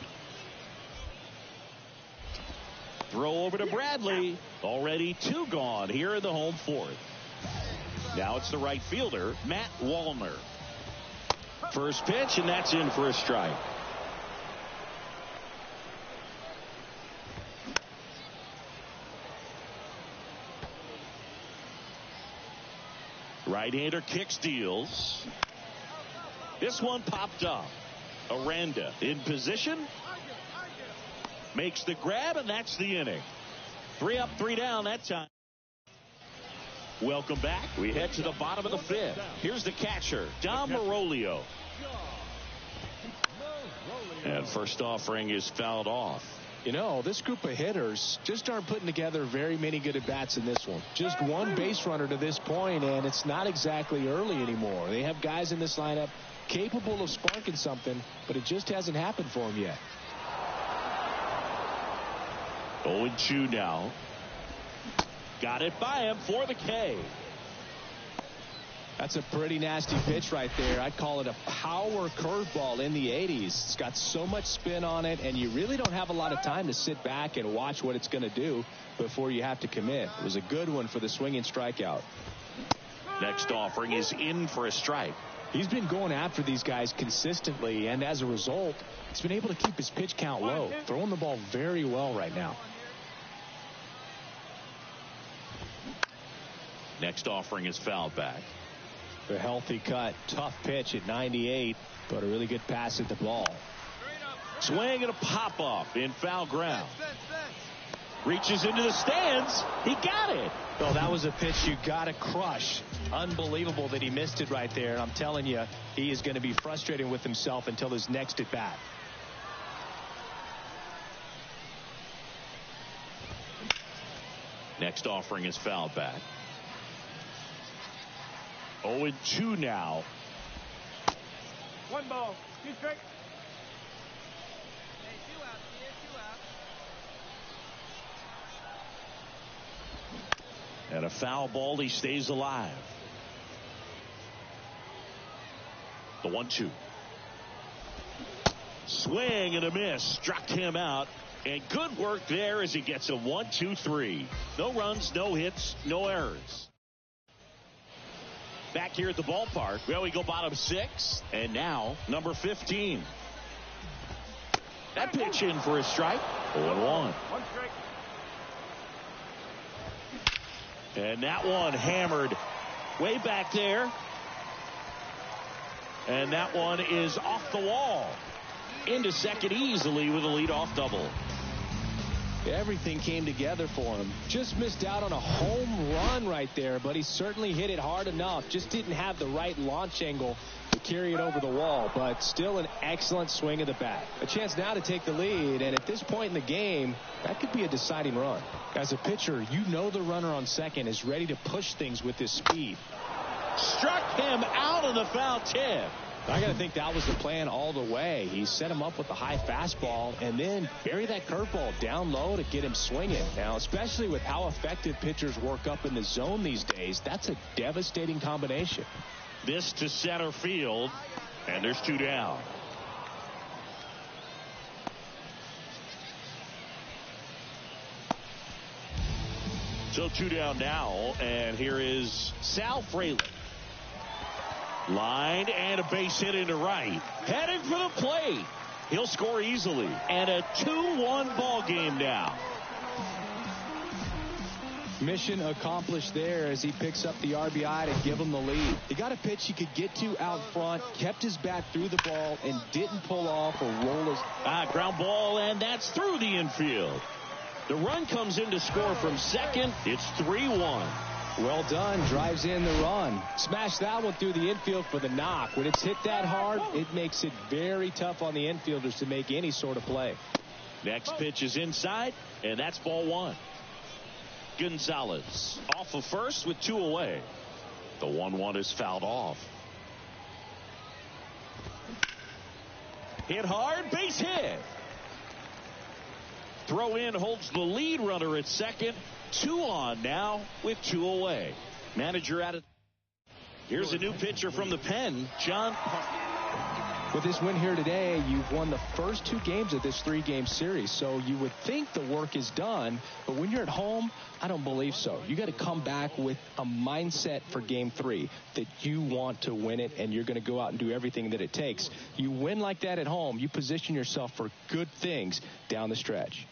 Throw over to Bradley. Already 2 gone here in the home 4th. Now it's the right fielder, Matt Wallner. First pitch, and that's in for a strike. Right-hander kicks, deals. This one popped up. Aranda in position. Makes the grab, and that's the inning. 3 up, 3 down that time. Welcome back. We head to the bottom of the 5th. Here's the catcher, Dom Marolio. And first offering is fouled off. You know, this group of hitters just aren't putting together very many good at-bats in this one. Just 1 base runner to this point, and it's not exactly early anymore. They have guys in this lineup capable of sparking something, but it just hasn't happened for them yet. 0-2 now. Got it by him for the K. That's a pretty nasty pitch right there. I'd call it a power curveball in the 80s. It's got so much spin on it, and you really don't have a lot of time to sit back and watch what it's going to do before you have to commit. It was a good one for the swinging strikeout. Next offering is in for a strike. He's been going after these guys consistently, and as a result, he's been able to keep his pitch count low, throwing the ball very well right now. Next offering is fouled back. A healthy cut. Tough pitch at 98, but a really good pass at the ball. Swing and a pop-up in foul ground. Reaches into the stands. He got it. Oh, that was a pitch you got to crush. Unbelievable that he missed it right there. I'm telling you, he is going to be frustrated with himself until his next at-bat. Next offering is fouled back. 0-2 now. 1 ball, 2 strikes. Hey, 2 outs here, 2 outs. And a foul ball, he stays alive. The 1-2. Swing and a miss. Struck him out. And good work there as he gets a 1-2-3. No runs, no hits, no errors. Back here at the ballpark, well, we go bottom 6, and now number 15. That pitch in for a strike. 0-1. 1 strike. And that one hammered way back there. And that one is off the wall. Into second easily with a leadoff double. Everything came together for him. Just missed out on a home run right there, but he certainly hit it hard enough. Just didn't have the right launch angle to carry it over the wall, but still an excellent swing of the bat. A chance now to take the lead, and at this point in the game, that could be a deciding run. As a pitcher, you know the runner on second is ready to push things with his speed. Struck him out of the foul tip. I got to think that was the plan all the way. He set him up with a high fastball and then bury that curveball down low to get him swinging. Now, especially with how effective pitchers work up in the zone these days, that's a devastating combination. This to center field, and there's 2 down. So 2 down now, and here is Sal Fraley. Lined and a base hit into right. Heading for the plate. He'll score easily. And a 2-1 ball game now. Mission accomplished there as he picks up the RBI to give him the lead. He got a pitch he could get to out front, kept his bat through the ball, and didn't pull off or roll his... Ground ball, and that's through the infield. The run comes in to score from second. It's 3-1. Well done. Drives in the run. Smash that one through the infield for the knock. When it's hit that hard, it makes it very tough on the infielders to make any sort of play. Next pitch is inside, and that's ball 1. Gonzalez off of first with 2 away. The 1-1 is fouled off. Hit hard, base hit. Throw in holds the lead runner at second. 2 on now with 2 away. Manager at it. Here's a new pitcher from the pen, John Park. With this win here today, you've won the first 2 games of this 3-game series. So you would think the work is done, but when you're at home, I don't believe so. You got to come back with a mindset for game 3 that you want to win it, and you're going to go out and do everything that it takes. You win like that at home, you position yourself for good things down the stretch.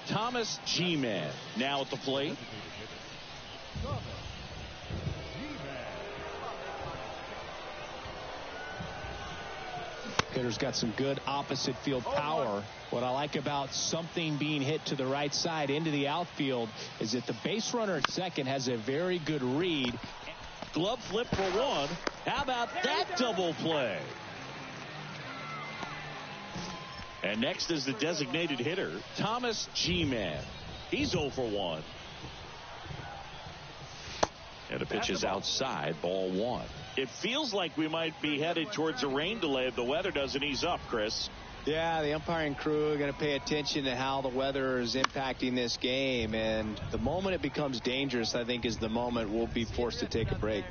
Thomas G-Man now at the plate. Hitter's got some good opposite field power. What I like about something being hit to the right side into the outfield is that the base runner at second has a very good read. Glove flip for 1. How about that double play? And next is the designated hitter, Thomas G-Man. He's 0 for 1. And the pitch is outside, ball 1. It feels like we might be headed towards a rain delay if the weather doesn't ease up, Chris. Yeah, the umpiring crew are going to pay attention to how the weather is impacting this game. And the moment it becomes dangerous, I think, is the moment we'll be forced to take a break.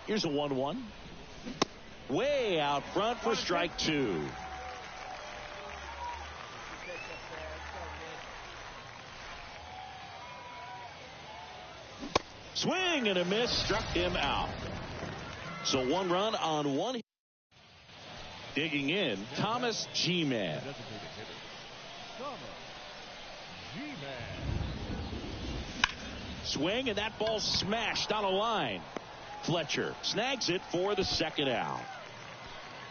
Here's a 1-1. Way out front for strike 2. Swing and a miss, struck him out. So 1 run on 1. Digging in, Thomas G-Man. Swing, and that ball smashed on a line. Fletcher snags it for the second out.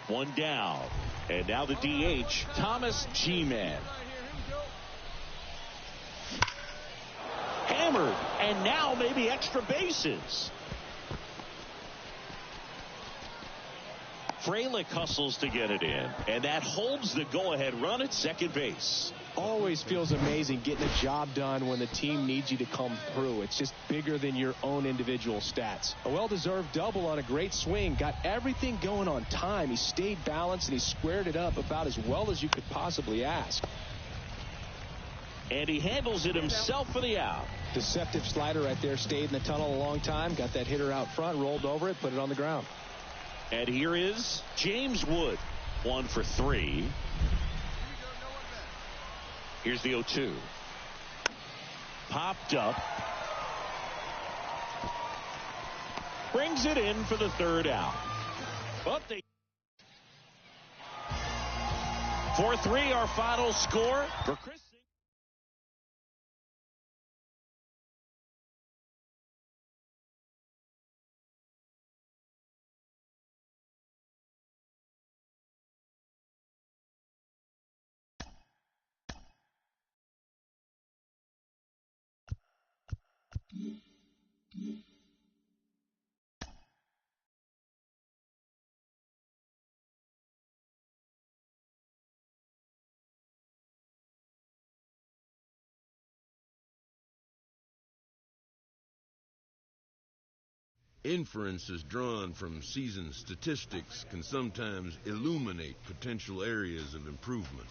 1 down. And now the DH, Thomas G-Man. Hammered, and now maybe extra bases. Fraley hustles to get it in, and that holds the go-ahead run at second base. Always feels amazing getting a job done when the team needs you to come through. It's just bigger than your own individual stats. A well-deserved double on a great swing. Got everything going on time. He stayed balanced, and he squared it up about as well as you could possibly ask. And he handles it himself for the out. Deceptive slider right there. Stayed in the tunnel a long time. Got that hitter out front, rolled over it, put it on the ground. And here is James Wood. 1 for 3. Here's the 0-2. Popped up. Brings it in for the third out. But they 4-3 our final score for Chris. Inferences drawn from season statistics can sometimes illuminate potential areas of improvement.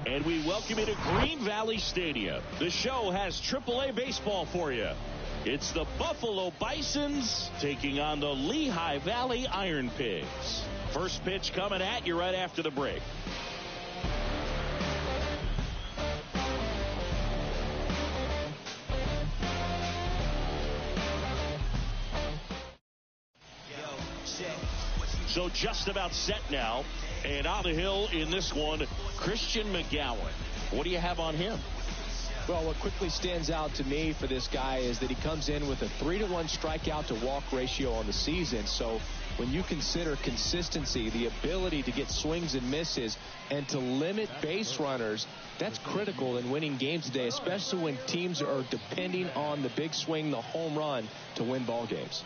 And we welcome you to Green Valley Stadium. The show has AAA baseball for you. It's the Buffalo Bisons taking on the Lehigh Valley Iron Pigs. First pitch coming at you right after the break. So just about set now. And on the hill in this one, Christian McGowan. What do you have on him? Well, what quickly stands out to me for this guy is that he comes in with a 3-to-1 strikeout to walk ratio on the season. So when you consider consistency, the ability to get swings and misses, and to limit base runners, that's critical in winning games today, especially when teams are depending on the big swing, the home run, to win ball games.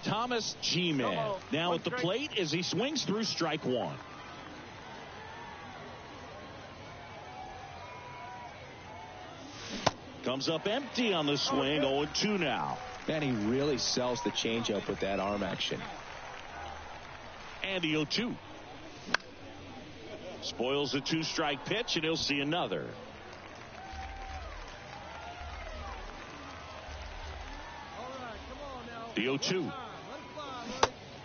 Thomas G-Man now at the plate as he swings through strike one. Comes up empty on the swing, 0-2 now. And he really sells the changeup with that arm action. And the 0-2. Spoils a 2-strike pitch, and he'll see another. The 0-2.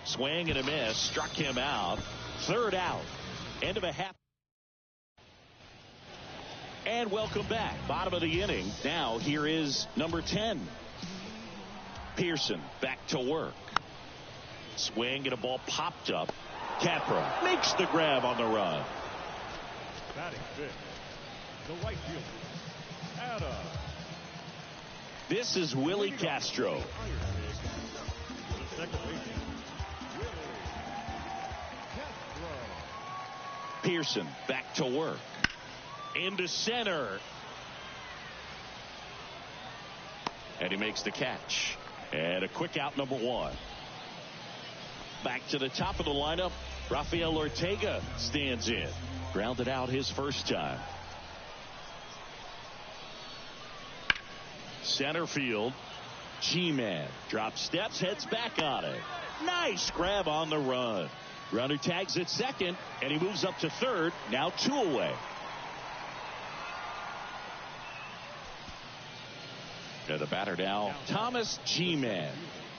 Swing and a miss. Struck him out. Third out. End of a half. And welcome back. Bottom of the inning. Now here is number 10. Pearson back to work. Swing and a ball popped up. Capra makes the grab on the run. Batting fifth, the right fielder, Adam. This is Willie Castro. Second baseman, Willie Castro. Pearson back to work. Into center. And he makes the catch. And a quick out, number 1. Back to the top of the lineup. Rafael Ortega stands in. Grounded out his first time. Center field. G-Man drops steps, heads back on it. Nice grab on the run. Runner tags at second, and he moves up to third. Now 2 away. And the batter now, Thomas G-Man.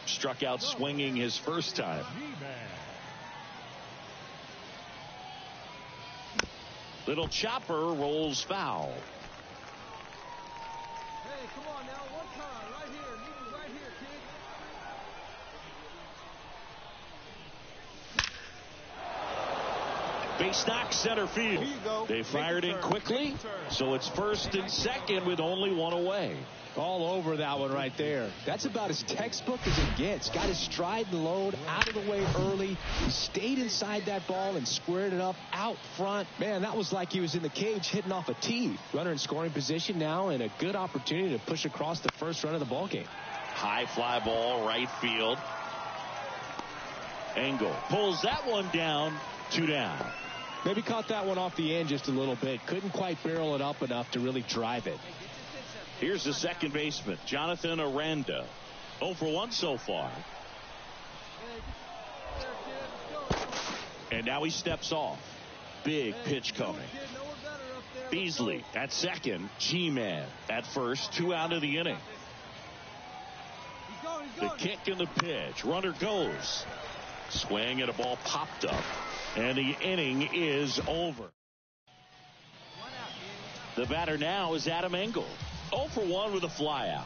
Struck out swinging his first time. Little chopper rolls foul. Hey, come on now, one time, right here, meet me right here, kid. Base knock center field. They fired in quickly, so it's first and second with only one away. All over that one right there. That's about as textbook as it gets. Got his stride and load out of the way early. He stayed inside that ball and squared it up out front. Man, that was like he was in the cage hitting off a tee. Runner in scoring position now, and a good opportunity to push across the first run of the ball game. High fly ball, right field. Engel pulls that one down, 2 down. Maybe caught that one off the end just a little bit. Couldn't quite barrel it up enough to really drive it. Here's the second baseman, Jonathan Aranda. 0 for 1 so far. And now he steps off. Big pitch coming. Beasley at second. G-Man at first. 2 out of the inning. The kick and the pitch. Runner goes. Swing and a ball popped up. And the inning is over. The batter now is Adam Engel. 0 for 1 with a flyout.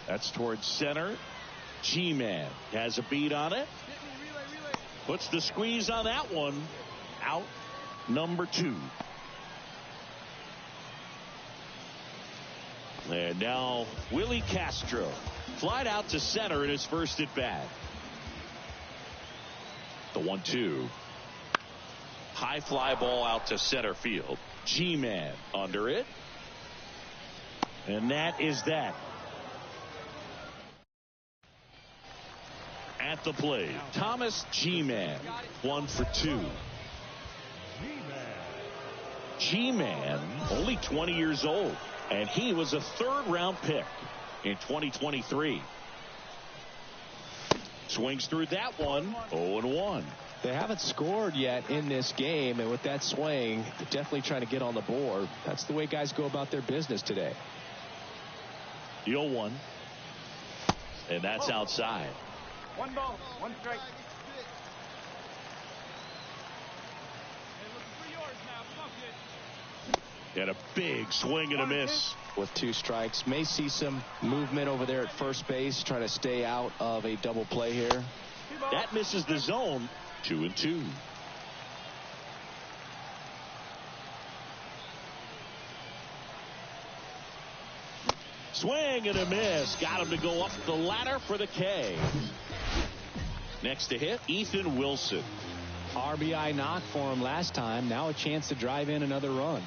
That's towards center. G-Man has a beat on it. Puts the squeeze on that one. Out number 2. And now Willie Castro. Flied out to center in his first at bat. The 1-2. High fly ball out to center field. G-Man under it. And that is that. At the plate, Thomas G-Man, 1 for 2. G-Man, only 20 years old, and he was a 3rd-round pick in 2023. Swings through that one, 0-1. They haven't scored yet in this game, and with that swing, they're definitely trying to get on the board. That's the way guys go about their business today. The 0-1, and that's outside. 1 ball, 1 strike. And a big swing and a miss. With 2 strikes. May see some movement over there at first base, trying to stay out of a double play here. That misses the zone. 2-2. Swing and a miss. Got him to go up the ladder for the K. Next to hit, Ethan Wilson. RBI knock for him last time. Now a chance to drive in another run.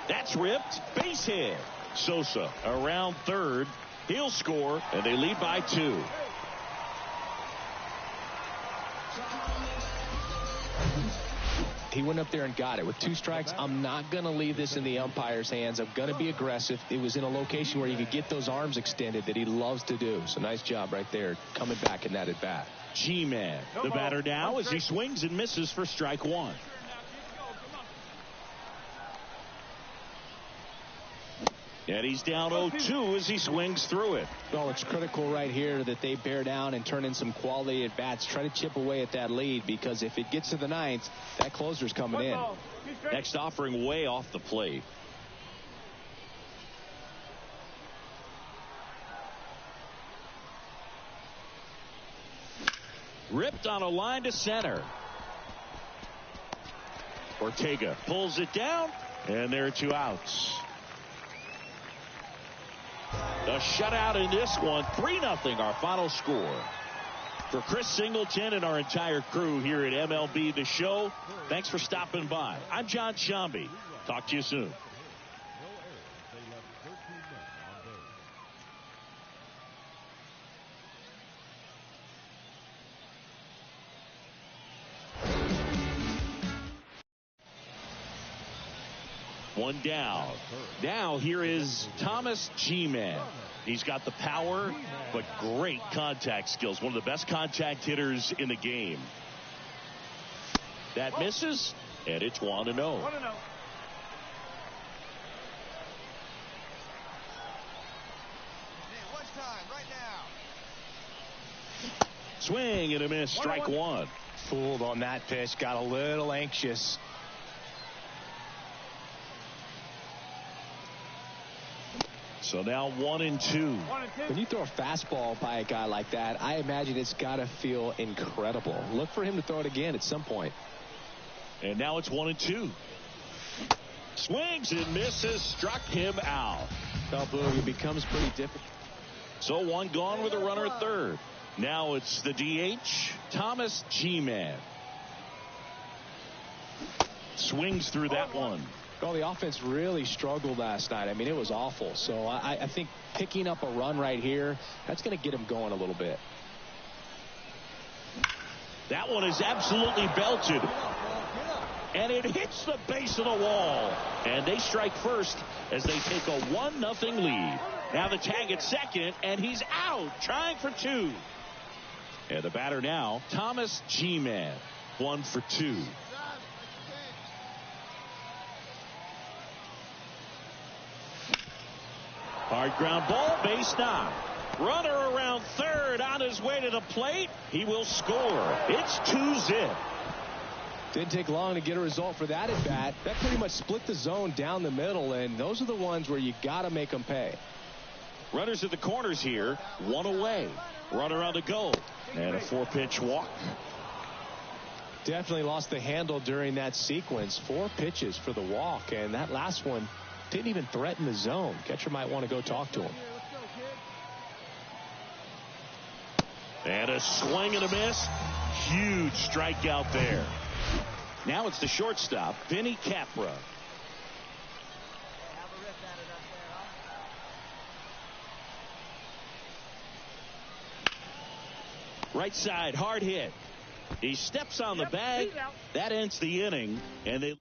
That's ripped. Base hit. Sosa around third. He'll score, and they lead by 2. He went up there and got it. With 2 strikes, I'm not going to leave this in the umpire's hands. I'm going to be aggressive. It was in a location where you could get those arms extended that he loves to do. So nice job right there, coming back in that at bat. G-Man, the batter now as he swings and misses for strike 1. And he's down 0-2 as he swings through it. Well, it's critical right here that they bear down and turn in some quality at bats. Try to chip away at that lead, because if it gets to the 9th, that closer's coming in. Next offering way off the plate. Ripped on a line to center. Ortega pulls it down, and there are 2 outs. A shutout in this one, 3-0 our final score. For Chris Singleton and our entire crew here at MLB The Show, thanks for stopping by. I'm John Shambi. Talk to you soon. One down. Now here is Thomas G-Man. He's got the power, but great contact skills. One of the best contact hitters in the game. That misses, and it's 1-0. 1-0. One time, right now. Swing and a miss, strike 1. Fooled on that pitch, got a little anxious. So now 1-2. When you throw a fastball by a guy like that, I imagine it's got to feel incredible. Look for him to throw it again at some point. And now it's 1-2. Swings and misses, struck him out. Well, Boog, it becomes pretty difficult. So one gone with a runner at third. Now it's the DH, Thomas G-Man. Swings through that one. Well, the offense really struggled last night. I mean, it was awful. So I think picking up a run right here, that's going to get him going a little bit. That one is absolutely belted. And it hits the base of the wall. And they strike first as they take a 1-0 lead. Now the tag at second, and he's out, trying for two. And the batter now, Thomas G-Man, 1 for 2. Hard ground ball, base knock. Runner around third on his way to the plate. He will score. It's 2-0. Didn't take long to get a result for that at bat. That pretty much split the zone down the middle, and those are the ones where you got to make them pay. Runners at the corners here, 1 away. Runner on the go, and a 4-pitch walk. Definitely lost the handle during that sequence. 4 pitches for the walk, and that last one didn't even threaten the zone. Catcher might want to go talk to him. And a swing and a miss. Huge strikeout there. Now it's the shortstop, Vinny Capra. Right side, hard hit. He steps on the bag. That ends the inning, and they.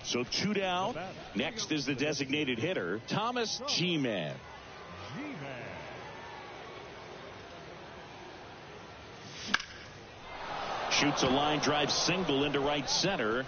So 2 down. Next is the designated hitter, Thomas G-Man. Shoots a line drive single into right center.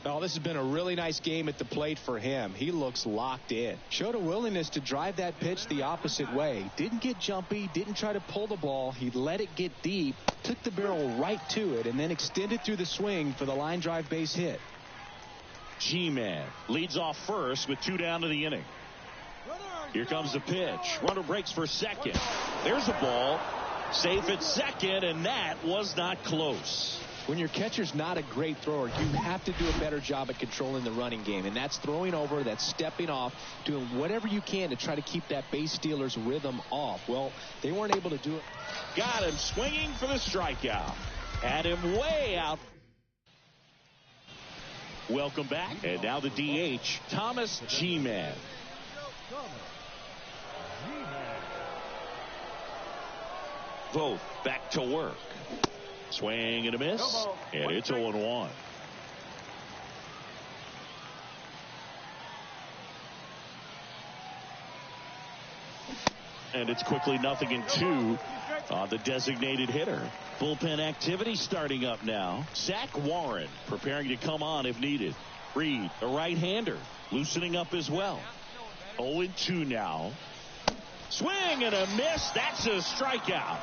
Oh, this has been a really nice game at the plate for him. He looks locked in. Showed a willingness to drive that pitch the opposite way. Didn't get jumpy, didn't try to pull the ball. He let it get deep, took the barrel right to it, and then extended through the swing for the line drive base hit. G-Man leads off first with 2 down to the inning. Here comes the pitch. Runner breaks for second. There's a ball. Safe at second, and that was not close. When your catcher's not a great thrower, you have to do a better job at controlling the running game. And that's throwing over, that's stepping off, doing whatever you can to try to keep that base stealer's rhythm off. Well, they weren't able to do it. Got him swinging for the strikeout. Had him way out. Welcome back. And now the DH, Thomas G-Man. Both back to work. Swing and a miss, and it's 0-1. And it's quickly 0-2 on the designated hitter. Bullpen activity starting up now. Zach Warren preparing to come on if needed. Reed, a right-hander, loosening up as well. 0-2 now. Swing and a miss. That's a strikeout.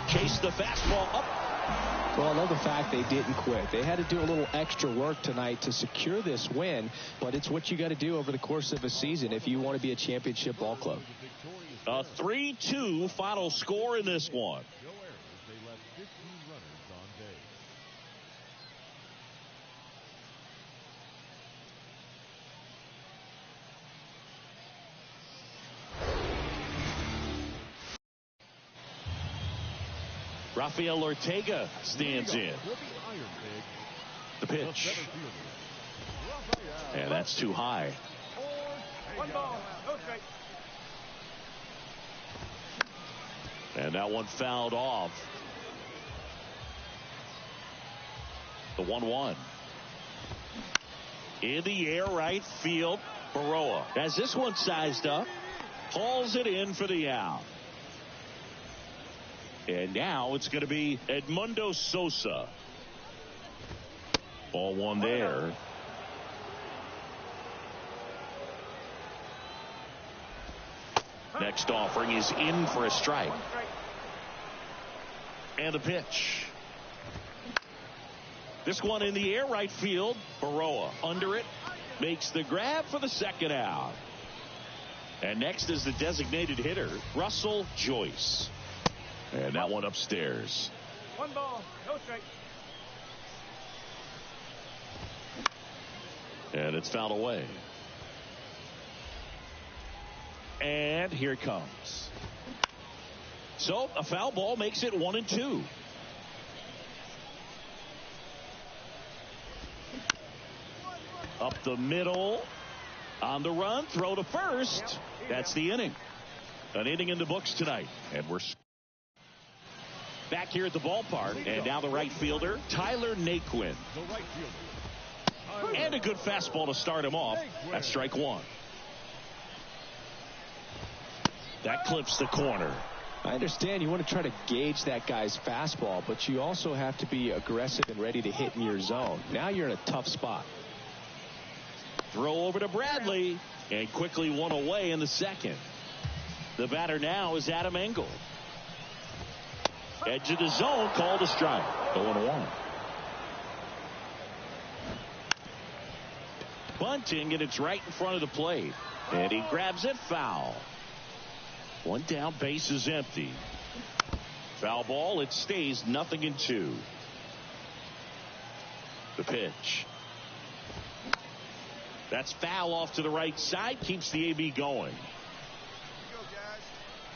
Chase the fastball up. Well, I love the fact they didn't quit. They had to do a little extra work tonight to secure this win, but it's what you got to do over the course of a season if you want to be a championship ball club. A 3-2 final score in this one. Rafael Ortega stands in. The pitch. And that's too high. And that one fouled off. The 1-1. In the air, right field. Baroa has this one sized up. Hauls it in for the out. And now it's going to be Edmundo Sosa. Ball 1 there. Next offering is in for a strike. And a pitch. This one in the air, right field. Baroa under it, makes the grab for the second out. And next is the designated hitter, Russell Joyce. And that one upstairs. 1 ball, no strike. And it's fouled away. And here it comes. So a foul ball makes it 1-2. Up the middle. On the run. Throw to first. That's the inning. An inning in the books tonight. And we're back here at the ballpark. And now the right fielder, Tyler Naquin. The right fielder. And a good fastball to start him off. That's strike one. That clips the corner. I understand you want to try to gauge that guy's fastball, but you also have to be aggressive and ready to hit in your zone. Now you're in a tough spot. Throw over to Bradley, and quickly one away in the second. The batter now is Adam Engel. Edge of the zone, called a strike. 0-1. Bunting, and it's right in front of the plate. And he grabs it foul. One down, base is empty. Foul ball, it stays 0-2. The pitch. That's foul off to the right side, keeps the AB going.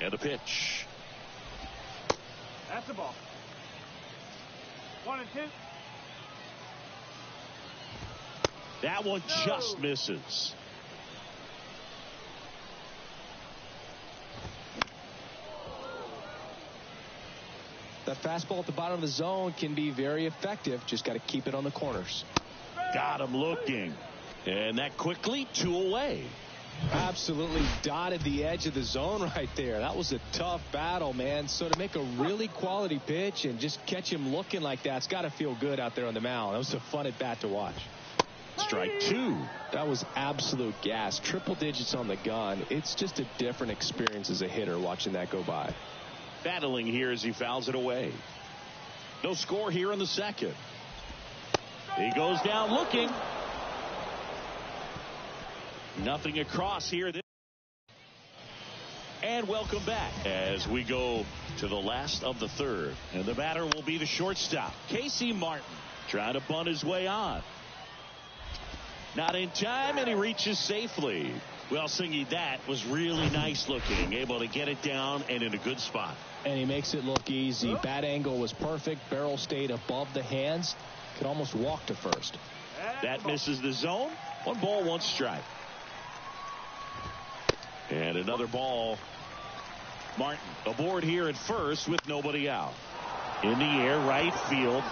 And the pitch. That's the ball. 1-2. That one just misses. That fastball at the bottom of the zone can be very effective. Just got to keep it on the corners. Got him looking. And that quickly, 2 away. Absolutely dotted the edge of the zone right there. That was a tough battle, man. So to make a really quality pitch and just catch him looking like that, it's got to feel good out there on the mound. That was a fun at bat to watch. Strike 2. That was absolute gas. Triple digits on the gun. It's just a different experience as a hitter watching that go by. Battling here as he fouls it away. No score here in the second. He goes down looking. Nothing across here. And welcome back as we go to the last of the third. And the batter will be the shortstop, Casey Martin, trying to bunt his way on. Not in time, and he reaches safely. Well, Singy, that was really nice looking. Able to get it down and in a good spot. And he makes it look easy. Bat angle was perfect. Barrel stayed above the hands. Could almost walk to first. That misses the zone. 1 ball, 1 strike. And another ball. Martin aboard here at first with nobody out. In the air, right field.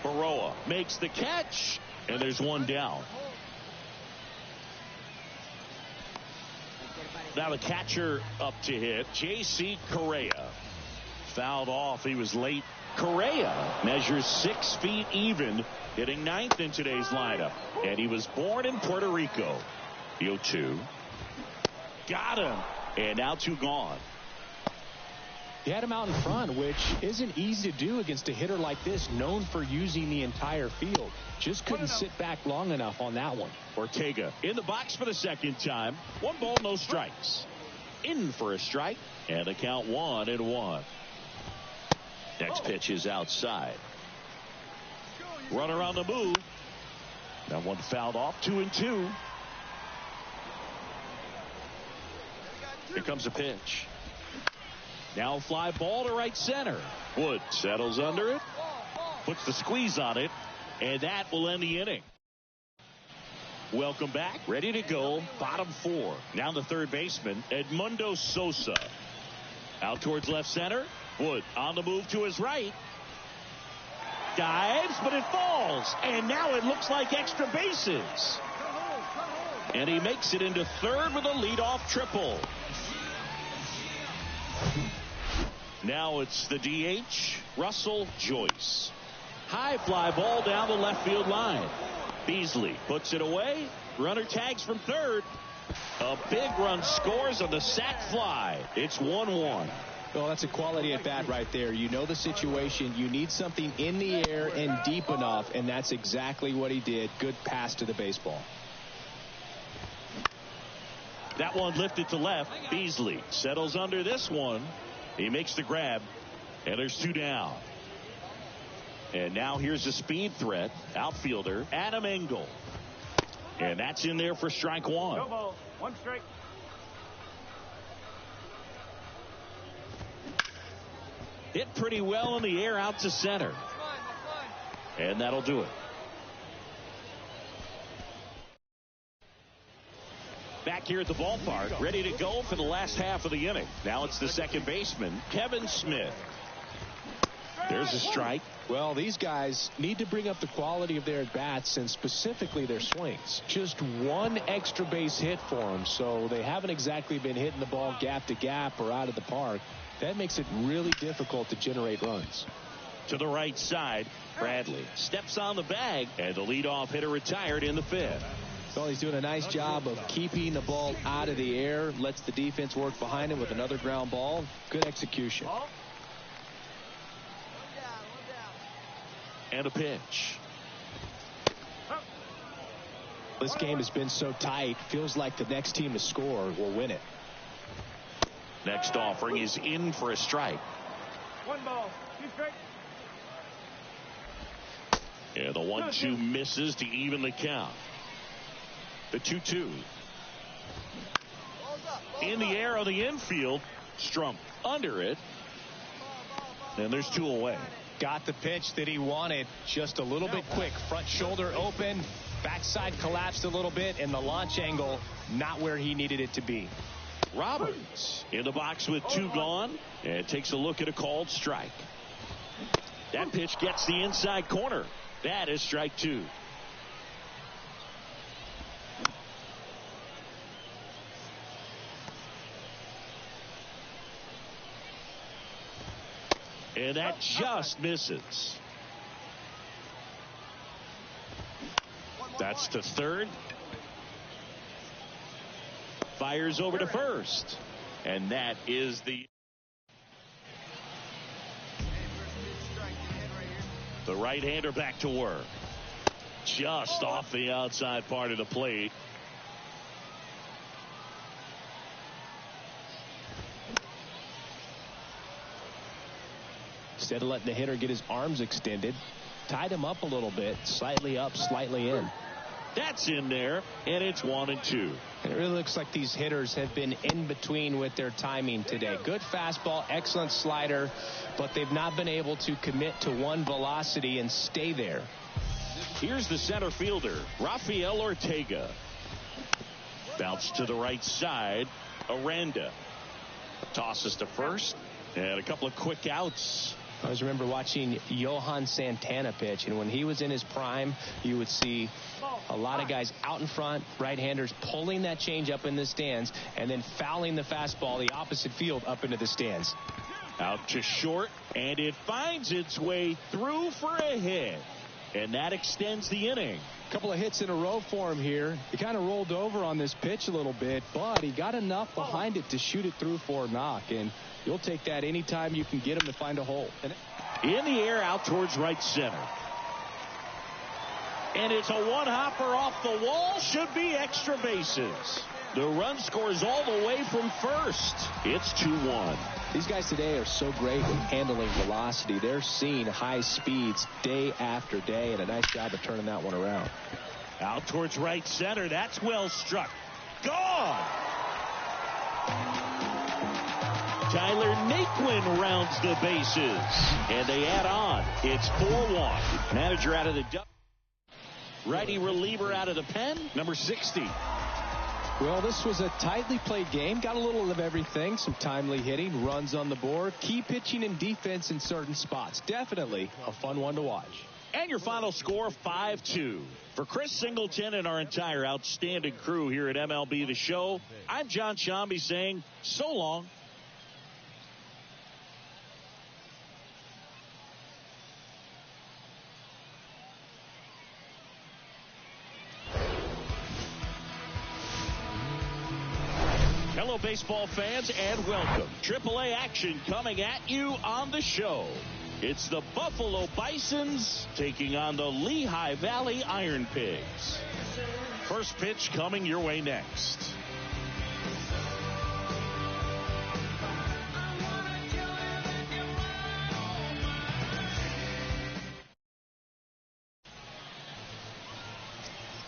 Baroa makes the catch. And there's 1 down. Now the catcher up to hit, J.C. Correa. Fouled off. He was late. Correa measures 6 feet even, hitting 9th in today's lineup. And he was born in Puerto Rico. 0-2. Got him. And now 2 gone. He had him out in front, which isn't easy to do against a hitter like this, known for using the entire field. Just couldn't sit back long enough on that one. Ortega in the box for the second time. 1 ball, no strikes. In for a strike, and a count 1-1. Next pitch is outside. Runner on the move. That one fouled off. 2-2. Here comes a pitch. Now fly ball to right center. Wood settles under it, puts the squeeze on it, and that will end the inning. Welcome back. Ready to go. Bottom 4. Now the third baseman, Edmundo Sosa. Out towards left center. Wood on the move to his right. Dives, but it falls. And now it looks like extra bases. And he makes it into third with a leadoff triple. Now it's the DH, Russell Joyce. High fly ball down the left field line. Beasley puts it away. Runner tags from third. A big run scores on the sac fly. It's 1-1. Well, that's a quality at bat right there. You know the situation. You need something in the air and deep enough, and that's exactly what he did. Good pass to the baseball. That one lifted to left. Beasley settles under this one. He makes the grab, and there's 2 down. And now here's a speed threat. Outfielder Adam Engel. And that's in there for strike 1. No ball. 1 strike. Hit pretty well in the air out to center. And that'll do it. Back here at the ballpark, ready to go for the last half of the inning. Now it's the second baseman, Kevin Smith. There's a strike. Well, these guys need to bring up the quality of their at-bats and specifically their swings. Just 1 extra base hit for them, so they haven't exactly been hitting the ball gap to gap or out of the park. That makes it really difficult to generate runs. To the right side, Bradley steps on the bag, and the leadoff hitter retired in the 5th. Well, he's doing a nice job of keeping the ball out of the air, lets the defense work behind him with another ground ball. Good execution. And a pitch. This game has been so tight, feels like the next team to score will win it. Next offering is in for a strike. 1 ball. 2 strikes. And the 1-2 misses to even the count. The 2-2. In the air on the infield. Strump under it. And there's 2 away. Got the pitch that he wanted, just a little bit quick. Front shoulder open, backside collapsed a little bit, and the launch angle not where he needed it to be. Roberts in the box with 2 gone, and takes a look at a called strike. That pitch gets the inside corner. That is strike 2. And that just misses. That's to third. Fires over to first. And that is the right-hander back to work. Just off the outside part of the plate. Instead of letting the hitter get his arms extended, tied him up a little bit, slightly up, slightly in. That's in there, and it's 1-2. And it really looks like these hitters have been in between with their timing today. Good fastball, excellent slider, but they've not been able to commit to one velocity and stay there. Here's the center fielder, Rafael Ortega. Bounce to the right side, Aranda. Tosses to first, and a couple of quick outs. I always remember watching Johan Santana pitch, and when he was in his prime, you would see a lot of guys out in front, right-handers pulling that change up in the stands, and then fouling the fastball the opposite field up into the stands. Out to short, and it finds its way through for a hit, and that extends the inning. A couple of hits in a row for him here. He kind of rolled over on this pitch a little bit, but he got enough behind it to shoot it through for a knock, and you'll take that anytime you can get him to find a hole. In the air out towards right center. And it's a one-hopper off the wall. Should be extra bases. The run scores all the way from first. It's 2-1. These guys today are so great at handling velocity. They're seeing high speeds day after day, and a nice job of turning that one around. Out towards right center. That's well struck. Gone! Tyler Naquin rounds the bases, and they add on. It's 4-1. Manager out of the righty reliever out of the pen, number 60. Well, this was a tightly played game. Got a little of everything. Some timely hitting, runs on the board, key pitching and defense in certain spots. Definitely a fun one to watch. And your final score, 5-2. For Chris Singleton and our entire outstanding crew here at MLB The Show, I'm John Shambi saying so long. Hello, baseball fans, and welcome. AAA action coming at you on the show. It's the Buffalo Bisons taking on the Lehigh Valley Iron Pigs. First pitch coming your way next.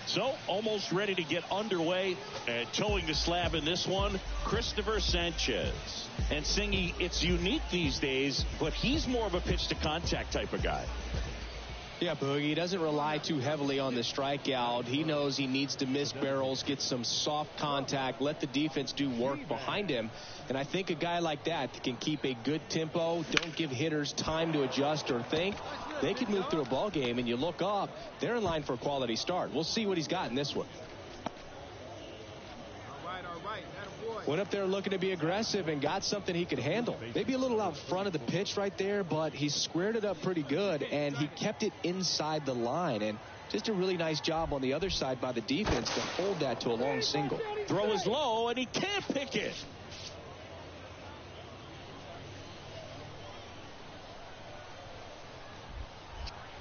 So, almost ready to get underway and towing the slab in this one, Christopher Sanchez. And Singy, it's unique these days, but he's more of a pitch-to-contact type of guy. Yeah, Boogie, he doesn't rely too heavily on the strikeout. He knows he needs to miss barrels, get some soft contact, let the defense do work behind him. And I think a guy like that can keep a good tempo, don't give hitters time to adjust or think. They can move through a ball game, and you look up, they're in line for a quality start. We'll see what he's got in this one. All right. Went up there looking to be aggressive and got something he could handle. Maybe a little out front of the pitch right there, but he squared it up pretty good, and he kept it inside the line. And just a really nice job on the other side by the defense to hold that to a long single. Throw is low, and he can't pick it.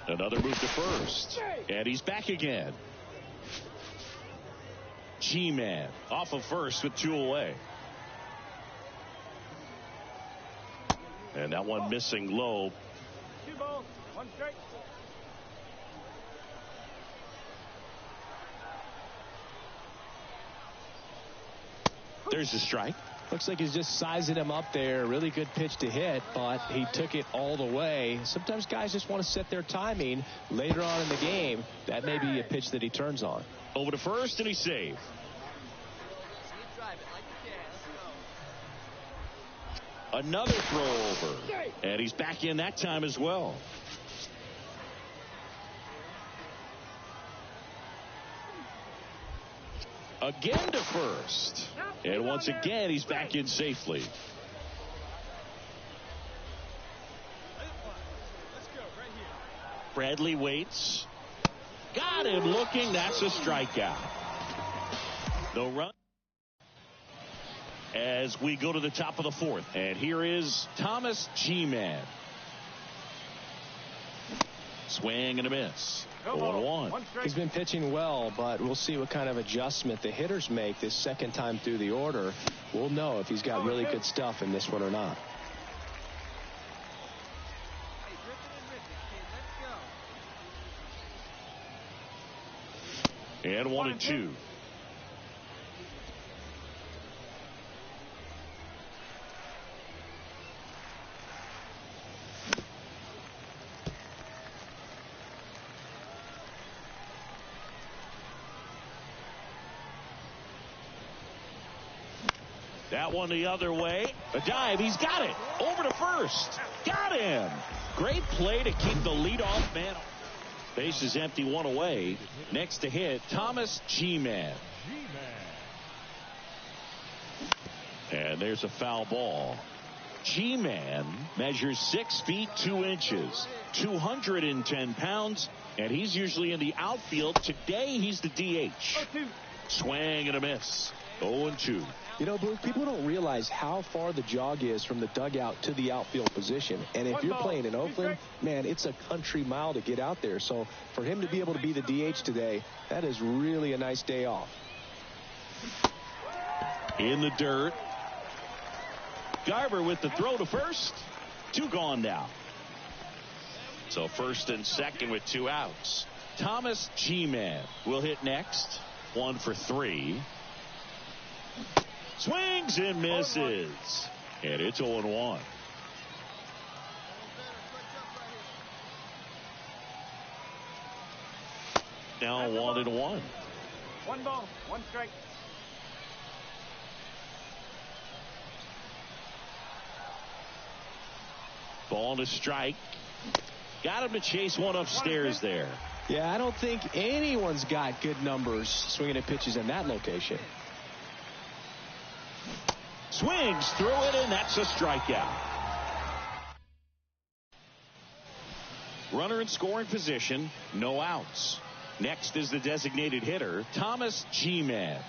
Another move to first. And he's back again. G-Man off of first with 2 away. And that one missing low. 2 balls, 1 strike. There's the strike. Looks like he's just sizing him up there. Really good pitch to hit, but he took it all the way. Sometimes guys just want to set their timing later on in the game. That may be a pitch that he turns on. Over to first, and he's saved. Another throw over. And he's back in that time as well. Again to first. And once again, he's back in safely. Bradley waits. Got him looking. That's a strikeout. No run. As we go to the top of the 4th. And here is Thomas G-Man. Swing and a miss. 0-1. He's been pitching well, but we'll see what kind of adjustment the hitters make this second time through the order. We'll know if he's got really good stuff in this one or not. And 1-2. That one the other way. A dive. He's got it. Over to first. Got him. Great play to keep the leadoff man. Base is empty, 1 away. Next to hit, Thomas G-Man. And there's a foul ball. G-Man measures 6 feet 2 inches, 210 pounds, and he's usually in the outfield. Today, he's the DH. Swing and a miss. 0-2. You know, Blue, people don't realize how far the jog is from the dugout to the outfield position. And if you're playing in Oakland, man, it's a country mile to get out there. So for him to be able to be the DH today, that is really a nice day off. In the dirt. Garver with the throw to first. 2 gone now. So first and second with 2 outs. Thomas G-Man will hit next. 1 for 3. Swings and misses. And it's 0-1. Now 1-1. 1 ball, 1 strike. Ball to strike. Got him to chase one upstairs there. Yeah, I don't think anyone's got good numbers swinging at pitches in that location. Swings through it, and that's a strikeout. Runner in scoring position, no outs. Next is the designated hitter, Thomas G-Man.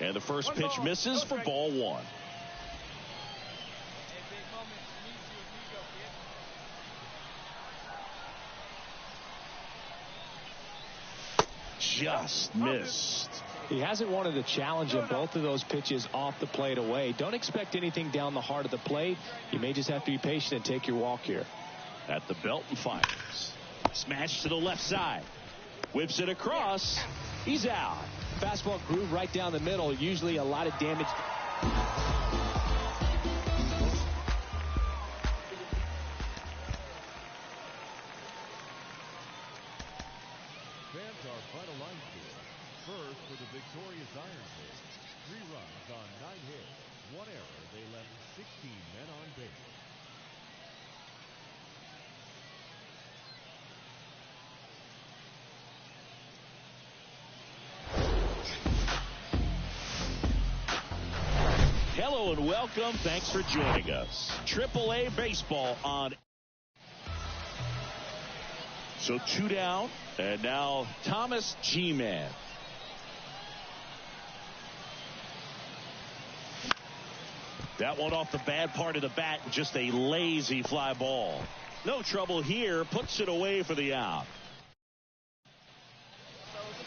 And the first pitch misses for ball one. Just missed. He hasn't wanted a challenge in both of those pitches off the plate away. Don't expect anything down the heart of the plate. You may just have to be patient and take your walk here. At the belt and fires. Smash to the left side. Whips it across. He's out. Fastball groove right down the middle. Usually a lot of damage. Fans our final line score. First for the victorious Iron Fist. 3 runs on 9 hits. 1 error. They left 16 men on base. Hello and welcome. Thanks for joining us. AAA baseball on. So 2 down, and now Thomas G-Man. That one off the bad part of the bat, just a lazy fly ball. No trouble here, puts it away for the out.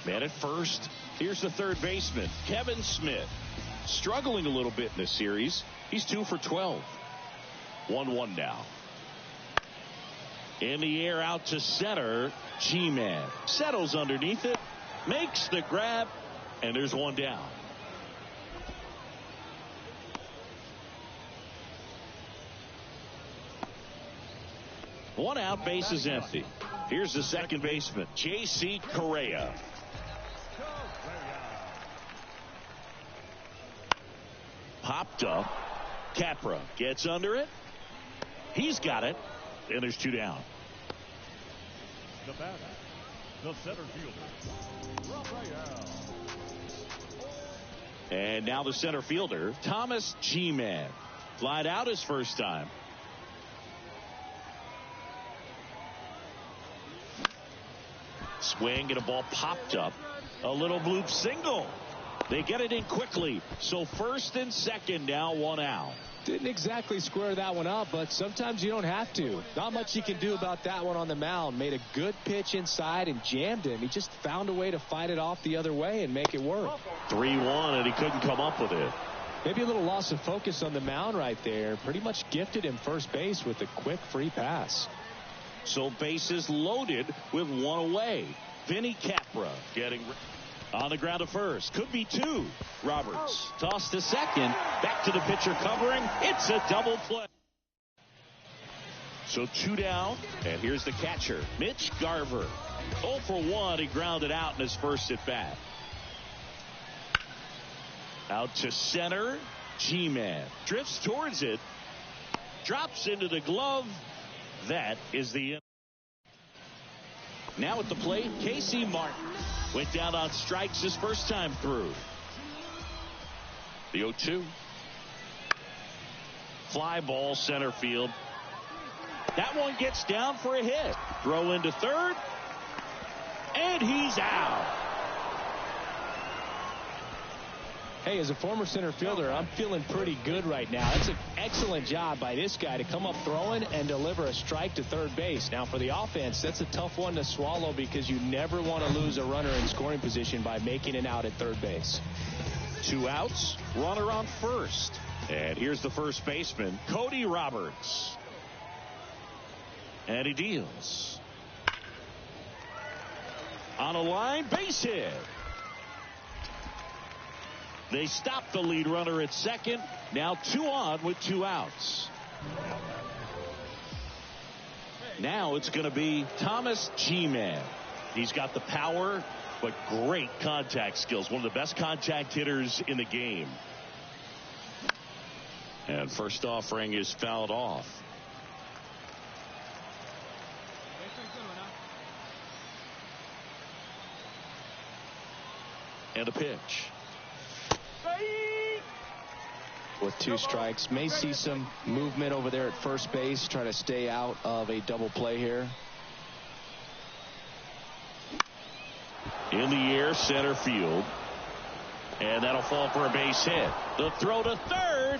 Man at first. Here's the third baseman, Kevin Smith. Struggling a little bit in this series. He's 2 for 12. 1-1 now. In the air out to center. G-Man settles underneath it. Makes the grab. And there's 1 down. One out, base is empty. Here's the second baseman, J.C. Correa. Popped up. Capra gets under it. He's got it. And there's 2 down. The batter, the center fielder, Raphael. And now the center fielder, Thomas G-Man. Flied out his first time. Swing and a ball popped up. A little bloop single. They get it in quickly. So first and second now, 1 out. Didn't exactly square that one up, but sometimes you don't have to. Not much you can do about that one on the mound. Made a good pitch inside and jammed him. He just found a way to fight it off the other way and make it work. 3-1, and he couldn't come up with it. Maybe a little loss of focus on the mound right there. Pretty much gifted him first base with a quick free pass. So bases loaded with 1 away. Vinny Capra getting on the ground to first. Could be 2. Roberts tossed to second. Back to the pitcher covering. It's a double play. So 2 down. And here's the catcher, Mitch Garver. 0 for 1. He grounded out in his first at bat. Out to center. G-Man drifts towards it. Drops into the glove. That is the end. Now at the plate, Casey Martin. Went down on strikes his first time through. The 0-2. Fly ball center field. That one gets down for a hit. Throw into third. And he's out. Hey, as a former center fielder, I'm feeling pretty good right now. That's an excellent job by this guy to come up throwing and deliver a strike to third base. Now, for the offense, that's a tough one to swallow because you never want to lose a runner in scoring position by making an out at third base. 2 outs, runner on first. And here's the first baseman, Cody Roberts. And he deals. On a line, base hit. They stop the lead runner at second. Now 2 on with 2 outs. Now it's going to be Thomas G-Man. He's got the power, but great contact skills. One of the best contact hitters in the game. And first offering is fouled off. And a pitch. With 2 strikes, may see some movement over there at first base, try to stay out of a double play here. In the air, center field. And that'll fall for a base hit. The throw to third.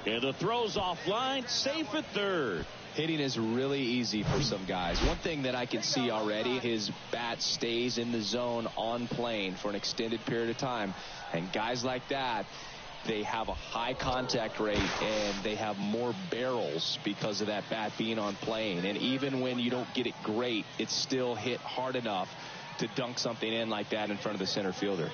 And the throw's offline. Safe at third. Hitting is really easy for some guys. One thing that I can see already, his bat stays in the zone on plane for an extended period of time. And guys like that, they have a high contact rate and they have more barrels because of that bat being on plane. And even when you don't get it great, it's still hit hard enough to dunk something in like that in front of the center fielder.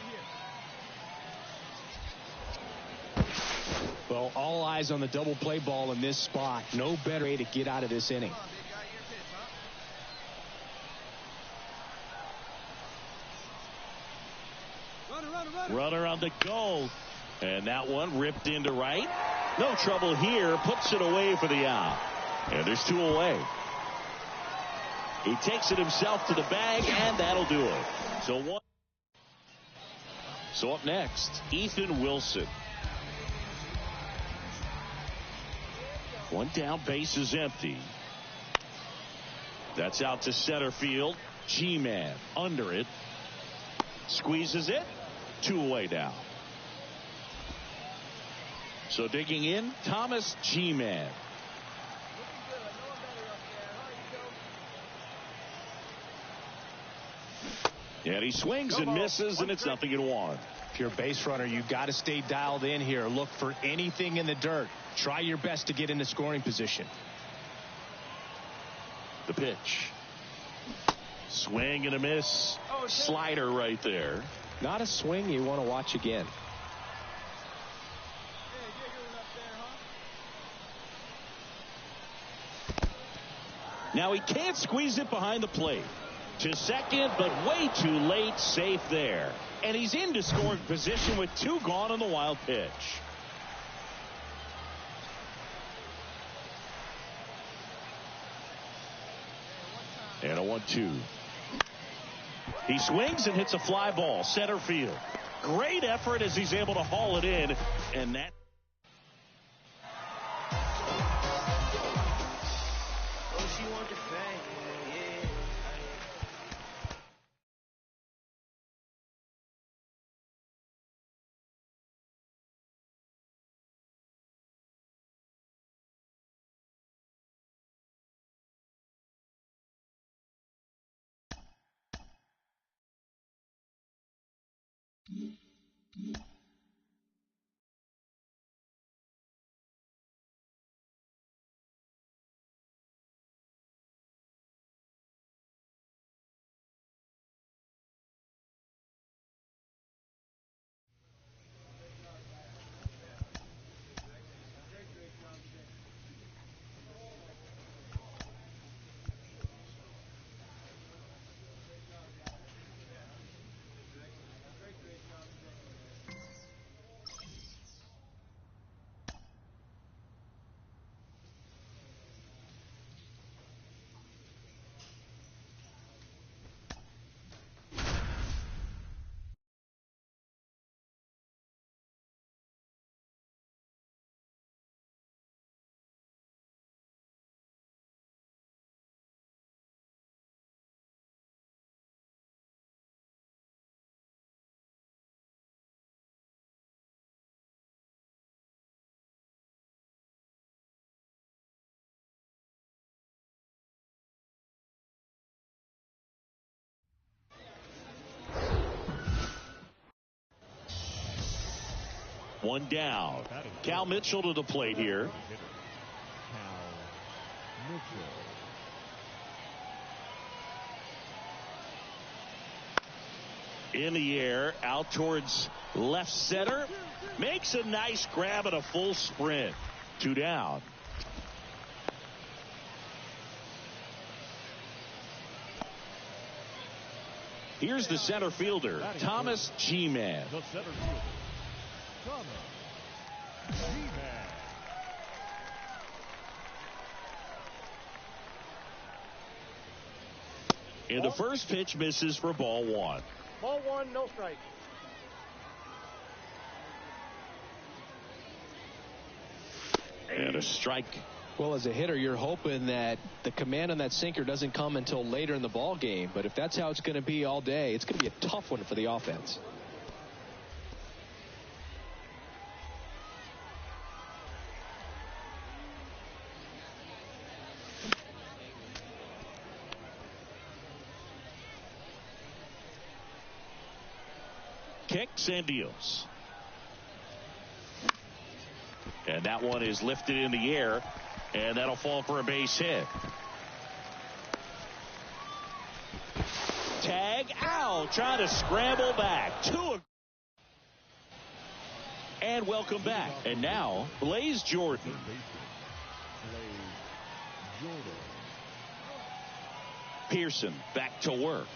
Well, all eyes on the double play ball in this spot. No better way to get out of this inning. Runner on the go. And that one ripped into right. No trouble here. Puts it away for the out. And there's two away. He takes it himself to the bag, and that'll do it. So up next, Ethan Wilson. One down, base is empty. That's out to center field. G-Man under it. Squeezes it. Two away now. So digging in, Thomas G-Man. And he swings and misses, and it's 0-1. If you're a base runner, you've got to stay dialed in here. Look for anything in the dirt. Try your best to get into scoring position. The pitch. Swing and a miss. Slider right there. Not a swing you want to watch again. Now he can't squeeze it behind the plate. To second, but way too late. Safe there. And he's into scoring position with two gone on the wild pitch. And a 1-2. He swings and hits a fly ball. Center field. Great effort as he's able to haul it in. And that. One down. Cal Mitchell to the plate here. Cal Mitchell. In the air, out towards left center. Makes a nice grab and a full sprint. Two down. Here's the center fielder, Thomas G-Man. The center fielder, Thomas G-Man. And the first pitch misses for ball one. Ball one, no strike. And a strike. Well, as a hitter, you're hoping that the command on that sinker doesn't come until later in the ball game. But if that's how it's going to be all day, it's going to be a tough one for the offense. kicks and deals. And that one is lifted in the air, and that'll fall for a base hit. Tag out, trying to scramble back. And welcome back. And now, Blaze Jordan. Pearson back to work.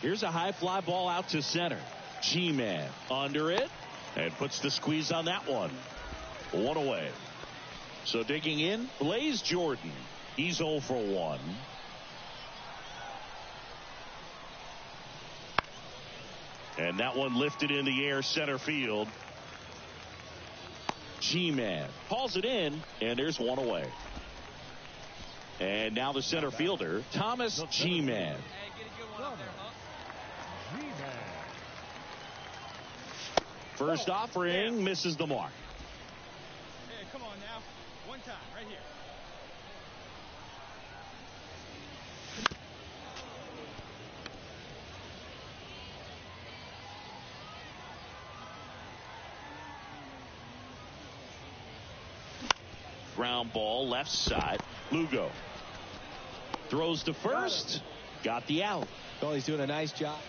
Here's a high fly ball out to center. G-Man under it and puts the squeeze on that one. One away. So digging in, Blaze Jordan. He's 0 for 1. And that one lifted in the air center field. G-Man hauls it in, and there's one away. And now the center fielder, Thomas G-Man. Hey, get a good one up there, Huck. First offering misses the mark. Hey, come on now. One time, right here. Ground ball left side. Lugo throws to first. Got the out. Well, he's doing a nice job.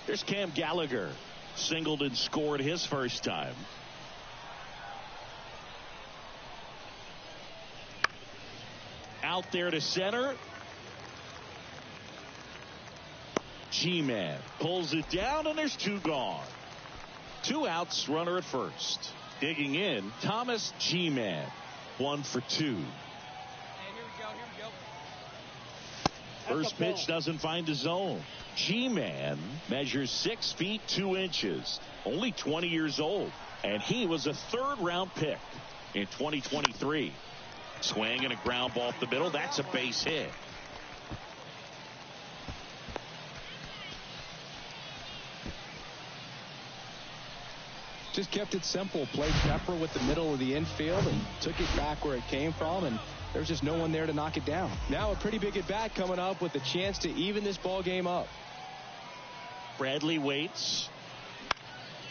There's Cam Gallagher. Singled and scored his first time. Out there to center. G-Man pulls it down, and there's 2 gone. 2 outs, runner at first. Digging in, Thomas G-Man. 1 for 2. Hey, here we go. First pitch doesn't find the zone. G-Man measures 6 feet 2 inches. Only 20 years old. And he was a 3rd-round pick in 2023. Swing and a ground ball up the middle. That's a base hit. Just kept it simple. Played Pepper with the middle of the infield and took it back where it came from, and there's just no one there to knock it down. Now a pretty big at-bat coming up with a chance to even this ball game up. Bradley waits.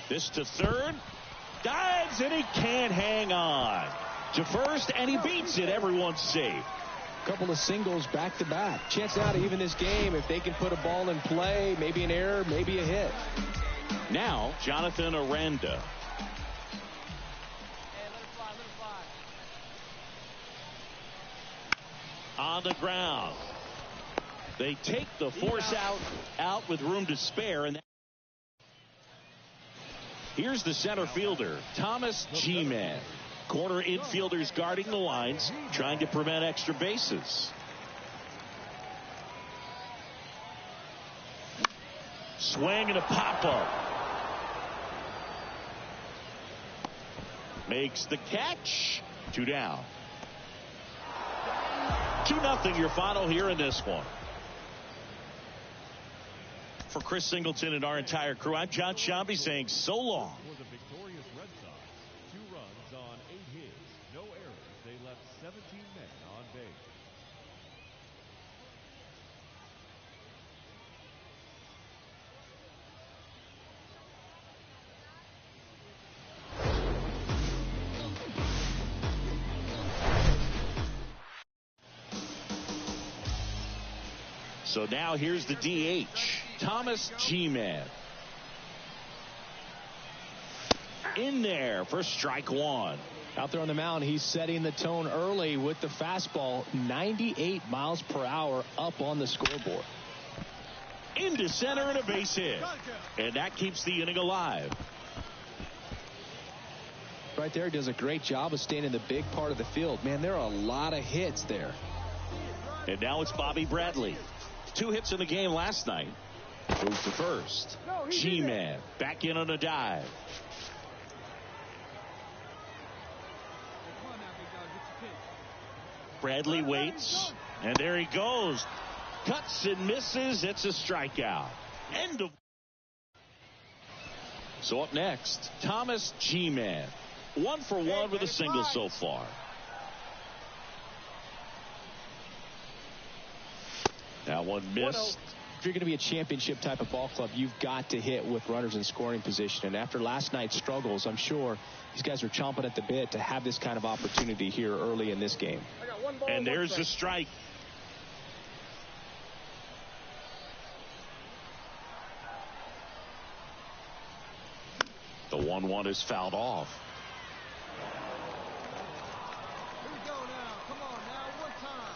This to third. Dives, and he can't hang on. To first, and he beats it. Everyone's safe. Couple of singles back-to-back. Chance now to even this game if they can put a ball in play, maybe an error, maybe a hit. Now, Jonathan Aranda. Hey, let it fly. On the ground. They take the force out with room to spare. And here's the center fielder, Thomas G-Man. Corner infielders guarding the lines, trying to prevent extra bases. Swing and a pop-up. Makes the catch. 2 down. 2-0 your final here in this one. For Chris Singleton and our entire crew, I'm John Shambi saying so long. For the victorious Red Sox, 2 runs on 8 hits, no errors. They left 17 men on base. So now here's the DH, Thomas G-Man. In there for strike 1. Out there on the mound, he's setting the tone early with the fastball, 98 miles per hour up on the scoreboard. Into center and a base hit. And that keeps the inning alive. Right there, does a great job of staying in the big part of the field. Man, there are a lot of hits there. And now it's Bobby Bradley. 2 hits in the game last night. Moves to first. G-Man back in on a dive. Bradley waits, and there he goes. Cuts and misses. It's a strikeout. End of. So up next, Thomas G-Man. 1 for 1 with a single so far. That one missed. If you're going to be a championship type of ball club, you've got to hit with runners in scoring position. And after last night's struggles, I'm sure these guys are chomping at the bit to have this kind of opportunity here early in this game. And there's a strike. The 1-1 is fouled off. Here we go now. Come on now. One time.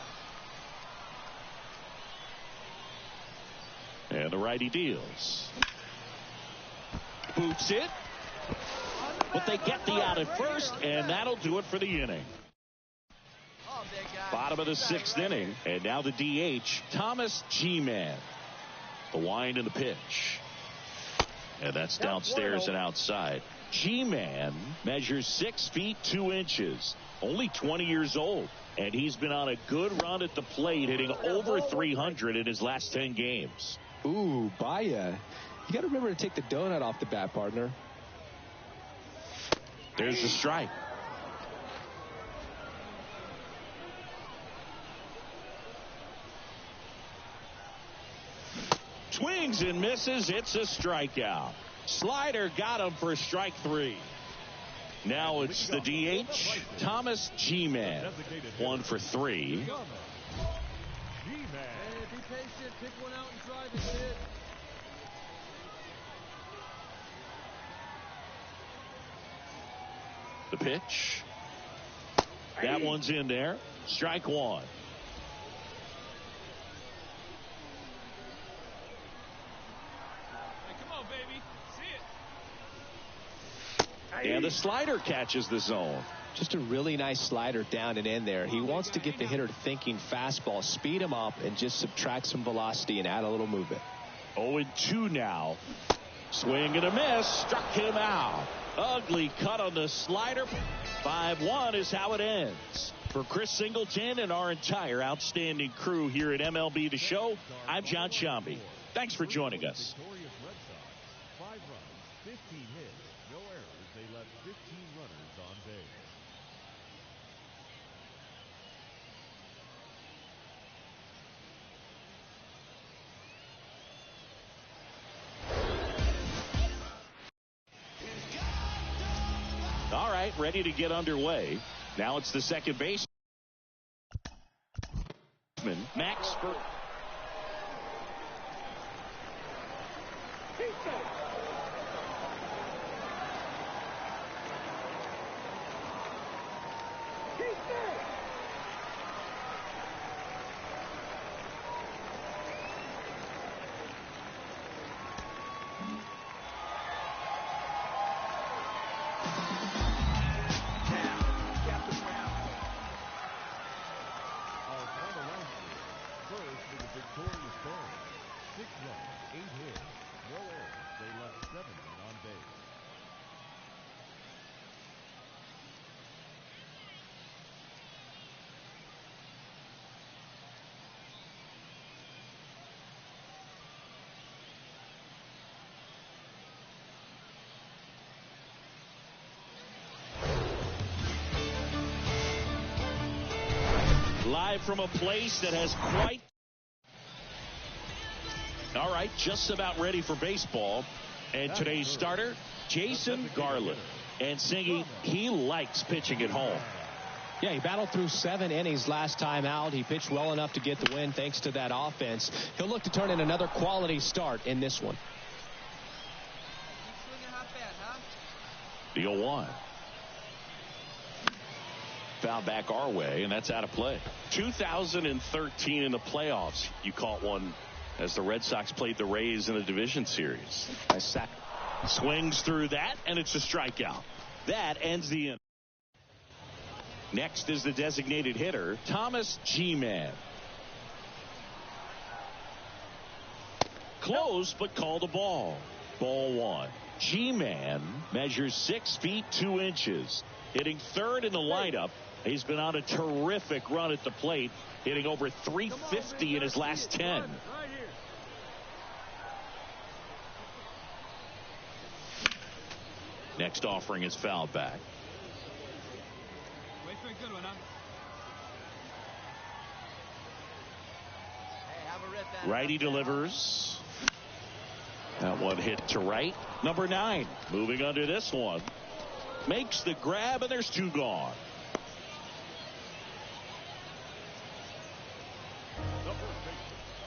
And the righty deals. Boots it. But they get the out at first, and that'll do it for the inning. Bottom of the 6th inning, and now the DH, Thomas G-Man. The wind and the pitch. And that's downstairs and outside. G-Man measures 6 feet 2 inches. Only 20 years old. And he's been on a good run at the plate, hitting over 300 in his last 10 games. Ooh, Baya. You got to remember to take the donut off the bat, partner. There's the strike. Swings and misses. It's a strikeout. Slider got him for strike 3. Now it's the DH, Thomas G-Man. 1 for 3. Hey, be patient. Pick one out and drive it, kid. The pitch. That one's in there. Strike 1. And the slider catches the zone. Just a really nice slider down and in there. He wants to get the hitter thinking fastball, speed him up, and just subtract some velocity and add a little movement. 0-2 now. Swing and a miss. Struck him out. Ugly cut on the slider. 5-1 is how it ends. For Chris Singleton and our entire outstanding crew here at MLB The Show, I'm John Shambi. Thanks for joining us. 5 runs, 15 hits, no errors. They left 15 runners on base. All right, ready to get underway. Now it's the second baseman, Max for. Victorious Bears. 6 runs, 8 hits, no errors. They left 7 men on base. Live from a place that has quite. All right, just about ready for baseball. And today's starter, Jason Garland. And Singy, he likes pitching at home. Yeah, he battled through 7 innings last time out. He pitched well enough to get the win thanks to that offense. He'll look to turn in another quality start in this one. The 0-1. Foul back our way, and that's out of play. 2013 in the playoffs, you caught one as the Red Sox played the Rays in the division series. A sack. Swings through that, and it's a strikeout. That ends the inning. Next is the designated hitter, Thomas G-Man. Close, but called a ball. Ball 1. G-Man measures 6 feet 2 inches. Hitting third in the lineup. He's been on a terrific run at the plate, hitting over 350 in his last 10. Next offering is fouled back. Wait for a good one, huh? Hey, have a rip, Righty delivers. That one hit to right. Number 9 moving under this one. Makes the grab, and there's 2 gone.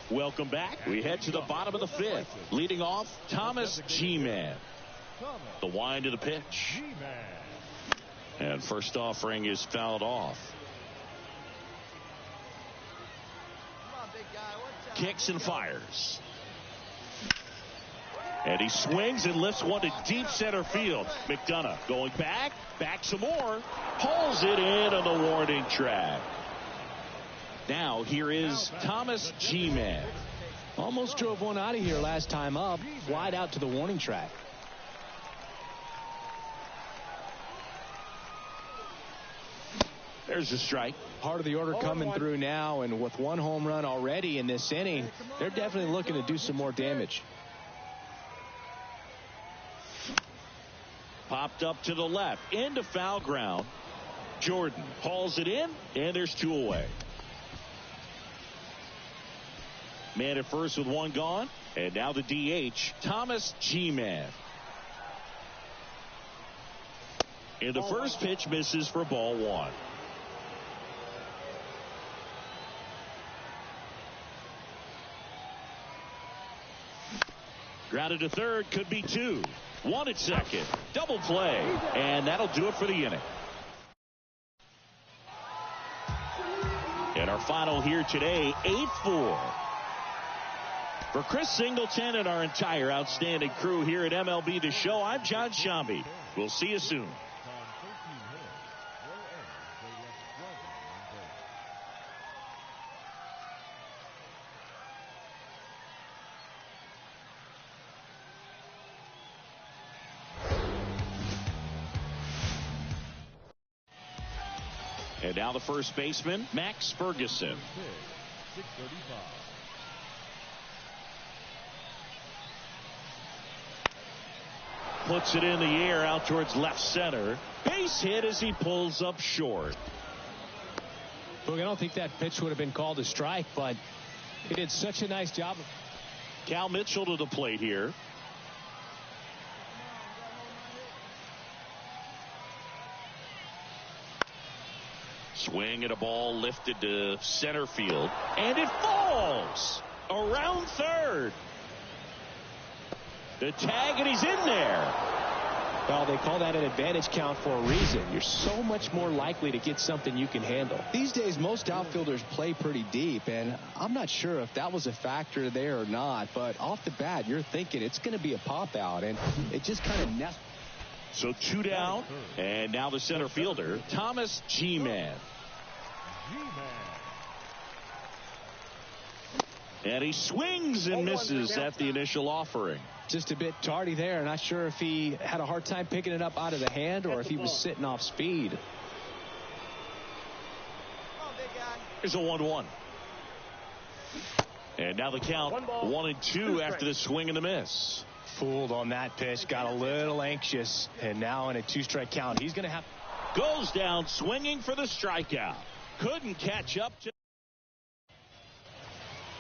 Welcome back. We head to the bottom of the 5th. Leading off, Thomas G-Man. The wind of the pitch. And first offering is fouled off. Kicks and fires. And he swings and lifts one to deep center field. McDonough going back some more. Pulls it in on the warning track. Now here is Thomas G-Man. Almost drove one out of here last time up. Wide out to the warning track. There's a strike. Part of the order coming through now, and with 1 home run already in this inning, they're definitely looking to do some more damage. Popped up to the left, into foul ground. Jordan hauls it in, and there's 2 away. Man at first with 1 gone, and now the DH, Thomas G-Man. And the first pitch misses for ball 1. Grounded to third, could be 2. 1 at second. Double play. And that'll do it for the inning. And our final here today, 8-4. For Chris Singleton and our entire outstanding crew here at MLB The Show, I'm John Shambi. We'll see you soon. And now the first baseman, Max Ferguson. Puts it in the air out towards left center. Base hit as he pulls up short. Look, I don't think that pitch would have been called a strike, but he did such a nice job. Cal Mitchell to the plate here. Swing at a ball lifted to center field, and it falls around third. The tag, and he's in there. Well, they call that an advantage count for a reason. You're so much more likely to get something you can handle. These days, most outfielders play pretty deep, and I'm not sure if that was a factor there or not, but off the bat, you're thinking it's going to be a pop out, and it just kind of nestled. So 2 down, and now the center fielder, Thomas G-Man. And he swings and misses at the initial offering. Just a bit tardy there. Not sure if he had a hard time picking it up out of the hand or if he was sitting off speed. Here's a 1-1. And now the count 1-2 after the swing and the miss. Fooled on that pitch, got a little anxious, and now in a 2-strike count, he's going to have. Goes down swinging for the strikeout. Couldn't catch up to.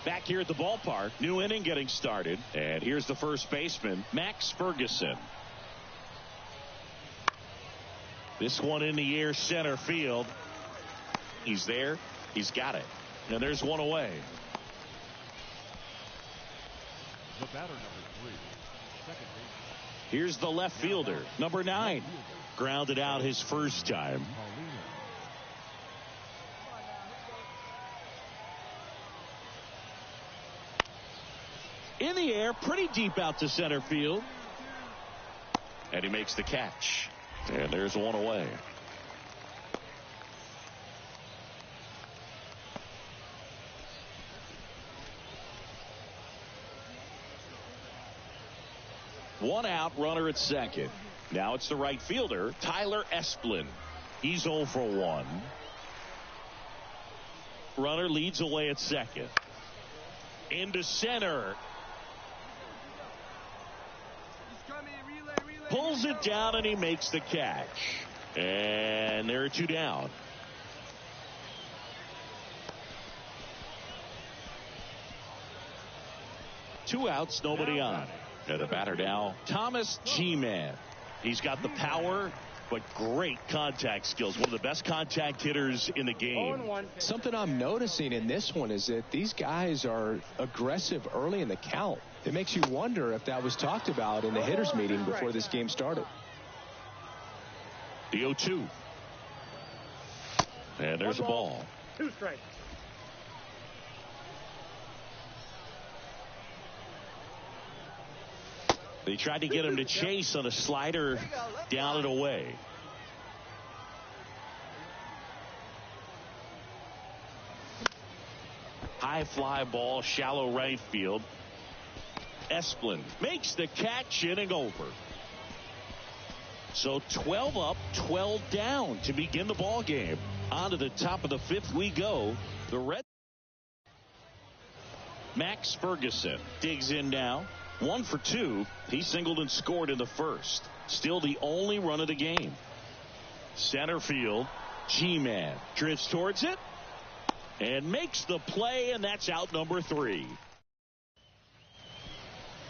Back here at the ballpark, new inning getting started, and here's the first baseman, Max Ferguson. This one in the air, center field. He's there. He's got it. And there's 1 away. The batter, number 3, second baseman. Here's the left fielder, number 9. Grounded out his first time. In the air, pretty deep out to center field. And he makes the catch. And there's 1 away. One out, runner at second. Now it's the right fielder, Tyler Esplin. He's 0 for 1. Runner leads away at second. Into center. Pulls it down, and he makes the catch. And there are 2 down. 2 outs, nobody on. And the batter now, Thomas G-Man. He's got the power, but great contact skills. One of the best contact hitters in the game. Something I'm noticing in this one is that these guys are aggressive early in the count. It makes you wonder if that was talked about in the hitters meeting before this game started. The 0-2. And there's a ball. 2 strikes. They tried to get him to chase on a slider, down and away. High fly ball, shallow right field. Esplin makes the catch, inning over. So 12 up, 12 down to begin the ball game. On to the top of the 5th we go. The Red. Max Ferguson digs in now. 1 for 2. He singled and scored in the 1st. Still the only run of the game. Center field. G-Man drifts towards it and makes the play, and that's out number 3.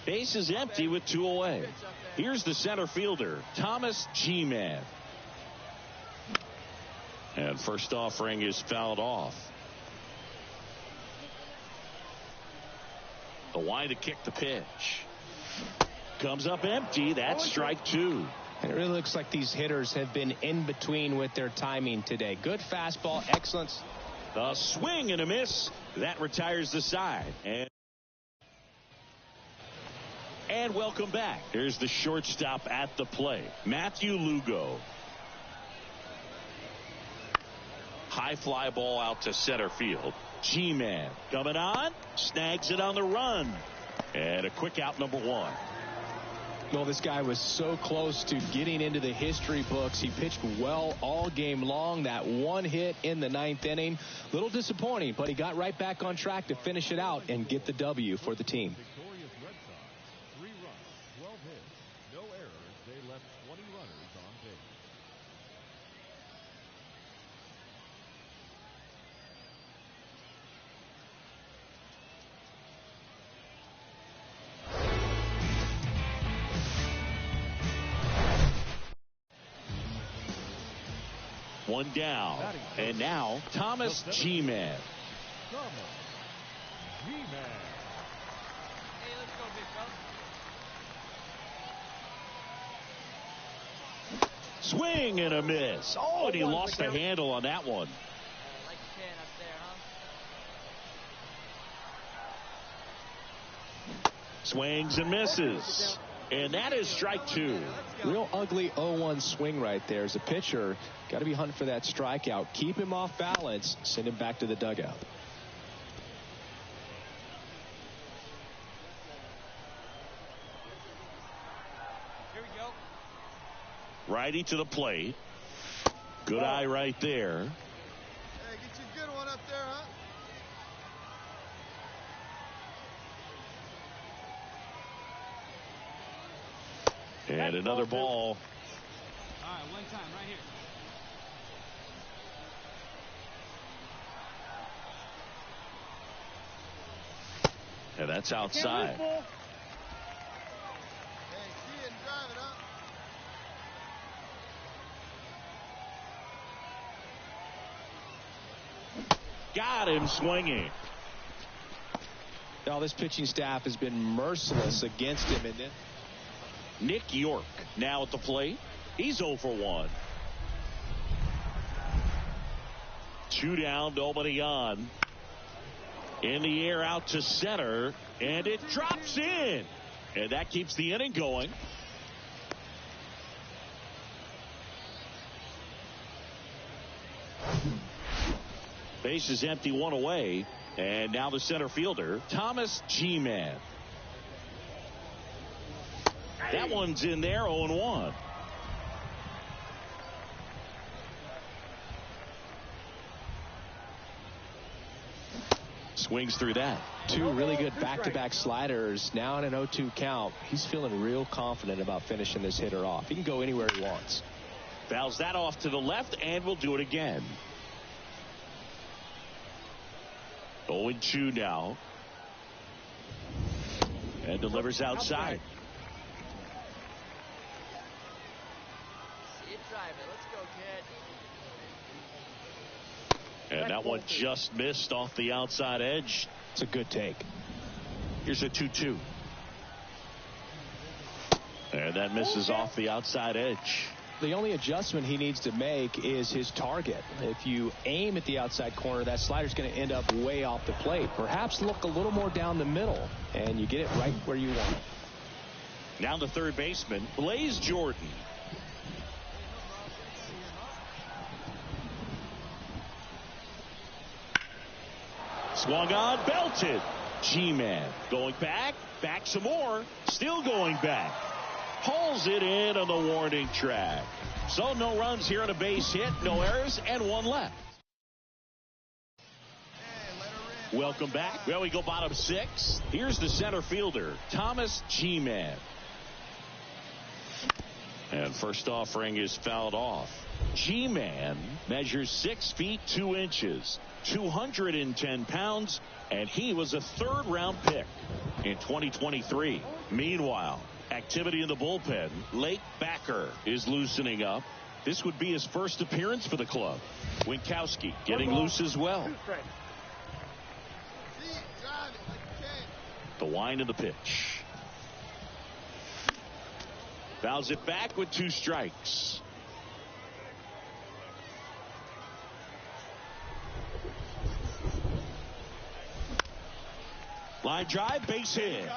Base is empty with 2 away. Here's the center fielder, Thomas G-Man. And first offering is fouled off. The wide to kick the pitch. Comes up empty. That's strike 2. And it really looks like these hitters have been in between with their timing today. Good fastball, excellence. A swing and a miss. That retires the side. And welcome back. Here's the shortstop at the plate, Matthew Lugo. High fly ball out to center field. G-Man coming on, snags it on the run, and a quick out, number 1. Well, this guy was so close to getting into the history books. He pitched well all game long. That 1 hit in the 9th inning, little disappointing, but he got right back on track to finish it out and get the W for the team. Victorious Red Sox, 3 runs, 12 hits, no errors. They left 20 runners on base. One down. And now Thomas G-Man. Thomas G-Man. Hey, let's go, big fella. Swing and a miss. Oh, and he lost the handle on that one. Like you can up there, huh? Swings and misses. And that is strike 2. Real ugly 0-1 swing right there. As a pitcher, got to be hunting for that strikeout. Keep him off balance. Send him back to the dugout. Here we go. Righty to the plate. Good eye right there. Hey, get you a good one up there, huh? And another ball. All right, one time right here. And that's outside. Hey, see it and drive it up. Got him swinging. Now, this pitching staff has been merciless against him in this. Nick York now at the plate. He's 0 for 1. 2 down, nobody on. In the air out to center, and it drops in. And that keeps the inning going. Base is empty, 1 away. And now the center fielder, Thomas G-Man. That one's in there, 0-1. Swings through that. 2 really good back-to-back sliders. Now in an 0-2 count. He's feeling real confident about finishing this hitter off. He can go anywhere he wants. Fouls that off to the left, and we'll do it again. 0-2 now. And delivers outside. See it drive it. Let's go, kid. And that one just missed off the outside edge. It's a good take. Here's a 2-2. And that misses off the outside edge. The only adjustment he needs to make is his target. If you aim at the outside corner, that slider's going to end up way off the plate. Perhaps look a little more down the middle, and you get it right where you want it. Now the third baseman, Blaze Jordan. Swung on, belted. G-Man going back some more, still going back. Hauls it in on the warning track. So no runs here on a base hit, no errors, and one left. Welcome back. Well, we go bottom six. Here's the center fielder, Thomas G-Man. And first offering is fouled off. G-Man measures 6 feet 2 inches, 210 pounds, and he was a third-round pick in 2023. Meanwhile, activity in the bullpen. Lake Backer is loosening up. This would be his first appearance for the club. Winkowski getting loose as well. The wind of the pitch. Fouls it back with 2 strikes. Line drive, base hit.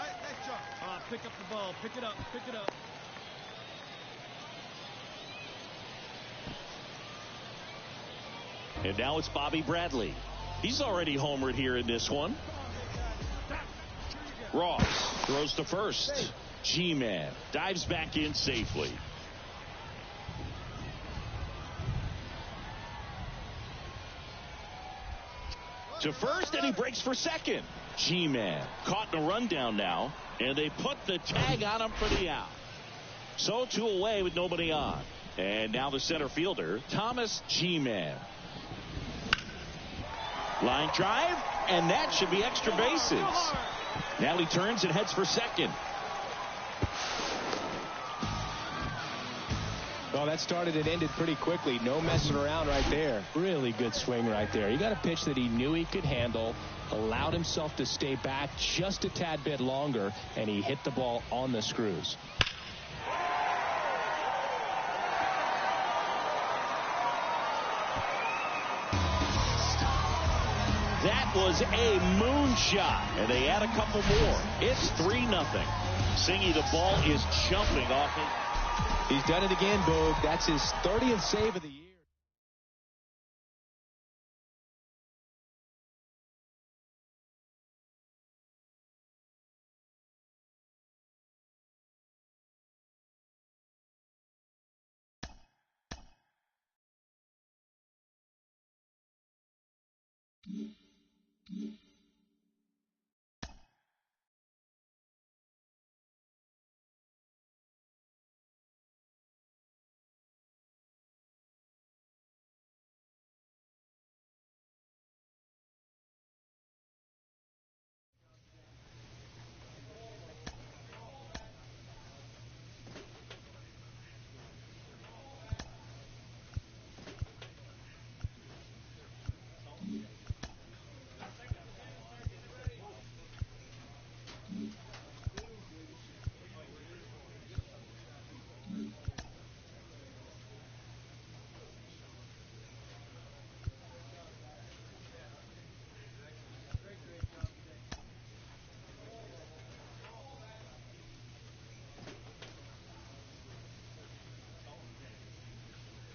Pick up the ball. Pick it up. Pick it up. And now it's Bobby Bradley. He's already homered here in this one. Ross throws to first. G-Man dives back in safely. To first, and he breaks for second. G-Man caught in a rundown now, and they put the tag on him for the out. So 2 away with nobody on. And now the center fielder, Thomas G-Man. Line drive, and that should be extra bases. Now he turns and heads for second. Well, that started and ended pretty quickly. No messing around right there. Really good swing right there. He got a pitch that he knew he could handle, allowed himself to stay back just a tad bit longer, and he hit the ball on the screws. That was a moonshot, and they add a couple more. It's 3-0. Singy, the ball is jumping off it. He's done it again, Boog. That's his 30th save of the year.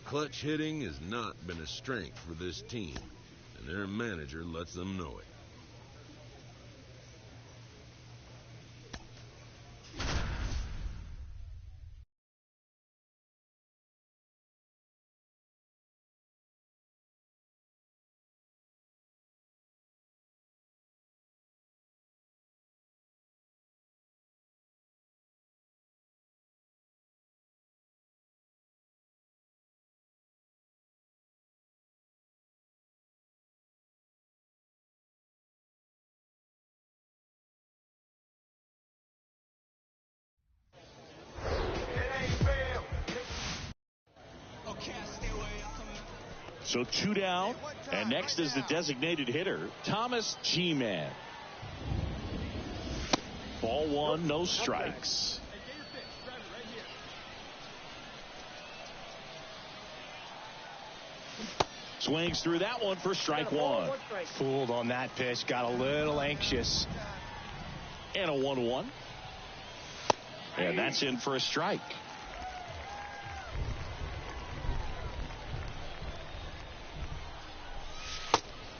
Clutch hitting has not been a strength for this team, and their manager lets them know it. So 2 down, and next is the designated hitter, Thomas G-Man. Ball 1, no strikes. Swings through that one for strike 1. Fooled on that pitch, got a little anxious. And a 1-1. And that's in for a strike.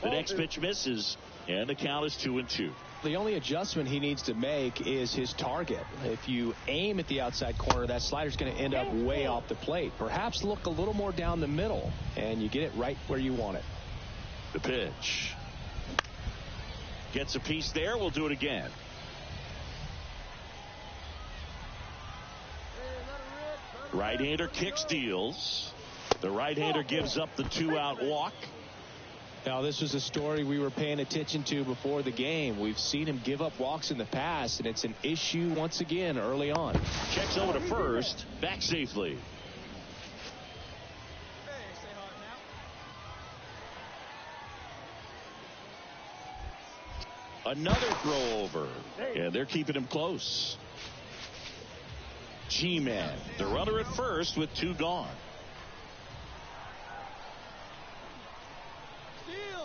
The next pitch misses, and the count is 2-2. The only adjustment he needs to make is his target. If you aim at the outside corner, that slider's going to end up way off the plate. Perhaps look a little more down the middle, and you get it right where you want it. The pitch. Gets a piece there. We'll do it again. Right-hander kicks, deals. The right-hander gives up the 2-out walk. Now, this was a story we were paying attention to before the game. We've seen him give up walks in the past, and it's an issue once again early on. Checks over to first, back safely. Another throw over, and they're keeping him close. G-Man, the runner at first with 2 gone.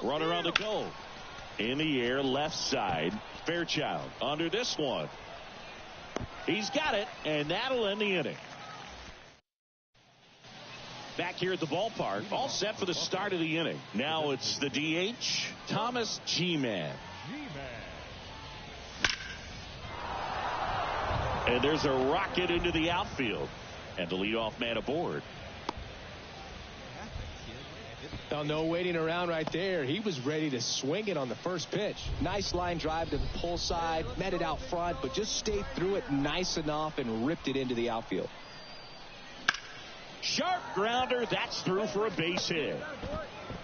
Runner on the go. In the air, left side. Fairchild under this one. He's got it, and that'll end the inning. Back here at the ballpark, all set for the start of the inning. Now it's the DH, Thomas G-Man. And there's a rocket into the outfield. And the leadoff man aboard. Now, no waiting around right there. He was ready to swing it on the first pitch. Nice line drive to the pull side, met it out front, but just stayed through it nice enough and ripped it into the outfield. Sharp grounder, that's through for a base hit.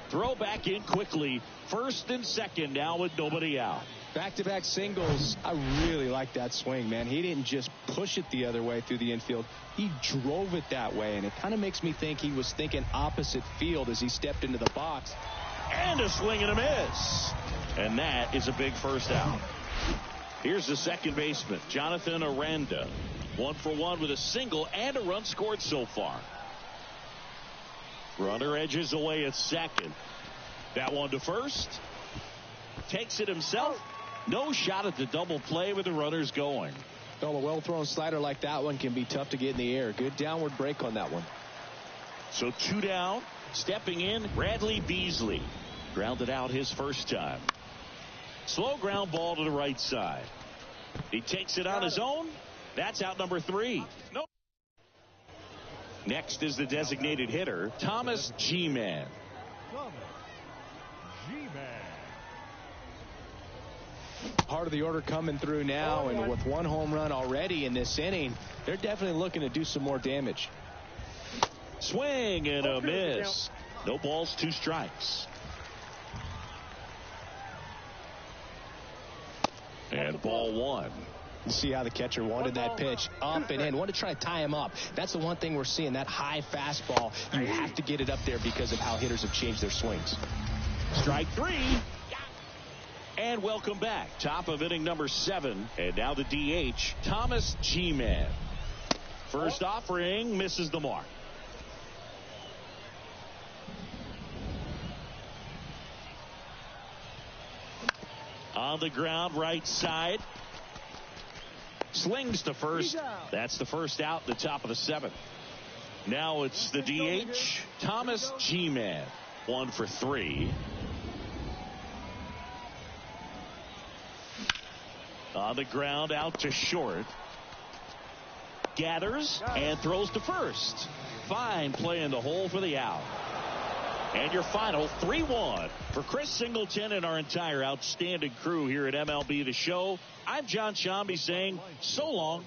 Throw back in quickly. First and second now with nobody out. Back-to-back singles. I really like that swing, man. He didn't just push it the other way through the infield. He drove it that way, and it kind of makes me think he was thinking opposite field as he stepped into the box. And a swing and a miss. And that is a big first out. Here's the second baseman, Jonathan Aranda. 1 for 1 with a single and a run scored so far. Runner edges away at second. That one to first. Takes it himself. No shot at the double play with the runners going. Well, a well-thrown slider like that one can be tough to get in the air. Good downward break on that one. So 2 down. Stepping in, Bradley Beasley. Grounded out his first time. Slow ground ball to the right side. He takes it on his own. That's out number 3. No. Next is the designated hitter, Thomas G-Man. Part of the order coming through now, and with 1 home run already in this inning, they're definitely looking to do some more damage. Swing and a miss. No balls, 2 strikes. And ball 1. You see how the catcher wanted that pitch up and in. Wanted to try to tie him up. That's the one thing we're seeing, that high fastball. You have to get it up there because of how hitters have changed their swings. Strike 3. And welcome back. Top of inning number 7. And now the DH, Thomas G-Man. First offering misses the mark. On the ground, right side. Slings to first. That's the first out, the top of the 7th. Now it's the DH, Thomas G-Man. 1 for 3. On the ground, out to short. Gathers and throws to first. Fine play in the hole for the out. And your final 3-1 for Chris Singleton and our entire outstanding crew here at MLB The Show. I'm John Shambi saying so long.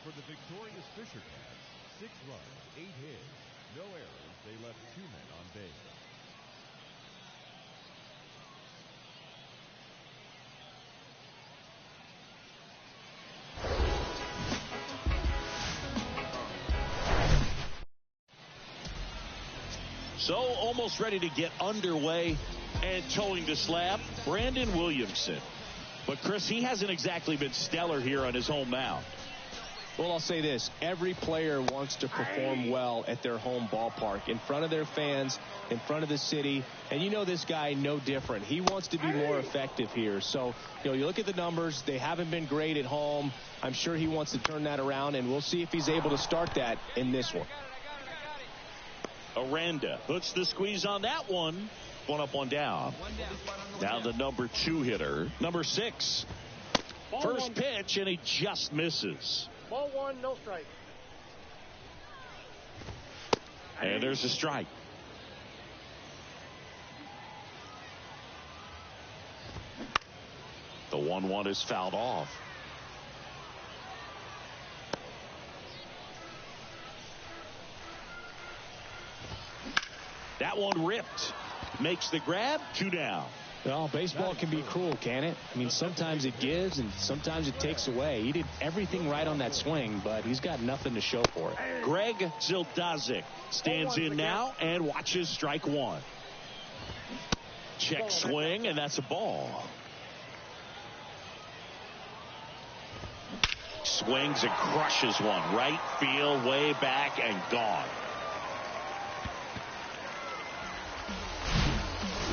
For the victorious Fisher Cats, 6 runs, 8 hits, no errors. They left 2 men on base. So almost ready to get underway and towing the slab, Brandon Williamson. But, Chris, he hasn't exactly been stellar here on his home mound. Well, I'll say this. Every player wants to perform well at their home ballpark, in front of their fans, in front of the city. And you know this guy no different. He wants to be more effective here. So, you look at the numbers. They haven't been great at home. I'm sure he wants to turn that around, and we'll see if he's able to start that in this one. Aranda puts the squeeze on that one. One up, one down. Down the number 2 hitter, number 6. First pitch, and he just misses. Ball 1, no strike. And there's a strike. The 1-1 is fouled off. That one ripped. Makes the grab. 2 down. Well, baseball can be cruel, can it? I mean, sometimes it gives and sometimes it takes away. He did everything right on that swing, but he's got nothing to show for it. Greg Zildazik stands in now and watches strike 1. Check swing, and that's a ball. Swings and crushes one. Right field, way back, and gone.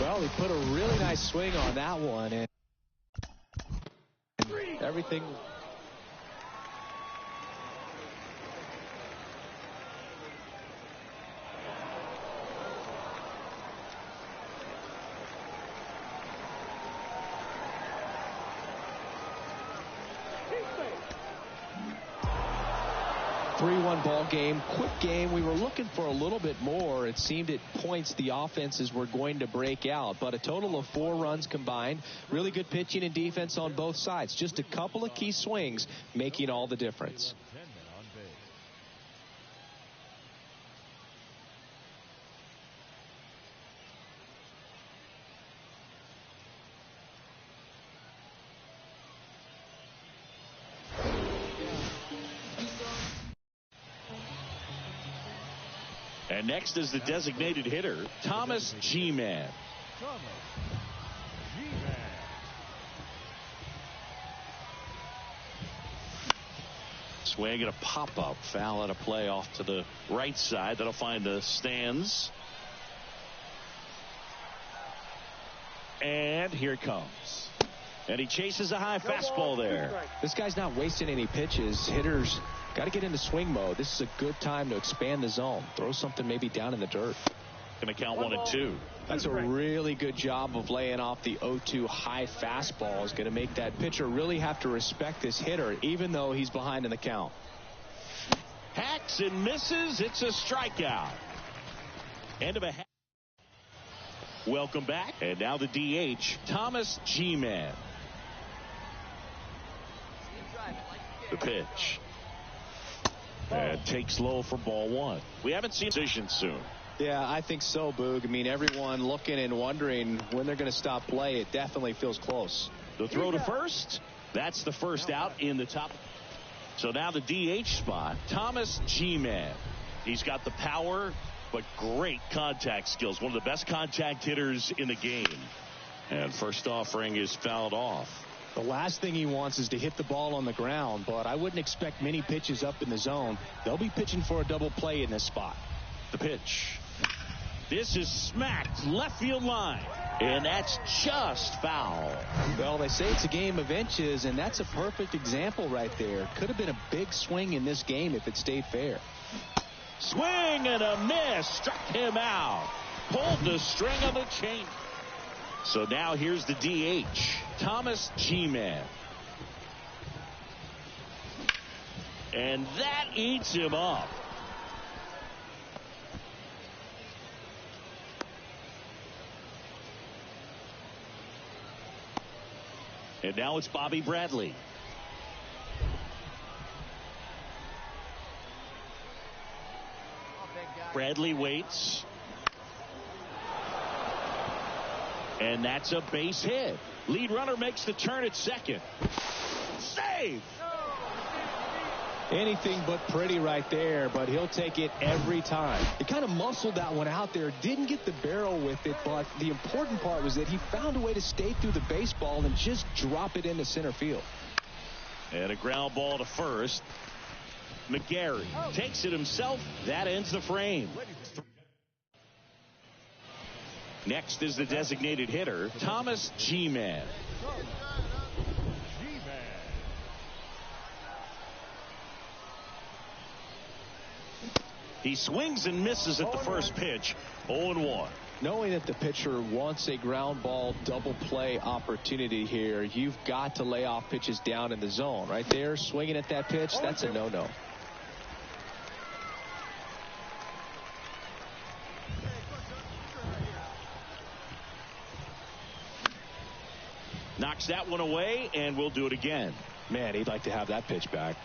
Well, he put a really nice swing on that one, and everything. Three-1 ball game, quick game. We were looking for a little bit more. It seemed at points the offenses were going to break out, but a total of 4 runs combined. Really good pitching and defense on both sides. Just a couple of key swings making all the difference. And next is the designated hitter, Thomas G-Man. Swing and a pop-up. Foul at a play off to the right side. That'll find the stands. And here it comes. And he chases a high fastball there. This guy's not wasting any pitches. Hitters got to get into swing mode. This is a good time to expand the zone. Throw something maybe down in the dirt. Going to count 1 and 2. That's a really good job of laying off the 0-2 high fastball. Is going to make that pitcher really have to respect this hitter, even though he's behind in the count. Hacks and misses. It's a strikeout. End of a half. Welcome back. And now the DH, Thomas G-Man. The pitch. And takes low for ball 1. We haven't seen decision soon. Yeah, I think so, Boog. I mean, everyone looking and wondering when they're going to stop play. It definitely feels close. The throw to first. That's the first out in the top. So now the DH spot, Thomas G-Man. He's got the power, but great contact skills. One of the best contact hitters in the game. And first offering is fouled off. The last thing he wants is to hit the ball on the ground, but I wouldn't expect many pitches up in the zone. They'll be pitching for a double play in this spot. The pitch. This is smacked left field line, and that's just foul. Well, they say it's a game of inches, and that's a perfect example right there. Could have been a big swing in this game if it stayed fair. Swing and a miss. Struck him out. Pulled the string of the chain. So now here's the DH, Thomas G-Man. And that eats him up. And now it's Bobby Bradley. Bradley waits. And that's a base hit. Lead runner makes the turn at second. Save! Anything but pretty right there, but he'll take it every time. He kind of muscled that one out there, didn't get the barrel with it, but the important part was that he found a way to stay through the baseball and just drop it into center field. And a ground ball to first. McGarry takes it himself. That ends the frame. Next is the designated hitter, Thomas G-Man. He swings and misses at the first pitch, 0-1. Knowing that the pitcher wants a ground ball double play opportunity here, you've got to lay off pitches down in the zone. Right there, swinging at that pitch, that's a no-no. Knocks that one away, and we'll do it again. Man, he'd like to have that pitch back.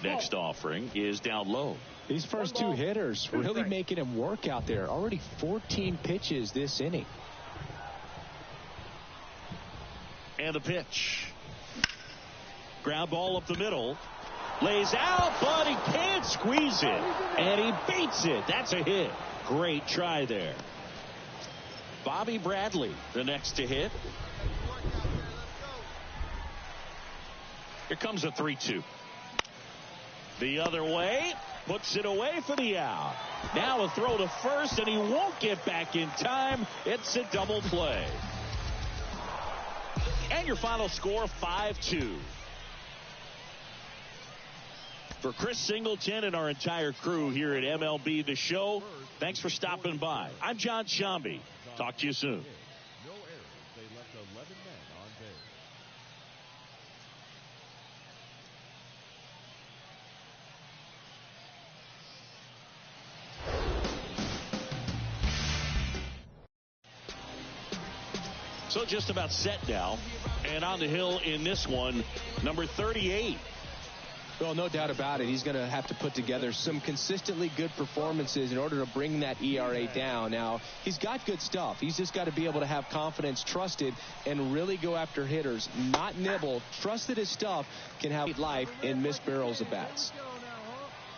Next offering is down low. These first two hitters really making him work out there. Already 14 pitches this inning. And the pitch. Ground ball up the middle. Lays out, but he can't squeeze it. And he beats it. That's a hit. Great try there. Bobby Bradley, the next to hit. Here comes a 3-2. The other way, puts it away for the out. Now a throw to first, and he won't get back in time. It's a double play. And your final score, 5-2. For Chris Singleton and our entire crew here at MLB The Show, thanks for stopping by. I'm John Shambi. Talk to you soon. No errors. They left 11 men on base. So just about set now. And on the hill in this one, number 38. Well, no doubt about it. He's going to have to put together some consistently good performances in order to bring that ERA down. Now, he's got good stuff. He's just got to be able to have confidence, trusted, and really go after hitters, not nibble. Trust that his stuff can have life and miss barrels of bats.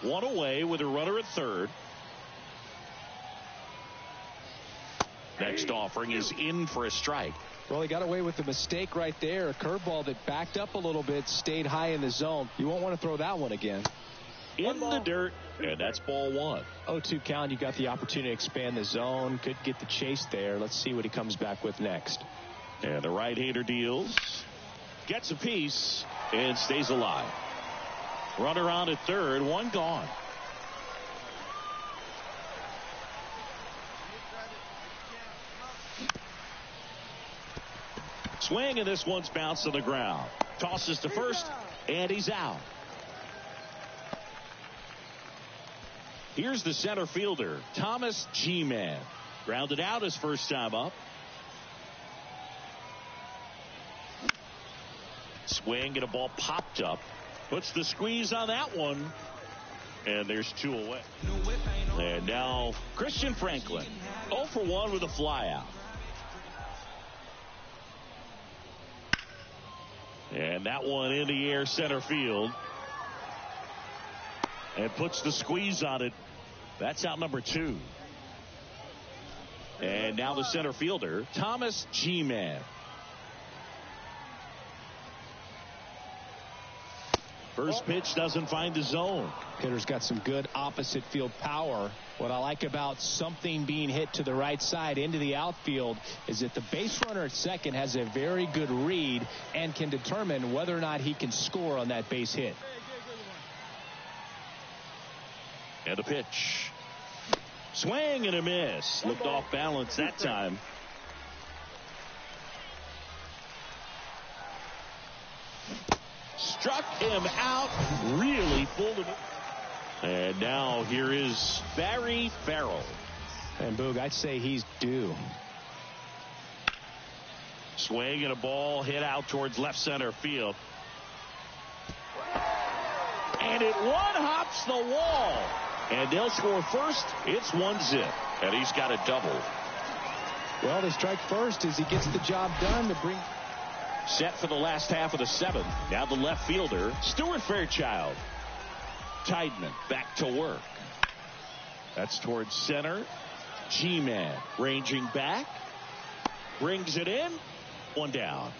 One away with a runner at third. Next offering is in for a strike. Well, he got away with a mistake right there. A curveball that backed up a little bit, stayed high in the zone. You won't want to throw that one again. In the dirt, and that's ball one. 0-2 count. You got the opportunity to expand the zone. Could get the chase there. Let's see what he comes back with next. And the right-hander deals. Gets a piece and stays alive. Runner on at third, one gone. Swing, and this one's bounced to the ground. Tosses to first, and he's out. Here's the center fielder, Thomas G-Man. Grounded out his first time up. Swing, and a ball popped up. Puts the squeeze on that one. And there's two away. And now Christian Franklin, 0 for 1 with a flyout. And that one in the air center field. And puts the squeeze on it. That's out number 2. And now the center fielder, Thomas G-Man. First pitch doesn't find the zone. Hitter's got some good opposite field power. What I like about something being hit to the right side into the outfield is that the base runner at second has a very good read and can determine whether or not he can score on that base hit. And a pitch. Swing and a miss. Looked off balance that time. Struck him out. Really pulled him. And now here is Barry Farrell. And Boog, I'd say he's due. Swing and a ball hit out towards left center field. And it one-hops the wall. And they'll score first. It's 1-0. And he's got a double. Well, they strike first as he gets the job done to bring. Set for the last half of the seventh. Now the left fielder, Stuart Fairchild. Tideman back to work. That's towards center. G-Man ranging back. Brings it in. One down.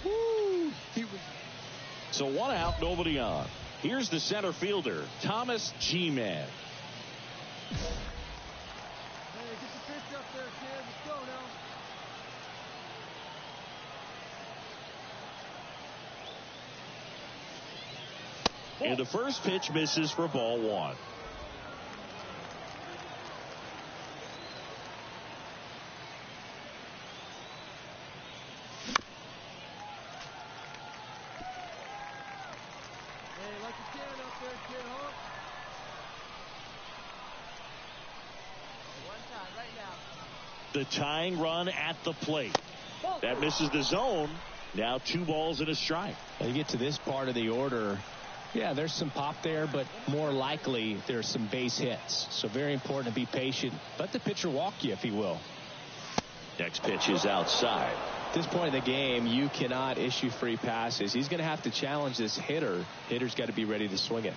Woo! So one out, nobody on. Here's the center fielder, Thomas G-Man. Hey, get the pitch up there, kid. Let's go now. And the first pitch misses for ball one. Hey, like you can up there, kid, huh? One time, right now. The tying run at the plate. That misses the zone. Now 2 balls and a strike. You get to this part of the order. Yeah, there's some pop there, but more likely there's some base hits. So very important to be patient. Let the pitcher walk you, if he will. Next pitch is outside. At this point in the game, you cannot issue free passes. He's going to have to challenge this hitter. Hitter's got to be ready to swing it.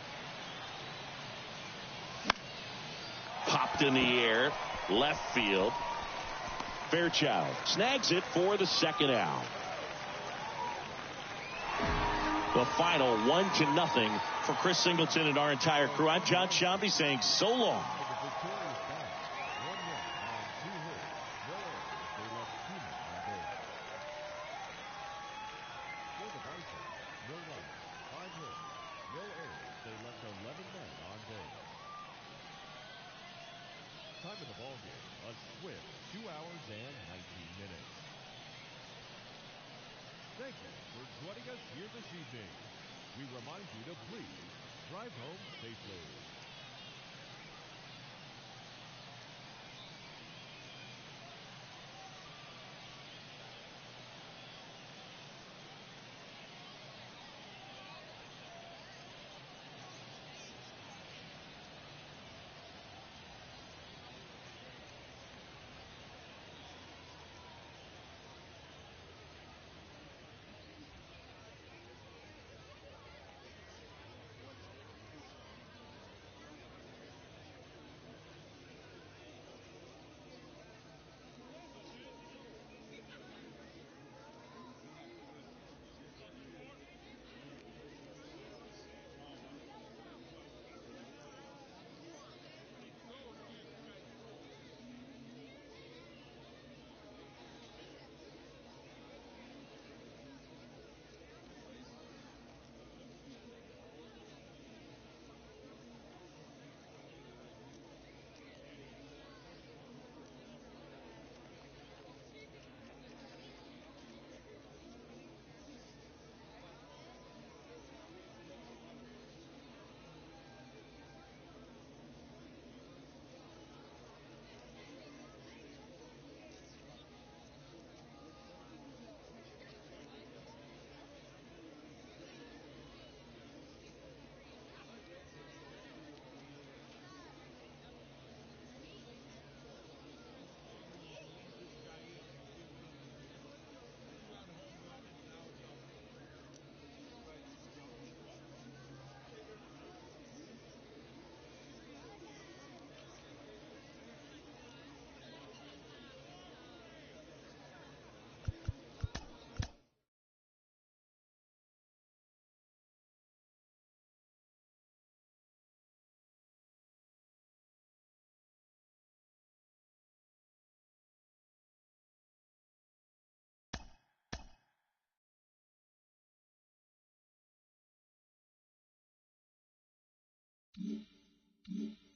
Popped in the air. Left field. Fairchild snags it for the second out. The final 1-0 for Chris Singleton and our entire crew. I'm John Shambi saying so long. Time of the ball game, a swift 2 hours and 19 minutes. Thank you for joining us here this evening. We remind you to please drive home safely. Mm-hmm.